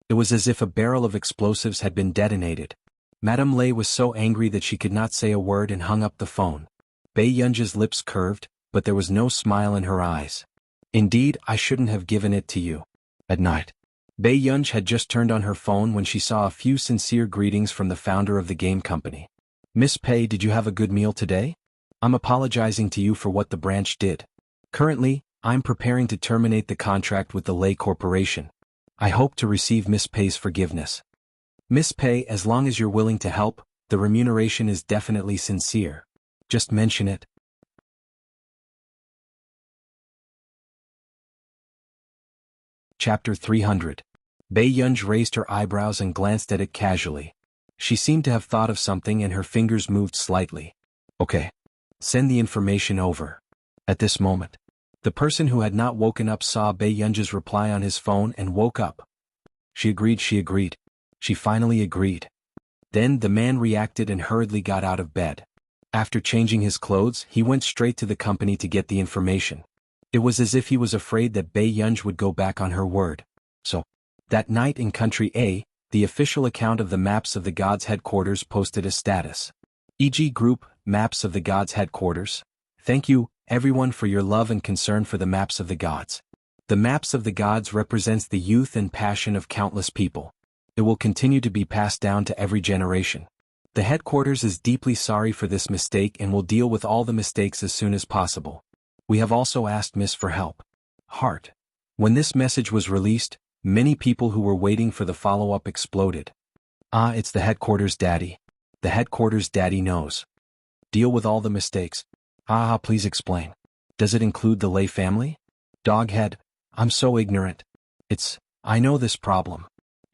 It was as if a barrel of explosives had been detonated. Madame Lei was so angry that she could not say a word and hung up the phone. Bei Yunzhi's lips curved, but there was no smile in her eyes. Indeed, I shouldn't have given it to you. At night. Bei Yunzhi had just turned on her phone when she saw a few sincere greetings from the founder of the game company. Miss Pei, did you have a good meal today? I'm apologizing to you for what the branch did. Currently, I'm preparing to terminate the contract with the Lei Corporation. I hope to receive Miss Pei's forgiveness. Miss Pei, as long as you're willing to help, the remuneration is definitely sincere. Just mention it. Chapter 300. Bei Yunzhi raised her eyebrows and glanced at it casually. She seemed to have thought of something and her fingers moved slightly. Okay. Send the information over. At this moment, the person who had not woken up saw Bei Yunzhi's reply on his phone and woke up. She agreed. She finally agreed. Then the man reacted and hurriedly got out of bed. After changing his clothes, he went straight to the company to get the information. It was as if he was afraid that Bei Yunzhi would go back on her word. So, that night in Country A, the official account of the Maps of the Gods headquarters posted a status. E.g. Group, Maps of the Gods headquarters. Thank you, everyone, for your love and concern for the Maps of the Gods. The Maps of the Gods represents the youth and passion of countless people. It will continue to be passed down to every generation. The headquarters is deeply sorry for this mistake and will deal with all the mistakes as soon as possible. We have also asked Miss for help. Heart. When this message was released, many people who were waiting for the follow-up exploded. Ah, it's the headquarters daddy. The headquarters daddy knows. Deal with all the mistakes. Ah, please explain. Does it include the Lei family? Doghead, I'm so ignorant. I know this problem.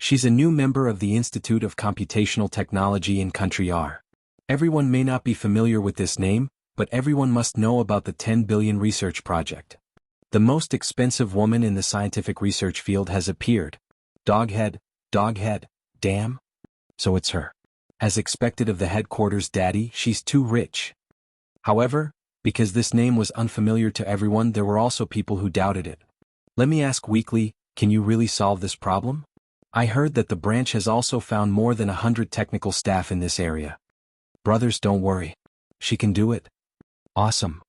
She's a new member of the Institute of Computational Technology in Country R. Everyone may not be familiar with this name, but everyone must know about the 10 billion research project. The most expensive woman in the scientific research field has appeared. Doghead, damn. So it's her. As expected of the headquarters daddy, she's too rich. However, because this name was unfamiliar to everyone, there were also people who doubted it. Let me ask weakly, can you really solve this problem? I heard that the branch has also found more than 100 technical staff in this area. Brothers, don't worry. She can do it. Awesome.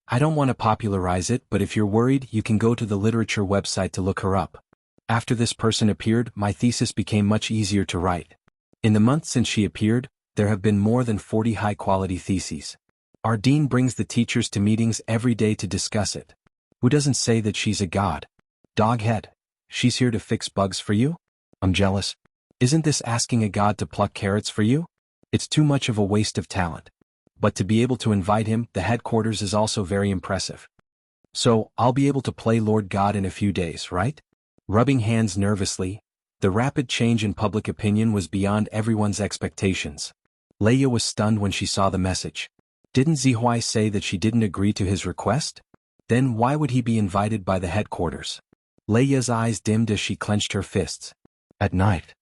I don't want to popularize it, but if you're worried, you can go to the literature website to look her up. After this person appeared, my thesis became much easier to write. In the month since she appeared, there have been more than 40 high-quality theses. Our dean brings the teachers to meetings every day to discuss it. Who doesn't say that she's a god? Doghead. She's here to fix bugs for you? I'm jealous. Isn't this asking a god to pluck carrots for you? It's too much of a waste of talent. But to be able to invite him, the headquarters is also very impressive. So, I'll be able to play Lord God in a few days, right? Rubbing hands nervously, the rapid change in public opinion was beyond everyone's expectations. Leia was stunned when she saw the message. Didn't Zihui say that she didn't agree to his request? Then why would he be invited by the headquarters? Leia's eyes dimmed as she clenched her fists. At night.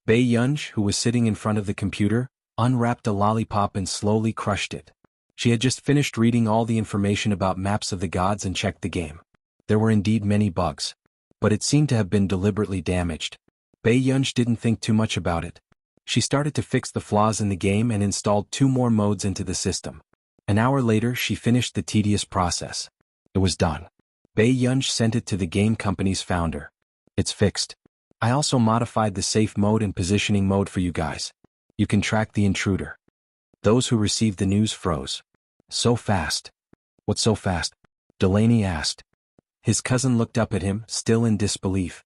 Bei Yunj, who was sitting in front of the computer, unwrapped a lollipop and slowly crushed it. She had just finished reading all the information about maps of the gods and checked the game. There were indeed many bugs, but it seemed to have been deliberately damaged. Bei Yunj didn't think too much about it. She started to fix the flaws in the game and installed 2 more modes into the system. An hour later she finished the tedious process. It was done. Bei Yunj sent it to the game company's founder. It's fixed. I also modified the safe mode and positioning mode for you guys. You can track the intruder. Those who received the news froze. So fast. What's so fast? Delaney asked. His cousin looked up at him, still in disbelief.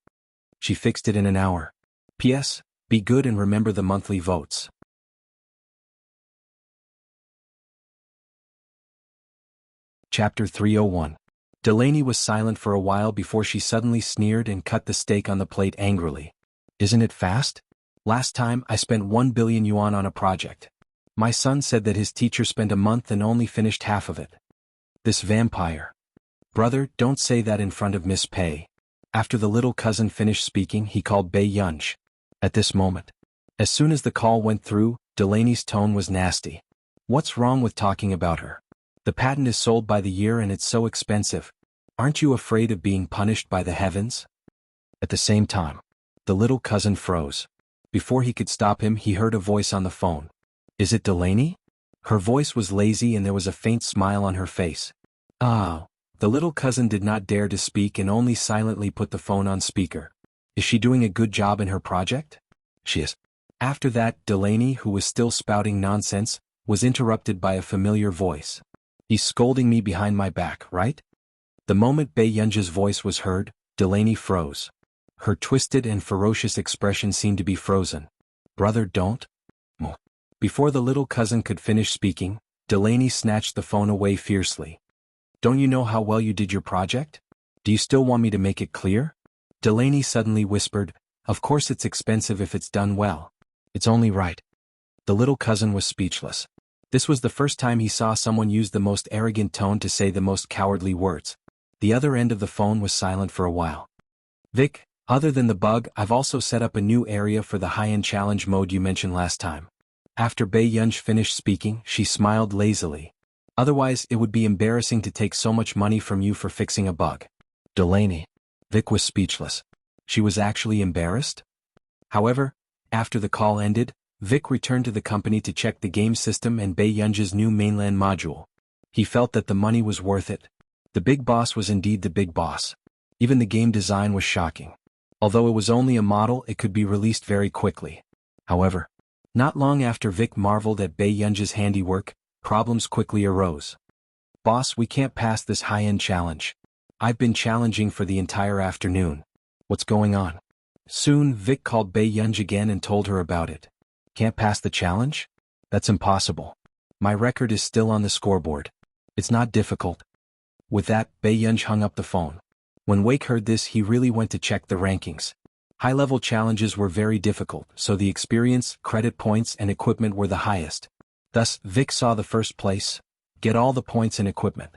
She fixed it in an hour. P.S. Be good and remember the monthly votes. Chapter 301. Delaney was silent for a while before she suddenly sneered and cut the steak on the plate angrily. Isn't it fast? Last time I spent 1 billion yuan on a project. My son said that his teacher spent a month and only finished half of it. This vampire. Brother, don't say that in front of Miss Pei. After the little cousin finished speaking, he called Bei Yunj. At this moment. As soon as the call went through, Delaney's tone was nasty. What's wrong with talking about her? The patent is sold by the year and it's so expensive. Aren't you afraid of being punished by the heavens? At the same time, the little cousin froze. Before he could stop him, he heard a voice on the phone. Is it Delaney? Her voice was lazy and there was a faint smile on her face. Ah. The little cousin did not dare to speak and only silently put the phone on speaker. Is she doing a good job in her project? She is. After that, Delaney, who was still spouting nonsense, was interrupted by a familiar voice. He's scolding me behind my back, right? The moment Bei Yunj's voice was heard, Delaney froze. Her twisted and ferocious expression seemed to be frozen. Brother, don't. Before the little cousin could finish speaking, Delaney snatched the phone away fiercely. Don't you know how well you did your project? Do you still want me to make it clear? Delaney suddenly whispered, of course it's expensive if it's done well. It's only right. The little cousin was speechless. This was the first time he saw someone use the most arrogant tone to say the most cowardly words. The other end of the phone was silent for a while. Vic, other than the bug, I've also set up a new area for the high-end challenge mode you mentioned last time. After Bei Yunj finished speaking, she smiled lazily. Otherwise, it would be embarrassing to take so much money from you for fixing a bug. Delaney. Vic was speechless. She was actually embarrassed? However, after the call ended, Vic returned to the company to check the game system and Bei Yunj's new mainland module. He felt that the money was worth it. The big boss was indeed the big boss. Even the game design was shocking. Although it was only a model, it could be released very quickly. However, not long after Vic marveled at Bei Yunj's handiwork, problems quickly arose. Boss, we can't pass this high-end challenge. I've been challenging for the entire afternoon. What's going on? Soon, Vic called Bei Yunj again and told her about it. Can't pass the challenge? That's impossible. My record is still on the scoreboard. It's not difficult. With that, Bei Yunj hung up the phone. When Wake heard this, he really went to check the rankings. High-level challenges were very difficult, so the experience, credit points, and equipment were the highest. Thus, Vic saw the first place, get all the points and equipment.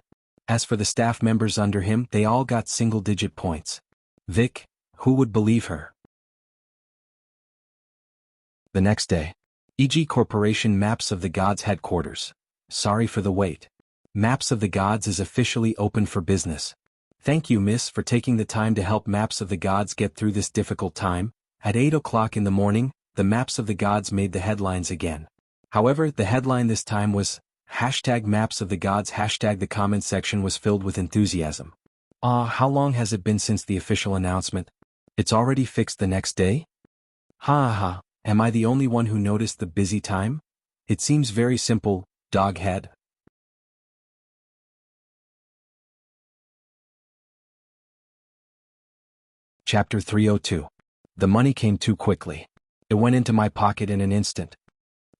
As for the staff members under him, they all got single-digit points. Vic, who would believe her? The next day. E.G. Corporation Maps of the Gods headquarters. Sorry for the wait. Maps of the Gods is officially open for business. Thank you, miss, for taking the time to help Maps of the Gods get through this difficult time. At 8 o'clock in the morning, the Maps of the Gods made the headlines again. However, the headline this time was, #Maps of the Gods. The comment section was filled with enthusiasm. How long has it been since the official announcement? It's already fixed the next day? Ha. Am I the only one who noticed the busy time? It seems very simple, doghead. Chapter 302. The money came too quickly. It went into my pocket in an instant.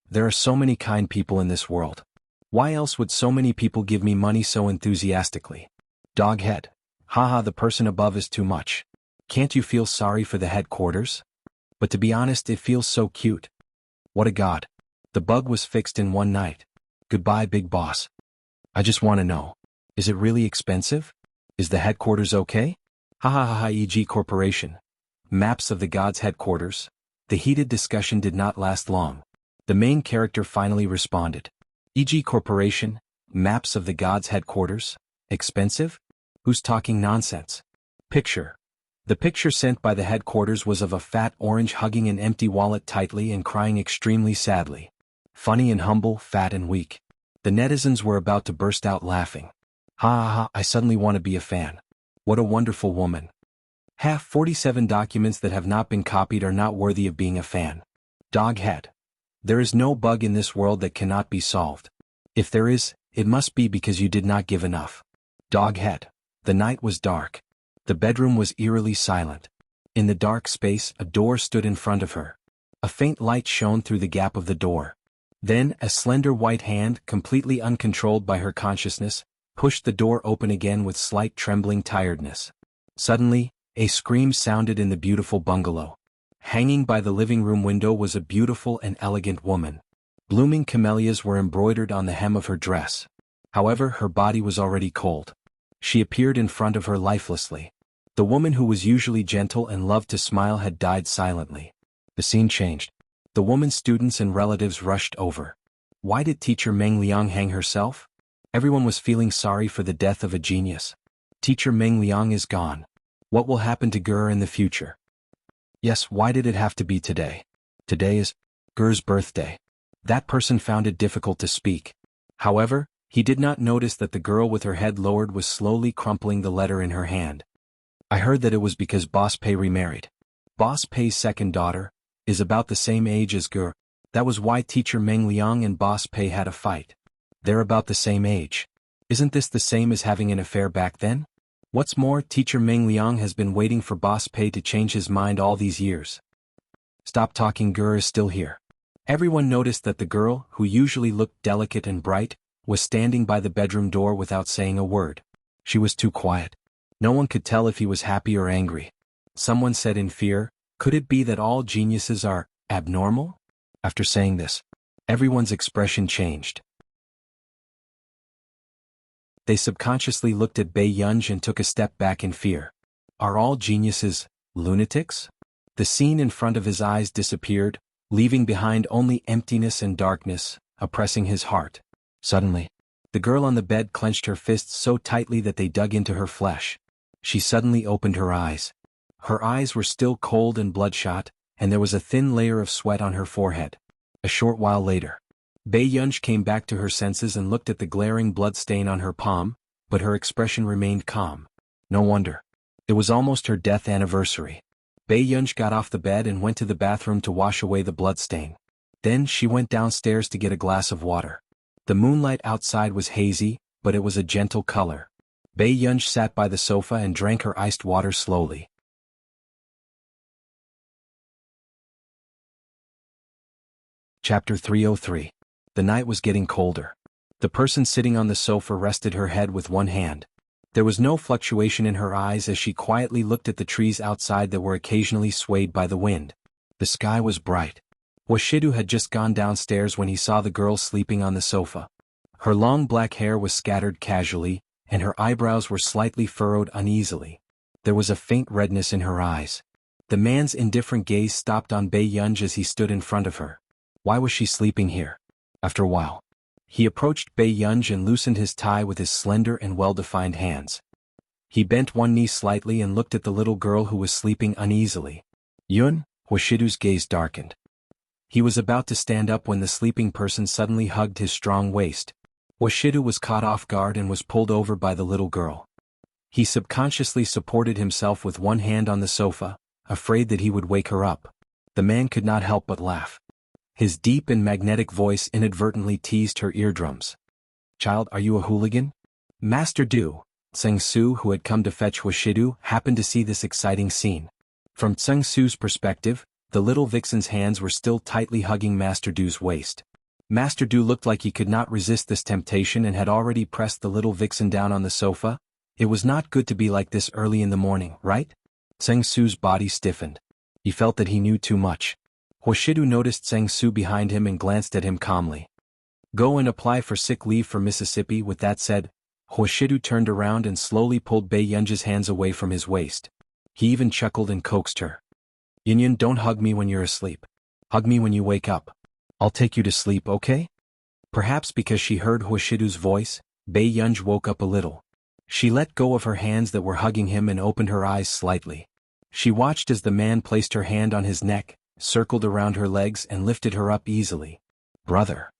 There are so many kind people in this world. Why else would so many people give me money so enthusiastically? Doghead. Haha, the person above is too much. Can't you feel sorry for the headquarters? But to be honest, it feels so cute. What a god. The bug was fixed in one night. Goodbye, big boss. I just want to know. Is it really expensive? Is the headquarters okay? Ha ha ha ha, e.g. Corporation. Maps of the gods' headquarters. The heated discussion did not last long. The main character finally responded. E.g. Corporation. Maps of the gods' headquarters. Expensive? Who's talking nonsense? Picture. The picture sent by the headquarters was of a fat orange hugging an empty wallet tightly and crying extremely sadly. Funny and humble, fat and weak. The netizens were about to burst out laughing. Ha ha ha, I suddenly want to be a fan. What a wonderful woman. 47 documents that have not been copied are not worthy of being a fan. Doghead. There is no bug in this world that cannot be solved. If there is, it must be because you did not give enough. Doghead. The night was dark. The bedroom was eerily silent. In the dark space, a door stood in front of her. A faint light shone through the gap of the door. Then, a slender white hand, completely uncontrolled by her consciousness, pushed the door open again with slight trembling tiredness. Suddenly, a scream sounded in the beautiful bungalow. Hanging by the living room window was a beautiful and elegant woman. Blooming camellias were embroidered on the hem of her dress. However, her body was already cold. She appeared in front of her lifelessly. The woman who was usually gentle and loved to smile had died silently. The scene changed. The woman's students and relatives rushed over. Why did teacher Meng Liang hang herself? Everyone was feeling sorry for the death of a genius. Teacher Meng Liang is gone. What will happen to Ger in the future? Yes, why did it have to be today? Today is Ger's birthday. That person found it difficult to speak. However, he did not notice that the girl with her head lowered was slowly crumpling the letter in her hand. I heard that it was because Boss Pei remarried. Boss Pei's second daughter is about the same age as Ger. That was why teacher Meng Liang and Boss Pei had a fight. They're about the same age. Isn't this the same as having an affair back then? What's more, teacher Meng Liang has been waiting for Boss Pei to change his mind all these years. Stop talking, Ger is still here. Everyone noticed that the girl, who usually looked delicate and bright, was standing by the bedroom door without saying a word. She was too quiet. No one could tell if he was happy or angry. Someone said in fear, could it be that all geniuses are abnormal? After saying this, everyone's expression changed. They subconsciously looked at Bai Yunj and took a step back in fear. Are all geniuses lunatics? The scene in front of his eyes disappeared, leaving behind only emptiness and darkness, oppressing his heart. Suddenly, the girl on the bed clenched her fists so tightly that they dug into her flesh. She suddenly opened her eyes. Her eyes were still cold and bloodshot, and there was a thin layer of sweat on her forehead. A short while later, Bai Yunj came back to her senses and looked at the glaring blood stain on her palm, but her expression remained calm. No wonder. It was almost her death anniversary. Bai Yunj got off the bed and went to the bathroom to wash away the blood stain. Then she went downstairs to get a glass of water. The moonlight outside was hazy, but it was a gentle color. Bai Yunj sat by the sofa and drank her iced water slowly. Chapter 303. The night was getting colder. The person sitting on the sofa rested her head with one hand. There was no fluctuation in her eyes as she quietly looked at the trees outside that were occasionally swayed by the wind. The sky was bright. Washidu had just gone downstairs when he saw the girl sleeping on the sofa. Her long black hair was scattered casually, and her eyebrows were slightly furrowed uneasily. There was a faint redness in her eyes. The man's indifferent gaze stopped on Bai Yunj as he stood in front of her. Why was she sleeping here? After a while, he approached Bai Yunj and loosened his tie with his slender and well-defined hands. He bent one knee slightly and looked at the little girl who was sleeping uneasily. Yun, Washidu's gaze darkened. He was about to stand up when the sleeping person suddenly hugged his strong waist. Washidu was caught off guard and was pulled over by the little girl. He subconsciously supported himself with one hand on the sofa, afraid that he would wake her up. The man could not help but laugh. His deep and magnetic voice inadvertently teased her eardrums. Child, are you a hooligan? Master Du, Tseng Su, who had come to fetch Washidu, happened to see this exciting scene. From Tseng Su's perspective, the little vixen's hands were still tightly hugging Master Du's waist. Master Du looked like he could not resist this temptation and had already pressed the little vixen down on the sofa. It was not good to be like this early in the morning, right? Tseng Su's body stiffened. He felt that he knew too much. Huashidu noticed Zheng Su behind him and glanced at him calmly. Go and apply for sick leave for Mississippi. With that said, Huashidu turned around and slowly pulled Bei Yunji's hands away from his waist. He even chuckled and coaxed her. Yunyan, don't hug me when you're asleep. Hug me when you wake up. I'll take you to sleep, okay? Perhaps because she heard Huashidu's voice, Bei Yunji woke up a little. She let go of her hands that were hugging him and opened her eyes slightly. She watched as the man placed her hand on his neck, circled around her legs and lifted her up easily. Brother.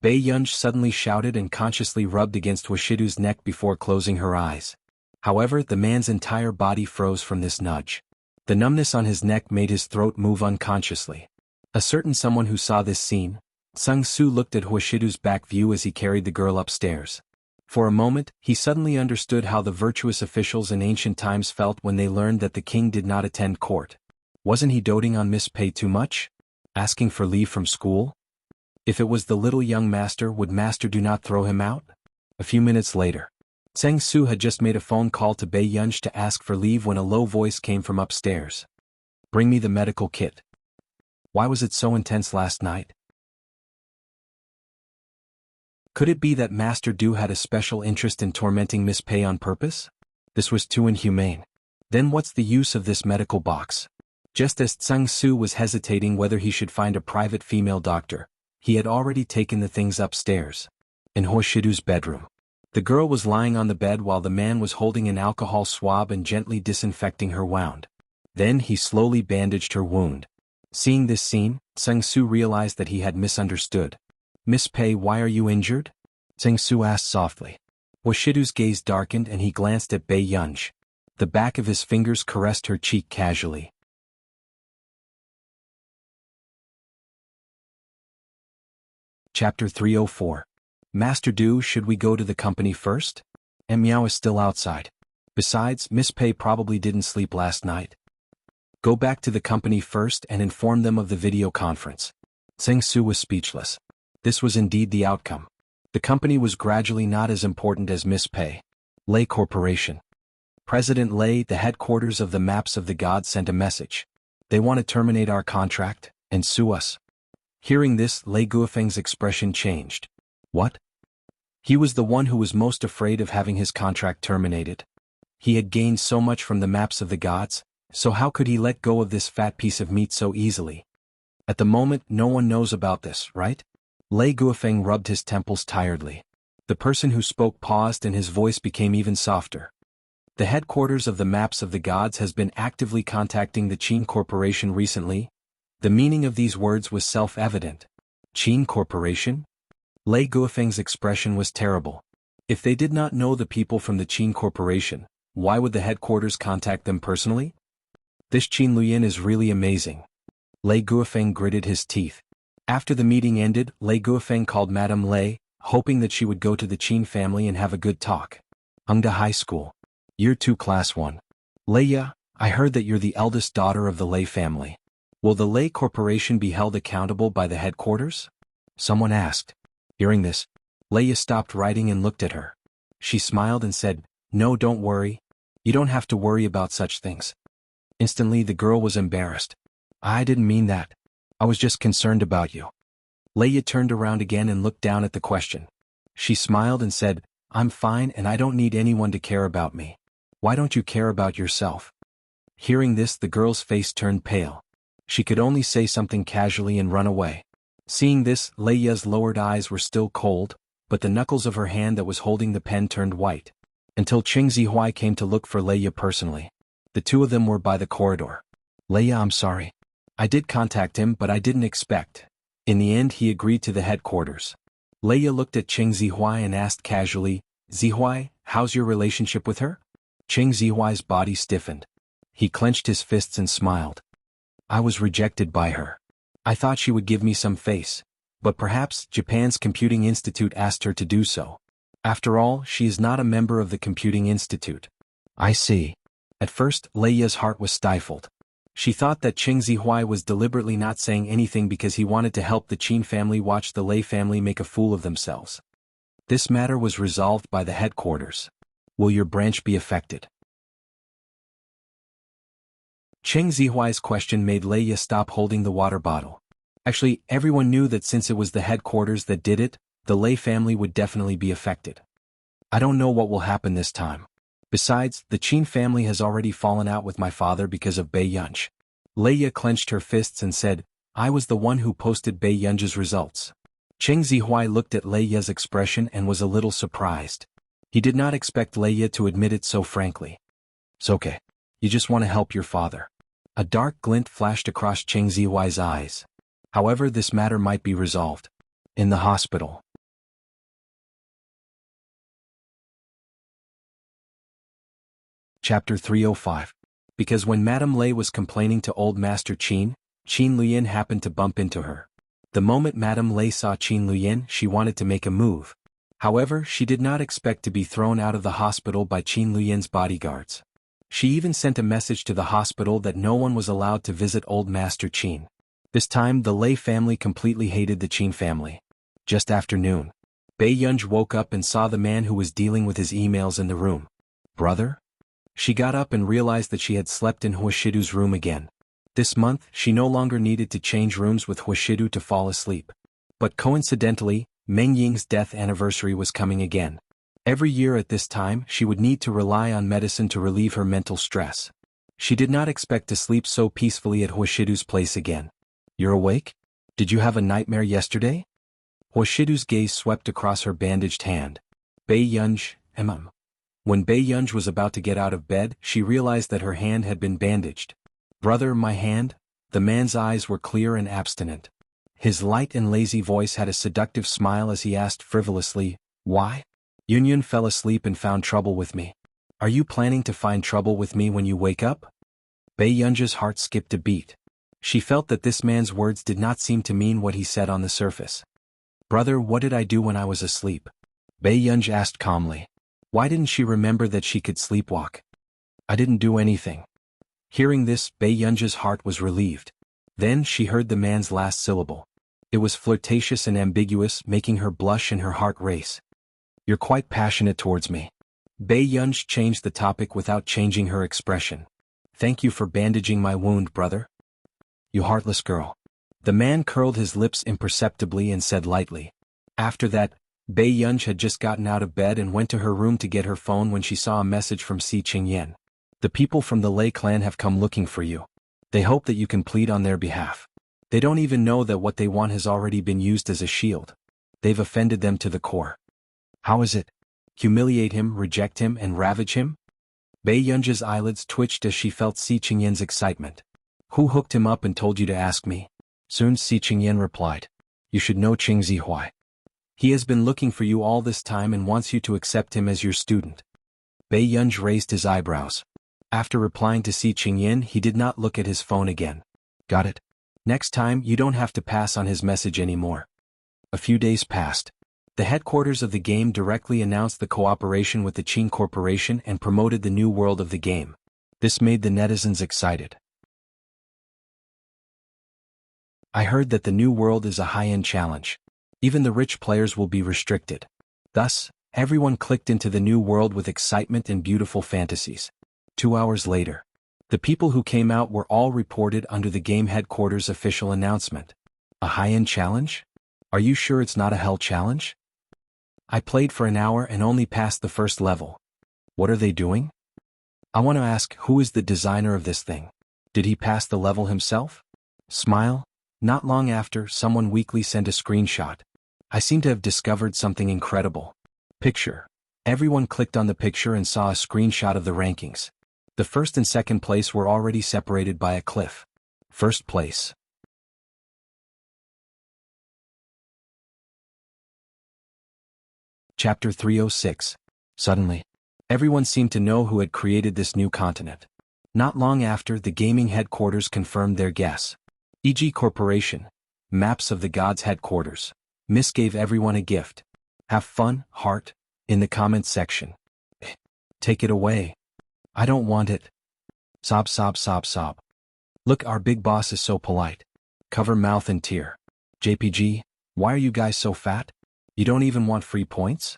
Bei Yunji suddenly shouted and consciously rubbed against Huashidu's neck before closing her eyes. However, the man's entire body froze from this nudge. The numbness on his neck made his throat move unconsciously. A certain someone who saw this scene, Zheng Su looked at Huashidu's back view as he carried the girl upstairs. For a moment, he suddenly understood how the virtuous officials in ancient times felt when they learned that the king did not attend court. Wasn't he doting on Miss Pei too much? Asking for leave from school? If it was the little young master, would master do not throw him out? A few minutes later, Zheng Su had just made a phone call to Bei Yunji to ask for leave when a low voice came from upstairs. Bring me the medical kit. Why was it so intense last night? Could it be that Master Du had a special interest in tormenting Miss Pei on purpose? This was too inhumane. Then what's the use of this medical box? Just as Zheng Su was hesitating whether he should find a private female doctor, he had already taken the things upstairs. In Huashidu's bedroom. The girl was lying on the bed while the man was holding an alcohol swab and gently disinfecting her wound. Then he slowly bandaged her wound. Seeing this scene, Zheng Su realized that he had misunderstood. Miss Pei, why are you injured? Zheng Su asked softly. Huashidu's gaze darkened and he glanced at Bei Yunji. The back of his fingers caressed her cheek casually. Chapter 304. Master Du, should we go to the company first? Miao is still outside. Besides, Miss Pei probably didn't sleep last night. Go back to the company first and inform them of the video conference. Zheng Su was speechless. This was indeed the outcome. The company was gradually not as important as Miss Pei. Lei Corporation. President Lei, the headquarters of the Maps of the Gods, sent a message. They want to terminate our contract and sue us. Hearing this, Lei Guofeng's expression changed. What? He was the one who was most afraid of having his contract terminated. He had gained so much from the Maps of the Gods, so how could he let go of this fat piece of meat so easily? At the moment, no one knows about this, right? Lei Guofeng rubbed his temples tiredly. The person who spoke paused and his voice became even softer. The headquarters of the Maps of the Gods has been actively contacting the Qin Corporation recently. The meaning of these words was self-evident. Qin Corporation? Lei Guofeng's expression was terrible. If they did not know the people from the Qin Corporation, why would the headquarters contact them personally? This Qin Luyin is really amazing. Lei Guofeng gritted his teeth. After the meeting ended, Lei Guofeng called Madame Lei, hoping that she would go to the Qin family and have a good talk. Hengda High School. Year 2 Class 1. Leia, I heard that you're the eldest daughter of the Lei family. Will the Lei Corporation be held accountable by the headquarters? Someone asked. Hearing this, Leia stopped writing and looked at her. She smiled and said, No, don't worry. You don't have to worry about such things. Instantly the girl was embarrassed. I didn't mean that. I was just concerned about you. Leia turned around again and looked down at the question. She smiled and said, I'm fine and I don't need anyone to care about me. Why don't you care about yourself? Hearing this, the girl's face turned pale. She could only say something casually and run away. Seeing this, Leia's lowered eyes were still cold, but the knuckles of her hand that was holding the pen turned white. Until Cheng Zihuai came to look for Leia personally. The two of them were by the corridor. Leia, I'm sorry. I did contact him, but I didn't expect. In the end, he agreed to the headquarters. Leia looked at Cheng Zihuai and asked casually, Zihuai, how's your relationship with her? Cheng Zihuai's body stiffened. He clenched his fists and smiled. I was rejected by her. I thought she would give me some face, but perhaps Japan's Computing Institute asked her to do so. After all, she is not a member of the Computing Institute. I see. At first, Leia's heart was stifled. She thought that Cheng Zihuai was deliberately not saying anything because he wanted to help the Qin family watch the Lei family make a fool of themselves. This matter was resolved by the headquarters. Will your branch be affected? Cheng Zihuai's question made Leia stop holding the water bottle. Actually, everyone knew that since it was the headquarters that did it, the Lei family would definitely be affected. I don't know what will happen this time. Besides, the Qin family has already fallen out with my father because of Bei Yunji. Leia clenched her fists and said, I was the one who posted Bei Yunji's results. Cheng Zihuai looked at Leia's expression and was a little surprised. He did not expect Leia to admit it so frankly. It's okay. You just want to help your father. A dark glint flashed across Cheng Zihuai's eyes. However, this matter might be resolved. In the hospital. Chapter 305. Because when Madame Lei was complaining to old Master Qin, Qin Luyin happened to bump into her. The moment Madame Lei saw Qin Luyin, she wanted to make a move. However, she did not expect to be thrown out of the hospital by Qin Luyin's bodyguards. She even sent a message to the hospital that no one was allowed to visit old Master Qin. This time, the Lei family completely hated the Qin family. Just after noon, Bei Yunji woke up and saw the man who was dealing with his emails in the room. Brother? She got up and realized that she had slept in Huashidu's room again. This month, she no longer needed to change rooms with Huashidu to fall asleep. But coincidentally, Meng Ying's death anniversary was coming again. Every year at this time, she would need to rely on medicine to relieve her mental stress. She did not expect to sleep so peacefully at Huashidu's place again. You're awake? Did you have a nightmare yesterday? Huashidu's gaze swept across her bandaged hand. Bei Yunji, When Bei Yunji was about to get out of bed, she realized that her hand had been bandaged. Brother, my hand? The man's eyes were clear and abstinent. His light and lazy voice had a seductive smile as he asked frivolously, why? Yunyun fell asleep and found trouble with me. Are you planning to find trouble with me when you wake up? Bei Yunji's heart skipped a beat. She felt that this man's words did not seem to mean what he said on the surface. Brother, what did I do when I was asleep? Bei Yunji asked calmly. Why didn't she remember that she could sleepwalk? I didn't do anything. Hearing this, Bei Yunji's heart was relieved. Then she heard the man's last syllable. It was flirtatious and ambiguous, making her blush and her heart race. You're quite passionate towards me. Bei Yunji changed the topic without changing her expression. Thank you for bandaging my wound, brother. You heartless girl. The man curled his lips imperceptibly and said lightly. After that, Bei Yunji had just gotten out of bed and went to her room to get her phone when she saw a message from Si Qingyan. The people from the Lei clan have come looking for you. They hope that you can plead on their behalf. They don't even know that what they want has already been used as a shield. They've offended them to the core. How is it? Humiliate him, reject him, and ravage him? Bei Yunji's eyelids twitched as she felt Si Qingyan's excitement. Who hooked him up and told you to ask me? Soon Si Qingyan replied. You should know Cheng Zihuai. He has been looking for you all this time and wants you to accept him as your student. Bei Yunji raised his eyebrows. After replying to Si Qingyan, he did not look at his phone again. Got it. Next time, you don't have to pass on his message anymore. A few days passed. The headquarters of the game directly announced the cooperation with the Qin Corporation and promoted the new world of the game. This made the netizens excited. I heard that the new world is a high-end challenge. Even the rich players will be restricted. Thus, everyone clicked into the new world with excitement and beautiful fantasies. 2 hours later, the people who came out were all reported under the game headquarters official announcement. A high-end challenge? Are you sure it's not a hell challenge? I played for an hour and only passed the first level. What are they doing? I want to ask, who is the designer of this thing? Did he pass the level himself? Smile. Not long after, someone weakly sent a screenshot. I seem to have discovered something incredible. Picture. Everyone clicked on the picture and saw a screenshot of the rankings. The first and second place were already separated by a cliff. First place. Chapter 306. Suddenly, everyone seemed to know who had created this new continent. Not long after, the gaming headquarters confirmed their guess. E.g. Corporation. Maps of the gods' headquarters. Miss gave everyone a gift. Have fun, heart, in the comments section. Take it away. I don't want it. Sob sob sob sob. Look, our big boss is so polite. Cover mouth and tear. JPG, why are you guys so fat? You don't even want free points?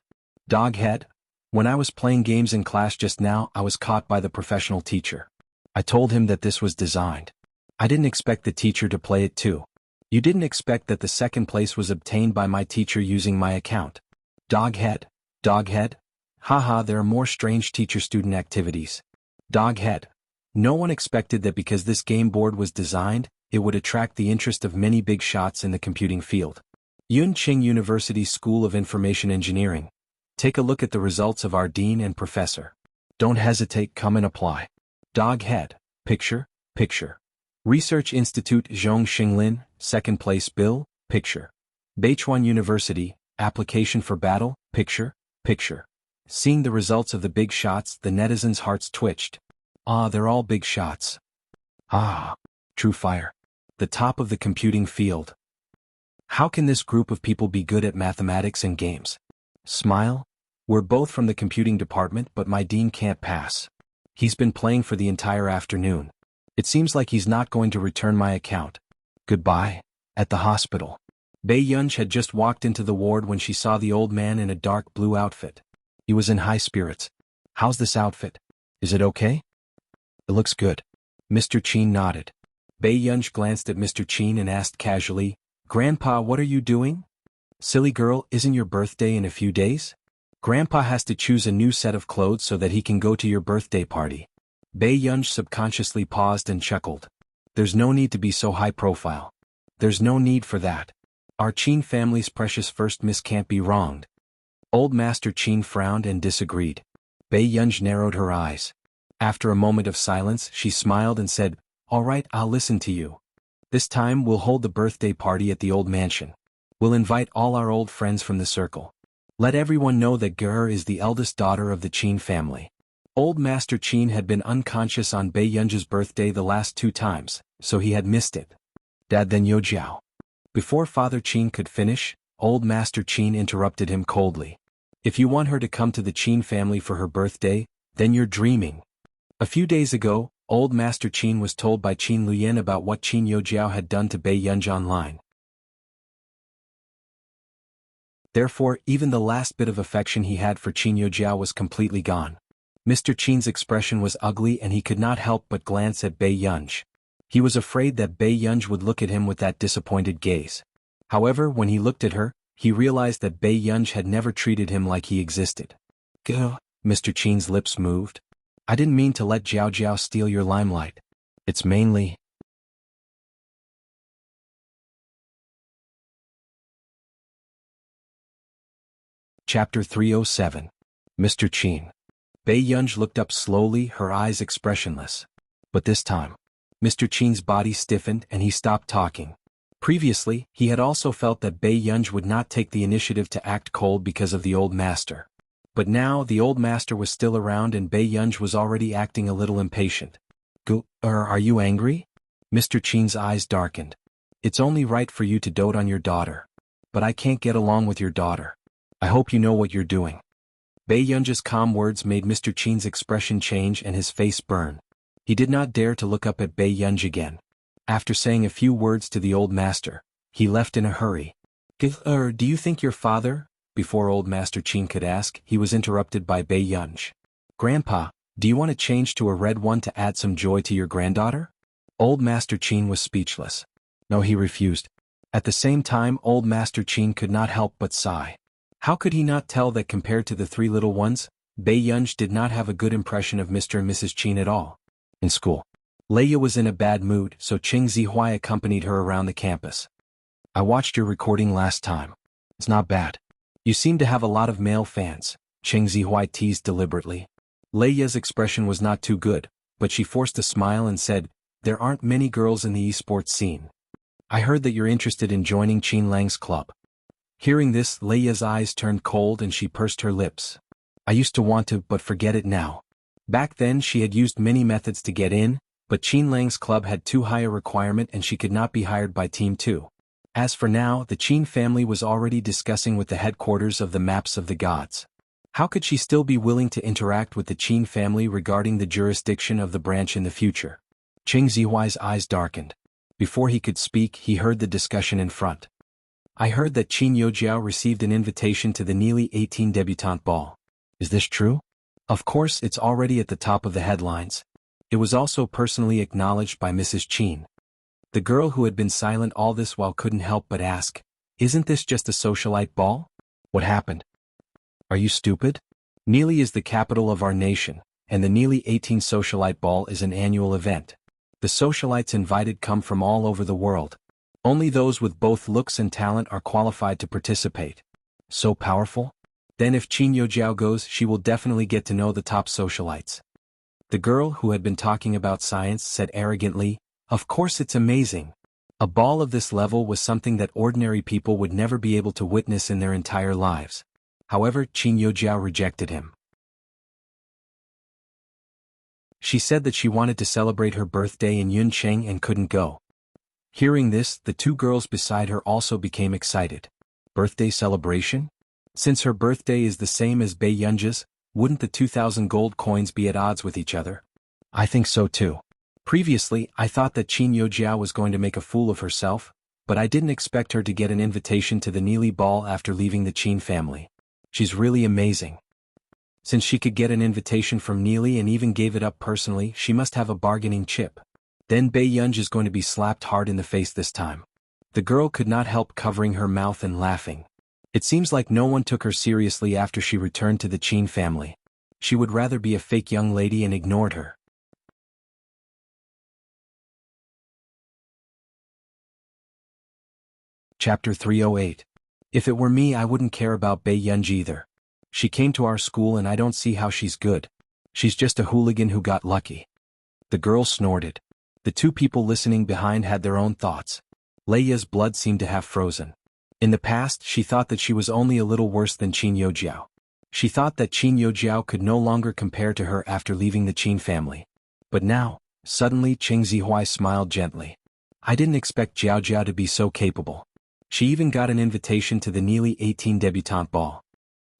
Doghead. When I was playing games in class just now, I was caught by the professional teacher. I told him that this was designed. I didn't expect the teacher to play it too. You didn't expect that the second place was obtained by my teacher using my account. Doghead. Doghead? Haha, there are more strange teacher-student activities. Doghead. No one expected that because this game board was designed, it would attract the interest of many big shots in the computing field. Yunqing University School of Information Engineering. Take a look at the results of our dean and professor. Don't hesitate, come and apply. Doghead. Picture, picture. Research Institute Zhongxinglin, second place Bill, picture. Beichuan University, application for battle, picture, picture. Seeing the results of the big shots, the netizens' hearts twitched. Ah, they're all big shots. Ah, true fire. The top of the computing field. How can this group of people be good at mathematics and games? Smile. We're both from the computing department, but my dean can't pass. He's been playing for the entire afternoon. It seems like he's not going to return my account. Goodbye. At the hospital. Bei Yunj had just walked into the ward when she saw the old man in a dark blue outfit. He was in high spirits. How's this outfit? Is it okay? It looks good. Mr. Qin nodded. Bei Yunj glanced at Mr. Qin and asked casually, Grandpa, what are you doing? Silly girl, isn't your birthday in a few days? Grandpa has to choose a new set of clothes so that he can go to your birthday party. Bei Yunj subconsciously paused and chuckled. There's no need to be so high profile. There's no need for that. Our Qin family's precious first miss can't be wronged. Old Master Qin frowned and disagreed. Bei Yunj narrowed her eyes. After a moment of silence, she smiled and said, All right, I'll listen to you. This time we'll hold the birthday party at the old mansion. We'll invite all our old friends from the circle. Let everyone know that Ger is the eldest daughter of the Qin family. Old Master Qin had been unconscious on Bei Yunj's birthday the last 2 times, so he had missed it. Dad then Yojiao. Before Father Qin could finish, Old Master Qin interrupted him coldly. If you want her to come to the Qin family for her birthday, then you're dreaming. A few days ago, Old Master Qin was told by Qin Luyan about what Qin Yojiao had done to Bei Yunj online. Therefore, even the last bit of affection he had for Qin Yojiao was completely gone. Mr. Qin's expression was ugly and he could not help but glance at Bei Yunj. He was afraid that Bei Yunj would look at him with that disappointed gaze. However, when he looked at her, he realized that Bei Yunj had never treated him like he existed. Gah, Mr. Qin's lips moved. I didn't mean to let Jiao Jiao steal your limelight. It's mainly... Chapter 307. Mr. Qin. Bei Yunj looked up slowly, her eyes expressionless. But this time, Mr. Qin's body stiffened and he stopped talking. Previously, he had also felt that Bei Yunj would not take the initiative to act cold because of the old master. But now the old master was still around and Bei Yunj was already acting a little impatient. Are you angry? Mr. Qin's eyes darkened. It's only right for you to dote on your daughter. But I can't get along with your daughter. I hope you know what you're doing. Bei Yunj's calm words made Mr. Qin's expression change and his face burn. He did not dare to look up at Bei Yunj again. After saying a few words to the old master, he left in a hurry. Do you think your father? Before old Master Qin could ask, he was interrupted by Bei Yunj. Grandpa, do you want to change to a red one to add some joy to your granddaughter? Old Master Qin was speechless. No, he refused. At the same time, old Master Qin could not help but sigh. How could he not tell that compared to the 3 little ones, Bei Yunj did not have a good impression of Mr. and Mrs. Qin at all? In school, Leia was in a bad mood, so Qing Zihuai accompanied her around the campus. I watched your recording last time. It's not bad. You seem to have a lot of male fans, Qing Zihuai teased deliberately. Leia's expression was not too good, but she forced a smile and said, There aren't many girls in the esports scene. I heard that you're interested in joining Qin Lang's club. Hearing this, Leia's eyes turned cold and she pursed her lips. I used to want to, but forget it now. Back then she had used many methods to get in, but Qin Lang's club had too high a requirement and she could not be hired by Team 2. As for now, the Qin family was already discussing with the headquarters of the Maps of the Gods. How could she still be willing to interact with the Qin family regarding the jurisdiction of the branch in the future? Qing Zihuai's eyes darkened. Before he could speak, he heard the discussion in front. I heard that Qin Yojiao received an invitation to the Nearly 18 debutante ball. Is this true? Of course, it's already at the top of the headlines. It was also personally acknowledged by Mrs. Qin. The girl who had been silent all this while couldn't help but ask, "Isn't this just a socialite ball? What happened? Are you stupid? Neely is the capital of our nation, and the Neely 18 Socialite Ball is an annual event. The socialites invited come from all over the world. Only those with both looks and talent are qualified to participate." So powerful? Then if Qin Yojiao goes, she will definitely get to know the top socialites. The girl who had been talking about science said arrogantly, "Of course it's amazing. A ball of this level was something that ordinary people would never be able to witness in their entire lives." However, Qin Yojiao rejected him. She said that she wanted to celebrate her birthday in Yuncheng and couldn't go. Hearing this, the two girls beside her also became excited. Birthday celebration? Since her birthday is the same as Bei Yunji's, wouldn't the 2,000 gold coins be at odds with each other? I think so too. Previously, I thought that Qin Yojiao was going to make a fool of herself, but I didn't expect her to get an invitation to the Neely Ball after leaving the Qin family. She's really amazing. Since she could get an invitation from Neely and even gave it up personally, she must have a bargaining chip. Then Bei Yunji is going to be slapped hard in the face this time. The girl could not help covering her mouth and laughing. It seems like no one took her seriously after she returned to the Qin family. She would rather be a fake young lady and ignored her. Chapter 308. If it were me, I wouldn't care about Bei Yunji either. She came to our school and I don't see how she's good. She's just a hooligan who got lucky. The girl snorted. The two people listening behind had their own thoughts. Leia's blood seemed to have frozen. In the past, she thought that she was only a little worse than Qin Yojiao. She thought that Qin Yojiao could no longer compare to her after leaving the Qin family. But now, suddenly Cheng Zihuai smiled gently. I didn't expect Jiao Jiao to be so capable. She even got an invitation to the Neely 18 debutante ball.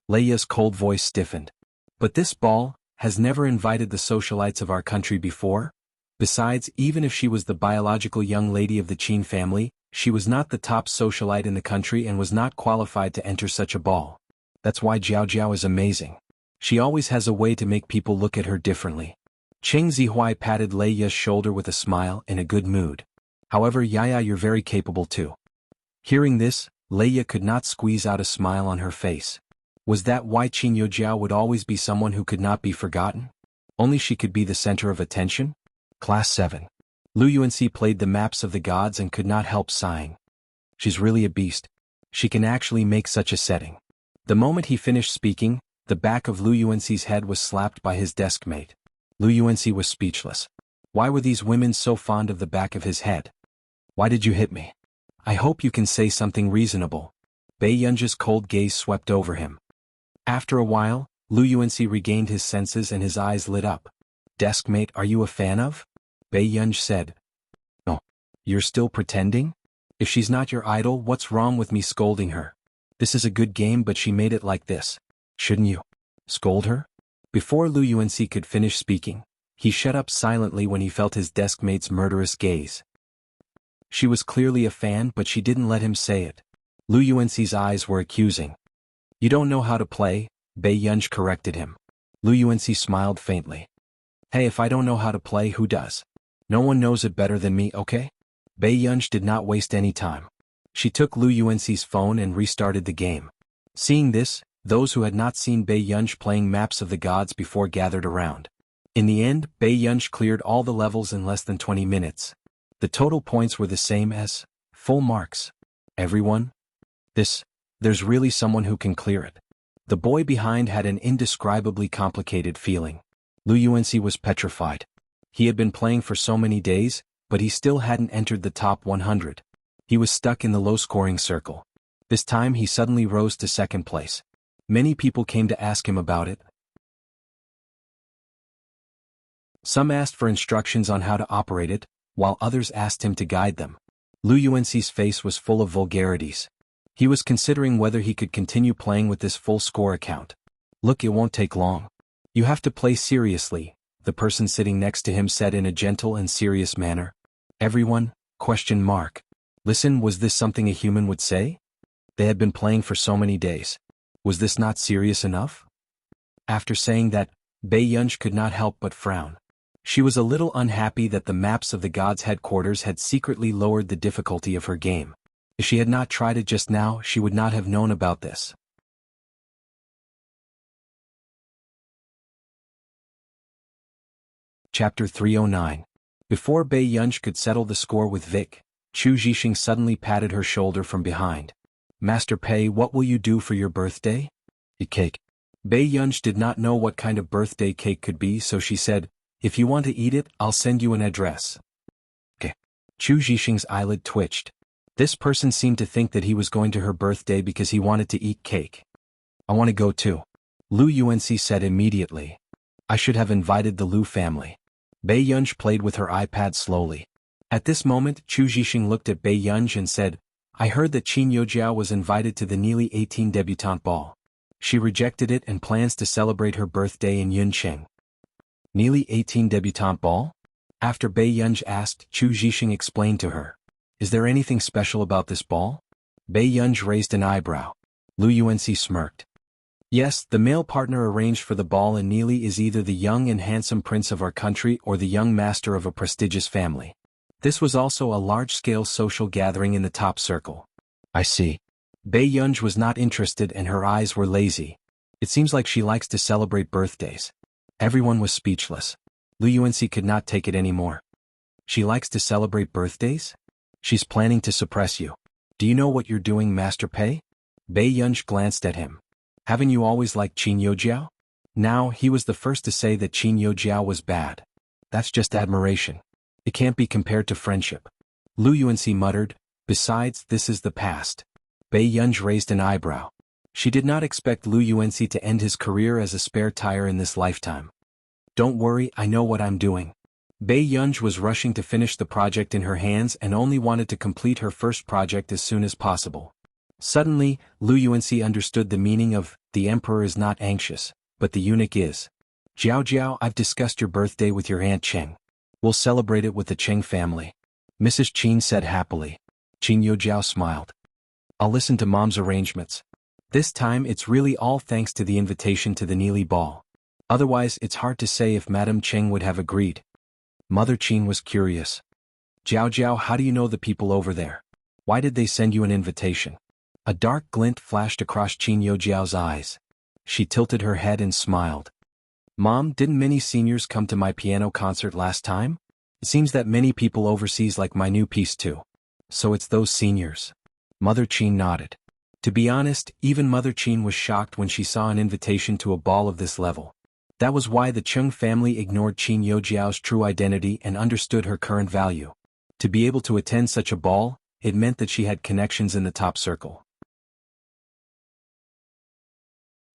Leia's cold voice stiffened. But this ball has never invited the socialites of our country before? Besides, even if she was the biological young lady of the Qin family, she was not the top socialite in the country and was not qualified to enter such a ball. That's why Jiao Jiao is amazing. She always has a way to make people look at her differently. Cheng Zihuai patted Leia's shoulder with a smile, in a good mood. However, Yaya, you're very capable too. Hearing this, Leia could not squeeze out a smile on her face. Was that why Qin Yojiao would always be someone who could not be forgotten? Only she could be the center of attention? Class 7. Lu Yuanxi played the maps of the gods and could not help sighing. She's really a beast. She can actually make such a setting. The moment he finished speaking, the back of Lu Yuanxi's head was slapped by his desk mate. Lu Yuanxi was speechless. Why were these women so fond of the back of his head? Why did you hit me? I hope you can say something reasonable. Bei Yunji's cold gaze swept over him. After a while, Lu Yuanxi regained his senses and his eyes lit up. Deskmate, are you a fan of? Bei Yunji said. Oh. You're still pretending? If she's not your idol, what's wrong with me scolding her? This is a good game, but she made it like this. Shouldn't you scold her? Before Lu Yuanxi could finish speaking, he shut up silently when he felt his deskmate's murderous gaze. She was clearly a fan, but she didn't let him say it. Lu Yuanxi's eyes were accusing. You don't know how to play, Bei Yunji corrected him. Lu Yuanxi smiled faintly. Hey, if I don't know how to play, who does? No one knows it better than me, okay? Bei Yunji did not waste any time. She took Lu Yuanxi's phone and restarted the game. Seeing this, those who had not seen Bei Yunji playing maps of the gods before gathered around. In the end, Bei Yunji cleared all the levels in less than 20 minutes. The total points were the same as full marks. Everyone? There's really someone who can clear it. The boy behind had an indescribably complicated feeling. Lu Yuanxi was petrified. He had been playing for so many days, but he still hadn't entered the top 100. He was stuck in the low-scoring circle. This time he suddenly rose to second place. Many people came to ask him about it. Some asked for instructions on how to operate it, while others asked him to guide them. Lu Yuanxi's face was full of vulgarities. He was considering whether he could continue playing with this full score account. Look, it won't take long. You have to play seriously, the person sitting next to him said in a gentle and serious manner. Everyone? Listen, was this something a human would say? They had been playing for so many days. Was this not serious enough? After saying that, Bei Yunji could not help but frown. She was a little unhappy that the maps of the gods' headquarters had secretly lowered the difficulty of her game. If she had not tried it just now, she would not have known about this. Chapter 309. Before Bai Yunj could settle the score with Vic, Chu Zhixing suddenly patted her shoulder from behind. Master Pei, what will you do for your birthday? Eat cake. Bai Yunj did not know what kind of birthday cake could be, so she said, if you want to eat it, I'll send you an address. Okay. Chu Zhixing's eyelid twitched. This person seemed to think that he was going to her birthday because he wanted to eat cake. I want to go too. Lu Yuanxi said immediately. I should have invited the Lu family. Bai Yunj played with her iPad slowly. At this moment, Chu Zhixing looked at Bai Yunj and said, I heard that Qin Youjiao was invited to the Nearly 18 debutante ball. She rejected it and plans to celebrate her birthday in Yuncheng. Nearly 18 debutante ball? After Bai Yunj asked, Chu Zhixing explained to her. Is there anything special about this ball? Bai Yunj raised an eyebrow. Lu Yuanxi smirked. Yes, the male partner arranged for the ball in Nearly is either the young and handsome prince of our country or the young master of a prestigious family. This was also a large-scale social gathering in the top circle. I see. Bai Yunj was not interested and her eyes were lazy. It seems like she likes to celebrate birthdays. Everyone was speechless. Lu Yuanxi could not take it anymore. She likes to celebrate birthdays? She's planning to suppress you. Do you know what you're doing, Master Pei? Bai Yunj glanced at him. Haven't you always liked Qin Youjiao? Now, he was the first to say that Qin Youjiao was bad. That's just admiration. It can't be compared to friendship. Lu Yuanxi muttered, besides, this is the past. Bai Yunj raised an eyebrow. She did not expect Lu Yuanxi to end his career as a spare tire in this lifetime. Don't worry, I know what I'm doing. Bai Yunj was rushing to finish the project in her hands and only wanted to complete her first project as soon as possible. Suddenly, Lu Yuanxi understood the meaning of, the emperor is not anxious, but the eunuch is. Jiao Jiao, I've discussed your birthday with your Aunt Cheng. We'll celebrate it with the Cheng family. Mrs. Qin said happily. Qin Youjiao smiled. I'll listen to Mom's arrangements. This time it's really all thanks to the invitation to the Nearly ball. Otherwise it's hard to say if Madame Cheng would have agreed. Mother Qin was curious. Jiao Jiao, how do you know the people over there? Why did they send you an invitation? A dark glint flashed across Qin Youjiao's eyes. She tilted her head and smiled. Mom, didn't many seniors come to my piano concert last time? It seems that many people overseas like my new piece too. So it's those seniors. Mother Qin nodded. To be honest, even Mother Qin was shocked when she saw an invitation to a ball of this level. That was why the Cheng family ignored Qin Youjiao's true identity and understood her current value. To be able to attend such a ball, it meant that she had connections in the top circle.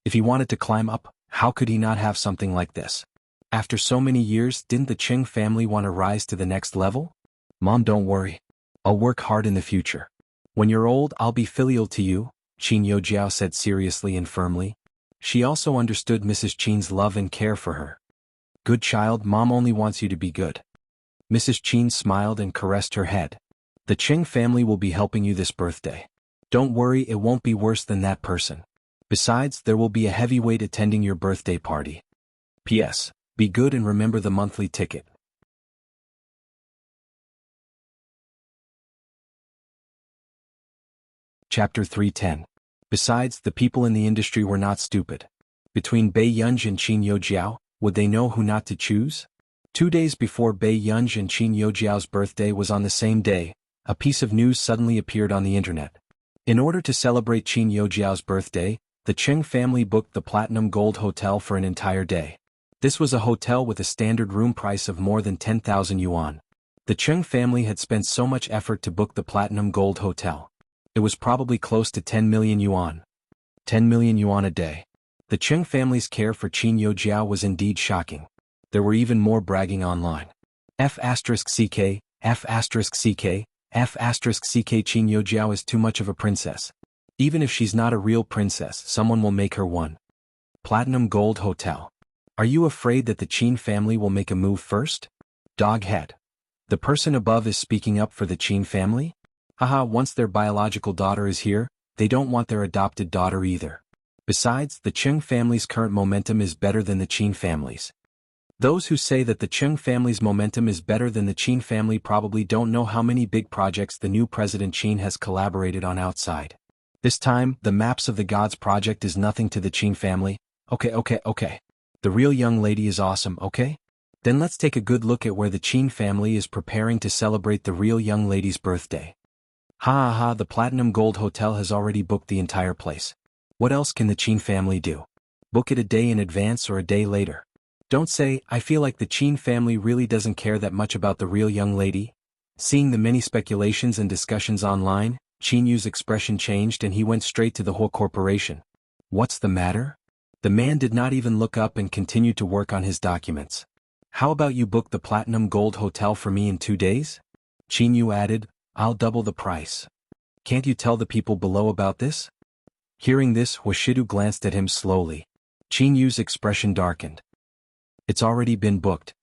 If he wanted to climb up, how could he not have something like this? After so many years, didn't the Cheng family want to rise to the next level? Mom, don't worry. I'll work hard in the future. When you're old, I'll be filial to you, Qin Youjiao said seriously and firmly. She also understood Mrs. Qin's love and care for her. Good child, Mom only wants you to be good. Mrs. Qin smiled and caressed her head. The Cheng family will be helping you this birthday. Don't worry, it won't be worse than that person. Besides, there will be a heavyweight attending your birthday party. P.S. Be good and remember the monthly ticket. Chapter 310. Besides, the people in the industry were not stupid. Between Bai Yunj and Qin Youjiao, would they know who not to choose? 2 days before Bai Yunj and Qin Youjiao's birthday was on the same day, a piece of news suddenly appeared on the internet. In order to celebrate Qin Youjiao's birthday, the Cheng family booked the Platinum Gold Hotel for an entire day. This was a hotel with a standard room price of more than 10,000 yuan. The Cheng family had spent so much effort to book the Platinum Gold Hotel. It was probably close to 10 million yuan. 10 million yuan a day. The Cheng family's care for Qin Youjiao was indeed shocking. There were even more bragging online. F***ck, F***ck, F***ck Qin Youjiao is too much of a princess. Even if she's not a real princess, someone will make her one. Platinum Gold Hotel. Are you afraid that the Qin family will make a move first? Doghead. The person above is speaking up for the Qin family? Haha, once their biological daughter is here, they don't want their adopted daughter either. Besides, the Cheng family's current momentum is better than the Qin family's. Those who say that the Chung family's momentum is better than the Qin family probably don't know how many big projects the new President Qin has collaborated on outside. This time, the Maps of the Gods project is nothing to the Qin family. Okay. The real young lady is awesome, okay? Then let's take a good look at where the Qin family is preparing to celebrate the real young lady's birthday. The Platinum Gold Hotel has already booked the entire place. What else can the Qin family do? Book it a day in advance or a day later. Don't say, I feel like the Qin family really doesn't care that much about the real young lady. Seeing the many speculations and discussions online, Qin Yu's expression changed and he went straight to the whole corporation. What's the matter? The man did not even look up and continued to work on his documents. How about you book the Platinum Gold Hotel for me in 2 days? Qin Yu added, I'll double the price. Can't you tell the people below about this? Hearing this, Hoshidu glanced at him slowly. Qin Yu's expression darkened. It's already been booked.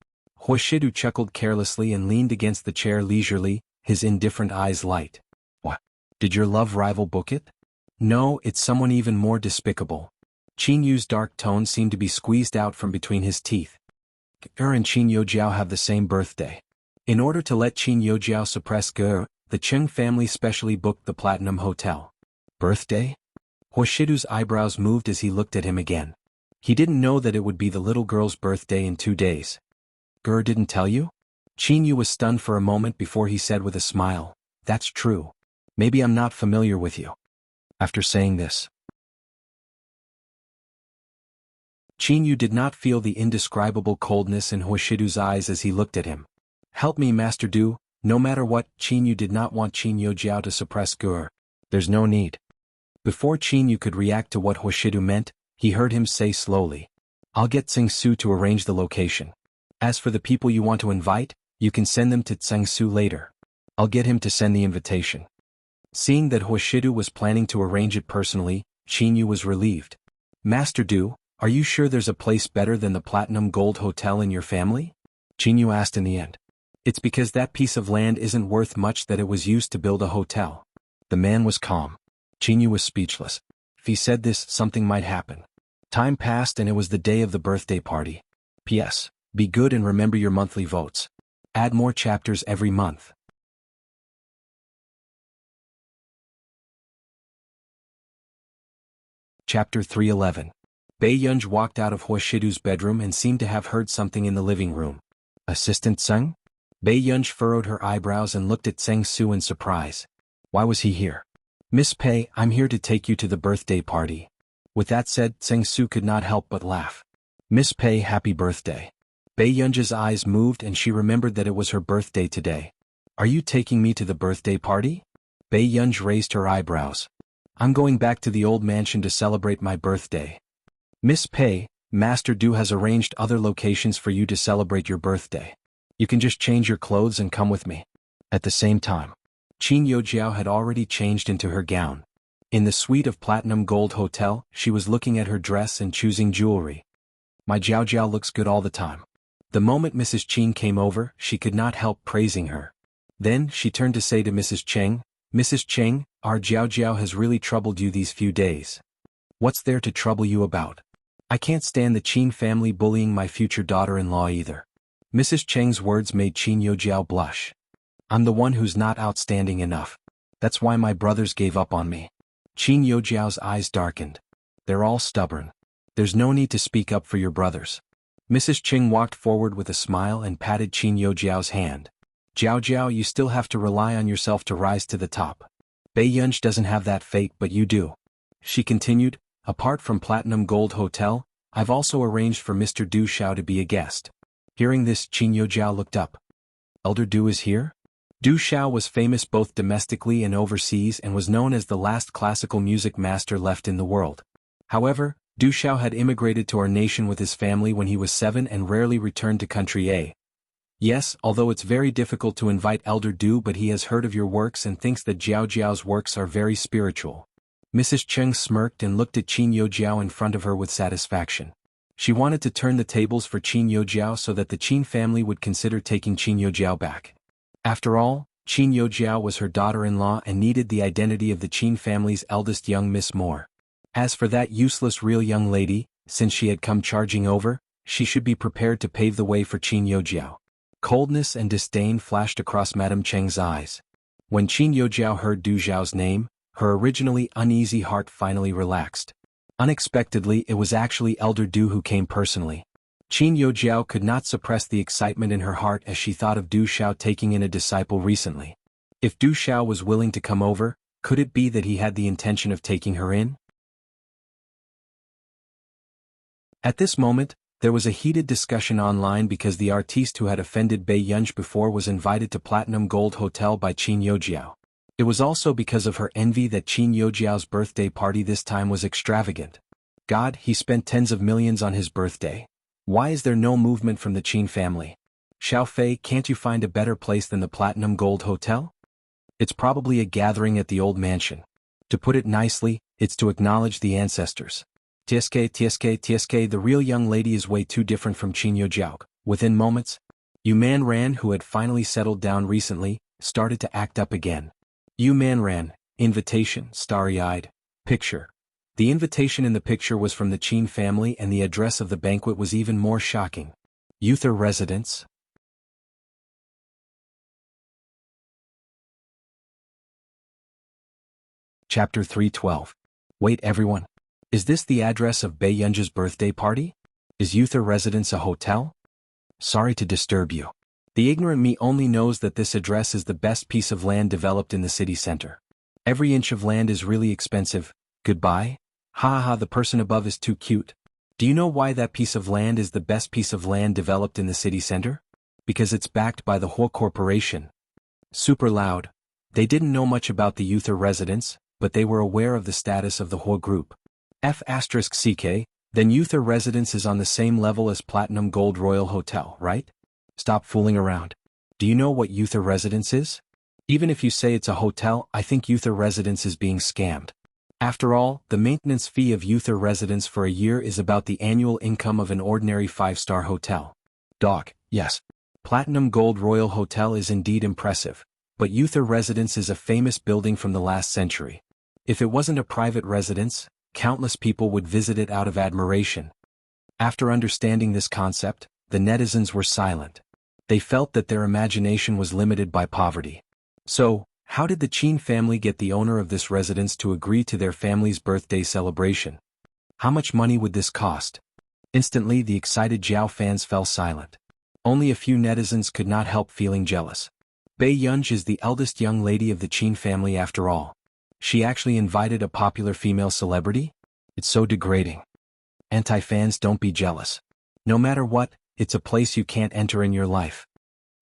Hoshidu chuckled carelessly and leaned against the chair leisurely, his indifferent eyes light. What? Did your love rival book it? No, it's someone even more despicable. Qin Yu's dark tone seemed to be squeezed out from between his teeth. Ge and Qin Yojiao have the same birthday. In order to let Qin Yojiao suppress Ge, the Chung family specially booked the Platinum Hotel. Birthday? Hoshidu's eyebrows moved as he looked at him again. He didn't know that it would be the little girl's birthday in 2 days. Ge didn't tell you? Qin Yu was stunned for a moment before he said with a smile, That's true. Maybe I'm not familiar with you. After saying this, Qin Yu did not feel the indescribable coldness in Hoshidu's eyes as he looked at him. Help me, Master Du. No matter what, Qin Yu did not want Qin Yojiao to suppress Ge. There's no need. Before Qin Yu could react to what Hoshidu meant, he heard him say slowly, I'll get Tseng Su to arrange the location. As for the people you want to invite, you can send them to Tseng Su later. I'll get him to send the invitation. Seeing that Hoshidu was planning to arrange it personally, Qin Yu was relieved. Master Du, are you sure there's a place better than the Platinum Gold Hotel in your family? Qin Yu asked in the end. It's because that piece of land isn't worth much that it was used to build a hotel. The man was calm. Qin Yu was speechless. If he said this, something might happen. Time passed and it was the day of the birthday party. P.S. Be good and remember your monthly votes. Add more chapters every month. Chapter 311. Bei Yunj walked out of Hoshidu's bedroom and seemed to have heard something in the living room. Assistant Tseng? Bei Yunj furrowed her eyebrows and looked at Tseng Su in surprise. Why was he here? Miss Pei, I'm here to take you to the birthday party. With that said, Tseng Su could not help but laugh. Miss Pei, happy birthday. Bei Yunj's eyes moved and she remembered that it was her birthday today. Are you taking me to the birthday party? Bei Yunj raised her eyebrows. I'm going back to the old mansion to celebrate my birthday. Miss Pei, Master Du has arranged other locations for you to celebrate your birthday. You can just change your clothes and come with me. At the same time, Qin Yojiao had already changed into her gown. In the suite of Platinum Gold Hotel, she was looking at her dress and choosing jewelry. My Jiao Jiao looks good all the time. The moment Mrs. Qin came over, she could not help praising her. Then, she turned to say to Mrs. Cheng, Mrs. Cheng, our Jiao Jiao has really troubled you these few days. What's there to trouble you about? I can't stand the Qin family bullying my future daughter-in-law either. Mrs. Cheng's words made Qin Yojiao blush. I'm the one who's not outstanding enough. That's why my brothers gave up on me. Qin Yojiao's eyes darkened. They're all stubborn. There's no need to speak up for your brothers. Mrs. Cheng walked forward with a smile and patted Qin Yojiao's hand. Jiao Jiao, you still have to rely on yourself to rise to the top. Bei Yunj doesn't have that fate, but you do. She continued, apart from Platinum Gold Hotel, I've also arranged for Mr. Du Xiao to be a guest. Hearing this, Qin Yojiao looked up. Elder Du is here? Du Xiao was famous both domestically and overseas and was known as the last classical music master left in the world. However, Du Xiao had immigrated to our nation with his family when he was 7 and rarely returned to country A. Yes, although it's very difficult to invite Elder Du, but he has heard of your works and thinks that Jiao Jiao's works are very spiritual. Mrs. Cheng smirked and looked at Qin Yojiao in front of her with satisfaction. She wanted to turn the tables for Qin Yojiao so that the Qin family would consider taking Qin Yojiao back. After all, Qin Yojiao was her daughter-in-law and needed the identity of the Qin family's eldest young Miss more. As for that useless real young lady, since she had come charging over, She should be prepared to pave the way for Qin Youjiao. Coldness and disdain flashed across Madame Cheng's eyes. When Qin Youjiao heard Du Zhao's name, her originally uneasy heart finally relaxed. Unexpectedly, it was actually Elder Du who came personally. Qin Youjiao could not suppress the excitement in her heart as she thought of Du Xiao taking in a disciple recently. If Du Xiao was willing to come over, could it be that he had the intention of taking her in? At this moment, there was a heated discussion online because the artiste who had offended Bei Yunji before was invited to Platinum Gold Hotel by Qin Youjiao. It was also because of her envy that Qin Youjiao's birthday party this time was extravagant. God, he spent tens of millions on his birthday. Why is there no movement from the Qin family? Xiao Fei, can't you find a better place than the Platinum Gold Hotel? It's probably a gathering at the old mansion. To put it nicely, it's to acknowledge the ancestors. TSK, the real young lady is way too different from Qin Youjiao. Within moments, Yu Manran, who had finally settled down recently, started to act up again. Yu Manran, invitation, starry-eyed, picture. The invitation in the picture was from the Qin family and the address of the banquet was even more shocking. Yuther residence. Chapter 312. Wait everyone. Is this the address of Bei Yunji's birthday party? Is Yuther residence a hotel? Sorry to disturb you. The ignorant me only knows that this address is the best piece of land developed in the city center. Every inch of land is really expensive. Goodbye? Ha ha, the person above is too cute. Do you know why that piece of land is the best piece of land developed in the city center? Because it's backed by the Huo Corporation. Super loud. They didn't know much about the Yuther residence, but they were aware of the status of the Huo group. F***CK, then Yuther residence is on the same level as Platinum Gold Royal Hotel, right? Stop fooling around. Do you know what Yuther residence is? Even if you say it's a hotel, I think Yuther residence is being scammed. After all, the maintenance fee of Yuther residence for a year is about the annual income of an ordinary 5-star hotel. Dog, yes. Platinum Gold Royal Hotel is indeed impressive, but Yuther residence is a famous building from the last century. If it wasn't a private residence, countless people would visit it out of admiration. After understanding this concept, the netizens were silent. They felt that their imagination was limited by poverty. So, how did the Qin family get the owner of this residence to agree to their family's birthday celebration? How much money would this cost? Instantly, the excited Zhao fans fell silent. Only a few netizens could not help feeling jealous. Bei Yunji is the eldest young lady of the Qin family after all. She actually invited a popular female celebrity? It's so degrading. Anti-fans, don't be jealous. No matter what, it's a place you can't enter in your life.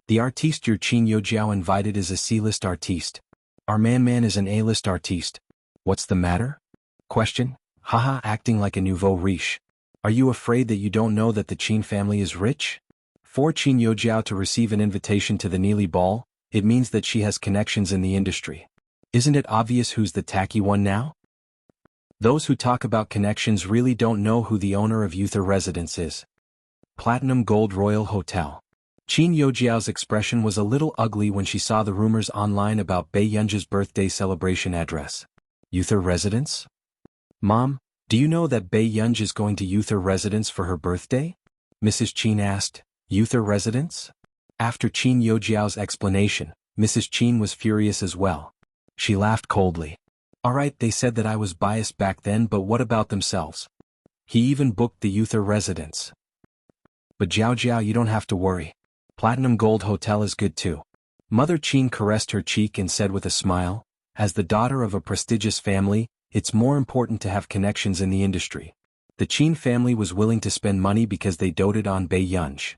The artiste your Qin Youjiao invited is a C-list artiste. Our man is an A-list artiste. What's the matter? Question? Haha, acting like a nouveau riche. Are you afraid that you don't know that the Qin family is rich? For Qin Youjiao to receive an invitation to the Neely Ball, it means that she has connections in the industry. Isn't it obvious who's the tacky one now? Those who talk about connections really don't know who the owner of Yuther residence is. Platinum Gold Royal Hotel. Qin Youjiao's expression was a little ugly when she saw the rumors online about Bei Yunji's birthday celebration address. Yuther residence? Mom, do you know that Bei Yunji is going to Yuther residence for her birthday? Mrs. Qin asked. Yuther residence? After Qin Youjiao's explanation, Mrs. Qin was furious as well. She laughed coldly. Alright, they said that I was biased back then, but what about themselves? He even booked the Yuther residence. But Jiao, you don't have to worry. Platinum Gold Hotel is good too. Mother Qin caressed her cheek and said with a smile, as the daughter of a prestigious family, it's more important to have connections in the industry. The Qin family was willing to spend money because they doted on Bei Yunji.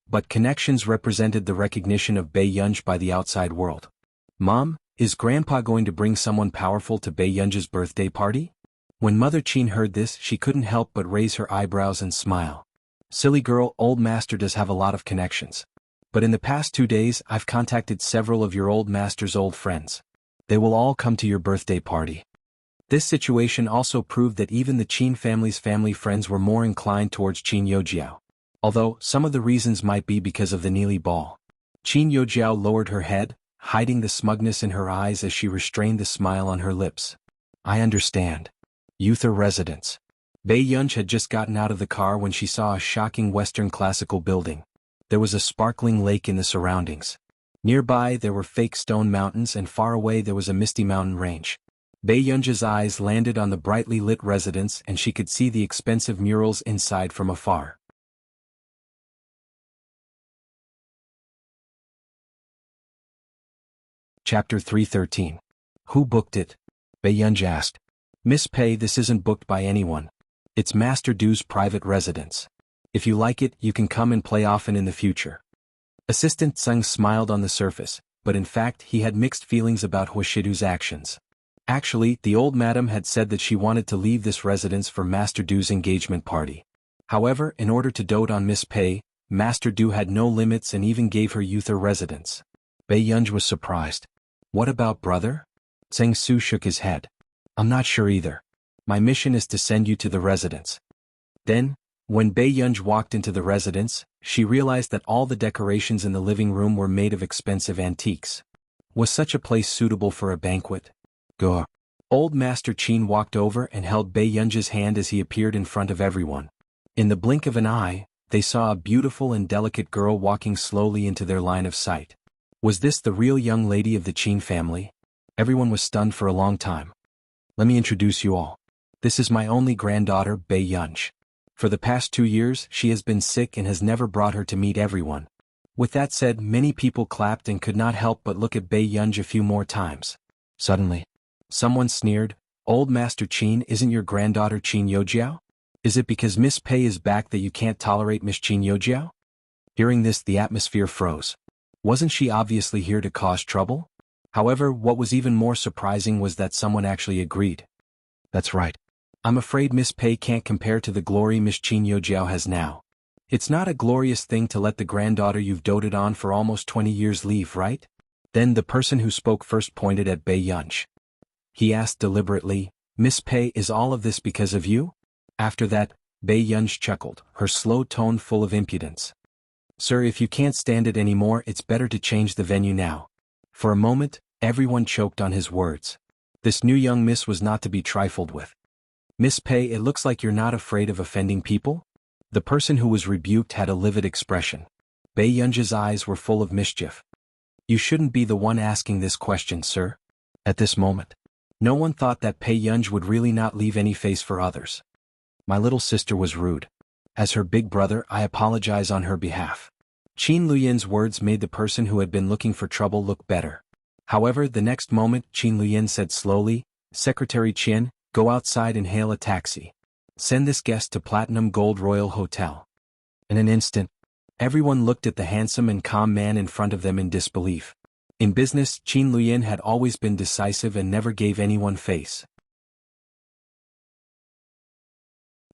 But connections represented the recognition of Bei Yunji by the outside world. Mom, is Grandpa going to bring someone powerful to Bei Yunji's birthday party? When Mother Qin heard this, she couldn't help but raise her eyebrows and smile. Silly girl, old master does have a lot of connections. But in the past 2 days, I've contacted several of your old master's old friends. They will all come to your birthday party. This situation also proved that even the Qin family's family friends were more inclined towards Qin Youjiao. Although, some of the reasons might be because of the Neely Ball. Qin Youjiao lowered her head, hiding the smugness in her eyes as she restrained the smile on her lips. I understand. Yuther residence. Bei Yunj had just gotten out of the car when she saw a shocking Western classical building. There was a sparkling lake in the surroundings. Nearby there were fake stone mountains and far away there was a misty mountain range. Bei Yunj's eyes landed on the brightly lit residence and she could see the expensive murals inside from afar. Chapter 313. Who booked it? Bei Yunj asked. Miss Pei, this isn't booked by anyone. It's Master Du's private residence. If you like it, you can come and play often in the future. Assistant Tseng smiled on the surface, but in fact he had mixed feelings about Huashidu's actions. Actually, the old madam had said that she wanted to leave this residence for Master Du's engagement party. However, in order to dote on Miss Pei, Master Du had no limits and even gave her youth a residence. Bei Yunj was surprised. What about brother? Tseng Su shook his head. I'm not sure either. My mission is to send you to the residence. Then, when Bei Yunj walked into the residence, she realized that all the decorations in the living room were made of expensive antiques. Was such a place suitable for a banquet? Go. Old Master Qin walked over and held Bei Yunj's hand as he appeared in front of everyone. In the blink of an eye, they saw a beautiful and delicate girl walking slowly into their line of sight. Was this the real young lady of the Qin family? Everyone was stunned for a long time. Let me introduce you all. This is my only granddaughter, Bei Yunj. For the past 2 years, she has been sick and has never brought her to meet everyone. With that said, many people clapped and could not help but look at Bei Yunj a few more times. Suddenly, someone sneered, Old Master Qin, isn't your granddaughter Qin Yojiao? Is it because Miss Pei is back that you can't tolerate Miss Qin Yojiao? Hearing this, the atmosphere froze. Wasn't she obviously here to cause trouble? However, what was even more surprising was that someone actually agreed. That's right. I'm afraid Miss Pei can't compare to the glory Miss Qin Yojiao has now. It's not a glorious thing to let the granddaughter you've doted on for almost 20 years leave, right? Then the person who spoke first pointed at Bei Yunj. He asked deliberately, Miss Pei, is all of this because of you? After that, Bei Yunj chuckled, her slow tone full of impudence. Sir, if you can't stand it anymore, it's better to change the venue now. For a moment, everyone choked on his words. This new young miss was not to be trifled with. Miss Pei, it looks like you're not afraid of offending people? The person who was rebuked had a livid expression. Bei Yunj's eyes were full of mischief. You shouldn't be the one asking this question, sir. At this moment, no one thought that Bei Yunj would really not leave any face for others. My little sister was rude. As her big brother, I apologize on her behalf. Qin Luyan's words made the person who had been looking for trouble look better. However, the next moment, Qin Luyan said slowly, Secretary Qin, go outside and hail a taxi. Send this guest to Platinum Gold Royal Hotel. In an instant, everyone looked at the handsome and calm man in front of them in disbelief. In business, Qin Luyan had always been decisive and never gave anyone face.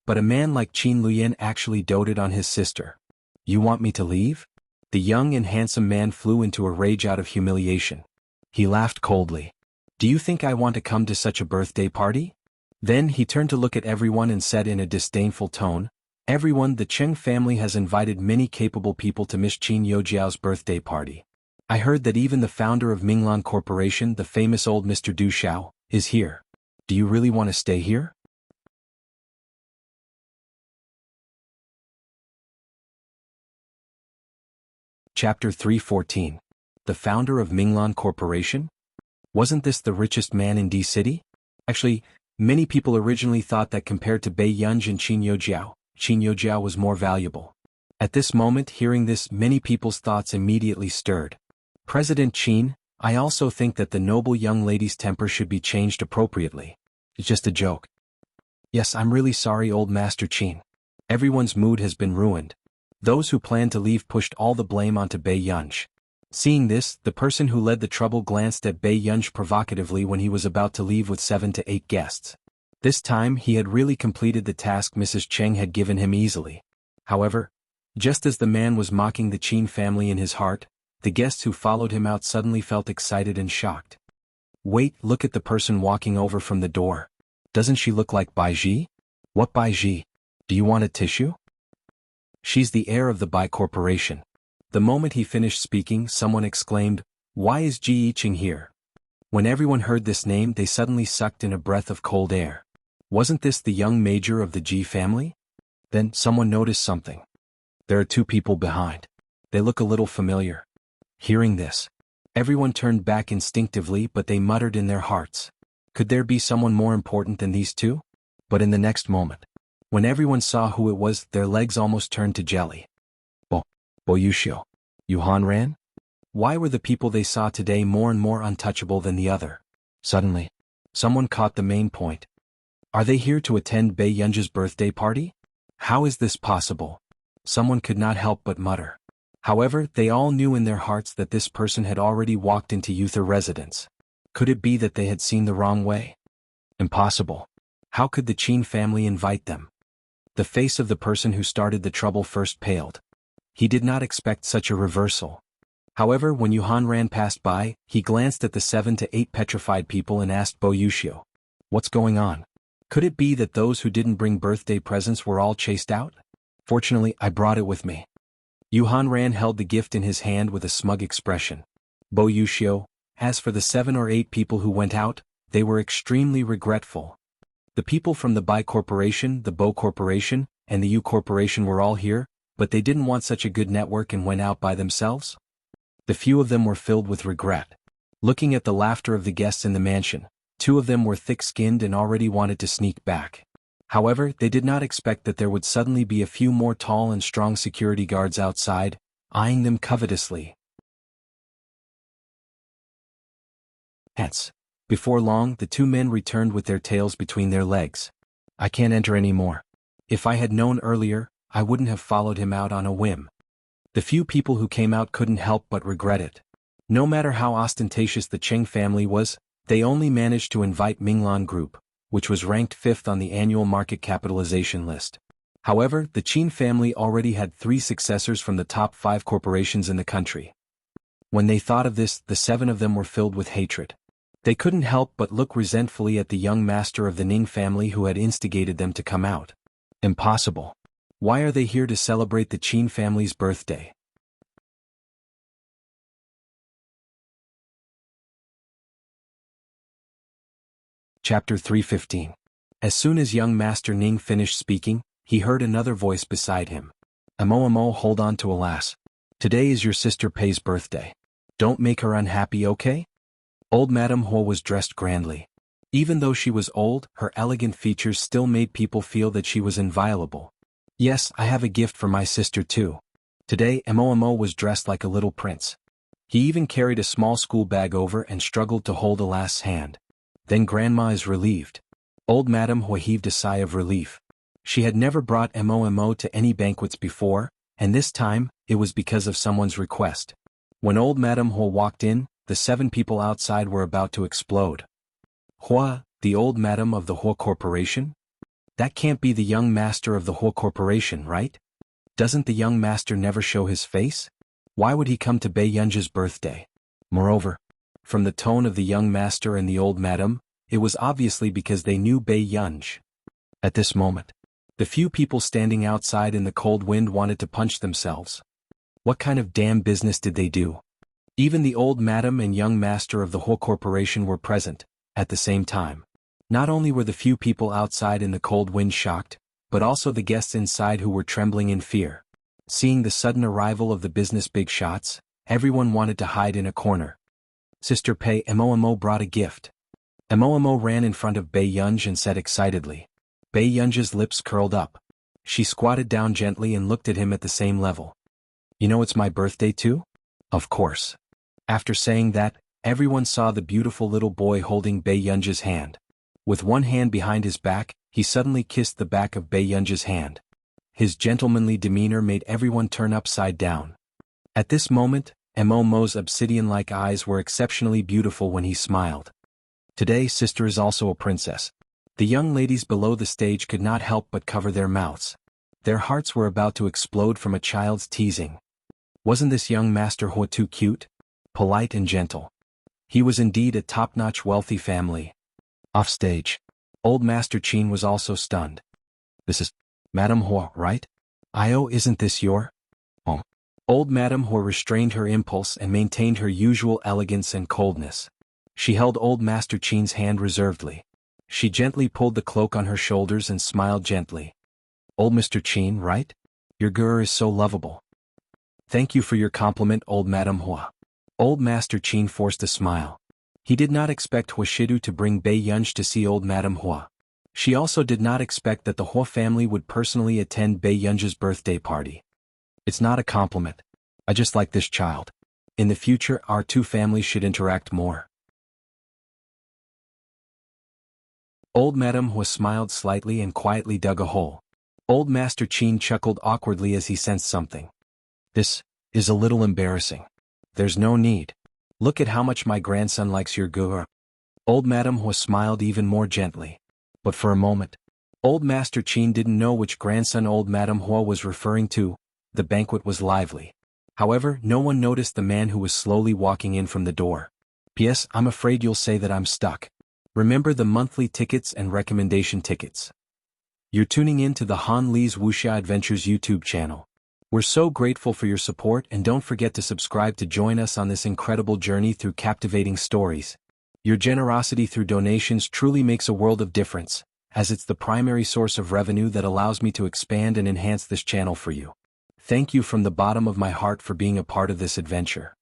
But a man like Qin Luyan actually doted on his sister. You want me to leave? The young and handsome man flew into a rage out of humiliation. He laughed coldly. Do you think I want to come to such a birthday party? Then he turned to look at everyone and said in a disdainful tone, Everyone, the Cheng family has invited many capable people to Miss Qin Yojiao's birthday party. I heard that even the founder of Minglan Corporation, the famous old Mr. Du Xiao, is here. Do you really want to stay here? Chapter 314. The founder of Minglan Corporation? Wasn't this the richest man in D-City? Actually, many people originally thought that compared to Bei Yunj and Qin Yojiao was more valuable. At this moment, hearing this, many people's thoughts immediately stirred. President Qin, I also think that the noble young lady's temper should be changed appropriately. It's just a joke. Yes, I'm really sorry, old Master Qin. Everyone's mood has been ruined. Those who planned to leave pushed all the blame onto Bei Yunj. Seeing this, the person who led the trouble glanced at Bei Yunj provocatively when he was about to leave with 7 to 8 guests. This time he had really completed the task Mrs. Cheng had given him easily. However, just as the man was mocking the Qin family in his heart, the guests who followed him out suddenly felt excited and shocked. Wait, look at the person walking over from the door. Doesn't she look like Bai Ji? What Bai Ji? Do you want a tissue? She's the heir of the Bai Corporation. The moment he finished speaking, someone exclaimed, Why is Ji Yiqing here? When everyone heard this name, they suddenly sucked in a breath of cold air. Wasn't this the young major of the Ji family? Then someone noticed something. There are two people behind. They look a little familiar. Hearing this, everyone turned back instinctively, but they muttered in their hearts. Could there be someone more important than these two? But in the next moment, when everyone saw who it was, their legs almost turned to jelly. Boyushio. Yuhan ran? Why were the people they saw today more and more untouchable than the other? Suddenly, someone caught the main point. Are they here to attend Bei Yunja's birthday party? How is this possible? Someone could not help but mutter. However, they all knew in their hearts that this person had already walked into Yuther residence. Could it be that they had seen the wrong way? Impossible. How could the Qin family invite them? The face of the person who started the trouble first paled. He did not expect such a reversal. However, when Yuhan ran past by, he glanced at the 7 to 8 petrified people and asked Boyushio, "What's going on? Could it be that those who didn't bring birthday presents were all chased out? Fortunately, I brought it with me." Yuhan ran held the gift in his hand with a smug expression. Boyushio, as for the 7 or 8 people who went out, they were extremely regretful. The people from the Bai Corporation, the Bo Corporation, and the Yu Corporation were all here, but they didn't want such a good network and went out by themselves? The few of them were filled with regret. Looking at the laughter of the guests in the mansion, 2 of them were thick-skinned and already wanted to sneak back. However, they did not expect that there would suddenly be a few more tall and strong security guards outside, eyeing them covetously. Hence, before long, the 2 men returned with their tails between their legs. "I can't enter any more. If I had known earlier, I wouldn't have followed him out on a whim." The few people who came out couldn't help but regret it. No matter how ostentatious the Cheng family was, they only managed to invite Minglan Group, which was ranked 5th on the annual market capitalization list. However, the Qin family already had 3 successors from the top 5 corporations in the country. When they thought of this, the 7 of them were filled with hatred. They couldn't help but look resentfully at the young master of the Ning family who had instigated them to come out. Impossible. Why are they here to celebrate the Qin family's birthday? Chapter 315. As soon as young Master Ning finished speaking, he heard another voice beside him. "Amo, hold on to a lass. Today is your sister Pei's birthday. Don't make her unhappy, okay?" Old Madame Huo was dressed grandly. Even though she was old, her elegant features still made people feel that she was inviolable. "Yes, I have a gift for my sister too." Today, Amo was dressed like a little prince. He even carried a small school bag over and struggled to hold a lass's hand. "Then Grandma is relieved." Old Madame Huo heaved a sigh of relief. She had never brought Mo to any banquets before, and this time, it was because of someone's request. When old Madame Huo walked in, the 7 people outside were about to explode. "Hua, the old madam of the Huo Corporation? That can't be the young master of the Huo Corporation, right? Doesn't the young master never show his face? Why would he come to Bei Yunja's birthday?" Moreover, from the tone of the young master and the old madam, it was obviously because they knew Bei Yunj. At this moment, the few people standing outside in the cold wind wanted to punch themselves. What kind of damn business did they do? Even the old madam and young master of the Huo Corporation were present, at the same time. Not only were the few people outside in the cold wind shocked, but also the guests inside who were trembling in fear. Seeing the sudden arrival of the business big shots, everyone wanted to hide in a corner. "Sister Pei, Mo brought a gift." Mo ran in front of Bei Yunj and said excitedly. Bei Yunja's lips curled up. She squatted down gently and looked at him at the same level. "You know it's my birthday too?" "Of course." After saying that, everyone saw the beautiful little boy holding Bei Yunja's hand. With one hand behind his back, he suddenly kissed the back of Bei Yunja's hand. His gentlemanly demeanor made everyone turn upside down. At this moment, Mo's obsidian-like eyes were exceptionally beautiful when he smiled. "Today, sister is also a princess." The young ladies below the stage could not help but cover their mouths. Their hearts were about to explode from a child's teasing. Wasn't this young Master Huo too cute? Polite and gentle. He was indeed a top-notch wealthy family. Off stage, old Master Qin was also stunned. "This is Madame Huo, right? Isn't this your?" "Oh." Old Madame Huo restrained her impulse and maintained her usual elegance and coldness. She held old Master Qin's hand reservedly. She gently pulled the cloak on her shoulders and smiled gently. Old Mr. Qin, right? Your girl is so lovable. Thank you for your compliment, old Madame Hua. Old Master Qin forced a smile. He did not expect Huashidu to bring Bei Yunji to see old Madame Hua. She also did not expect that the Hua family would personally attend Bei Yunji's birthday party. It's not a compliment. I just like this child. In the future, our two families should interact more. Old Madame Hua smiled slightly and quietly dug a hole. Old Master Qin chuckled awkwardly as he sensed something. This is a little embarrassing. There's no need. Look at how much my grandson likes your girl. Old Madame Hua smiled even more gently. But for a moment, old Master Qin didn't know which grandson old Madame Hua was referring to. The banquet was lively. However, no one noticed the man who was slowly walking in from the door. P.S. I'm afraid you'll say that I'm stuck. Remember the monthly tickets and recommendation tickets. You're tuning in to the Han Li's Wuxia Adventures YouTube channel. We're so grateful for your support, and don't forget to subscribe to join us on this incredible journey through captivating stories. Your generosity through donations truly makes a world of difference, as it's the primary source of revenue that allows me to expand and enhance this channel for you. Thank you from the bottom of my heart for being a part of this adventure.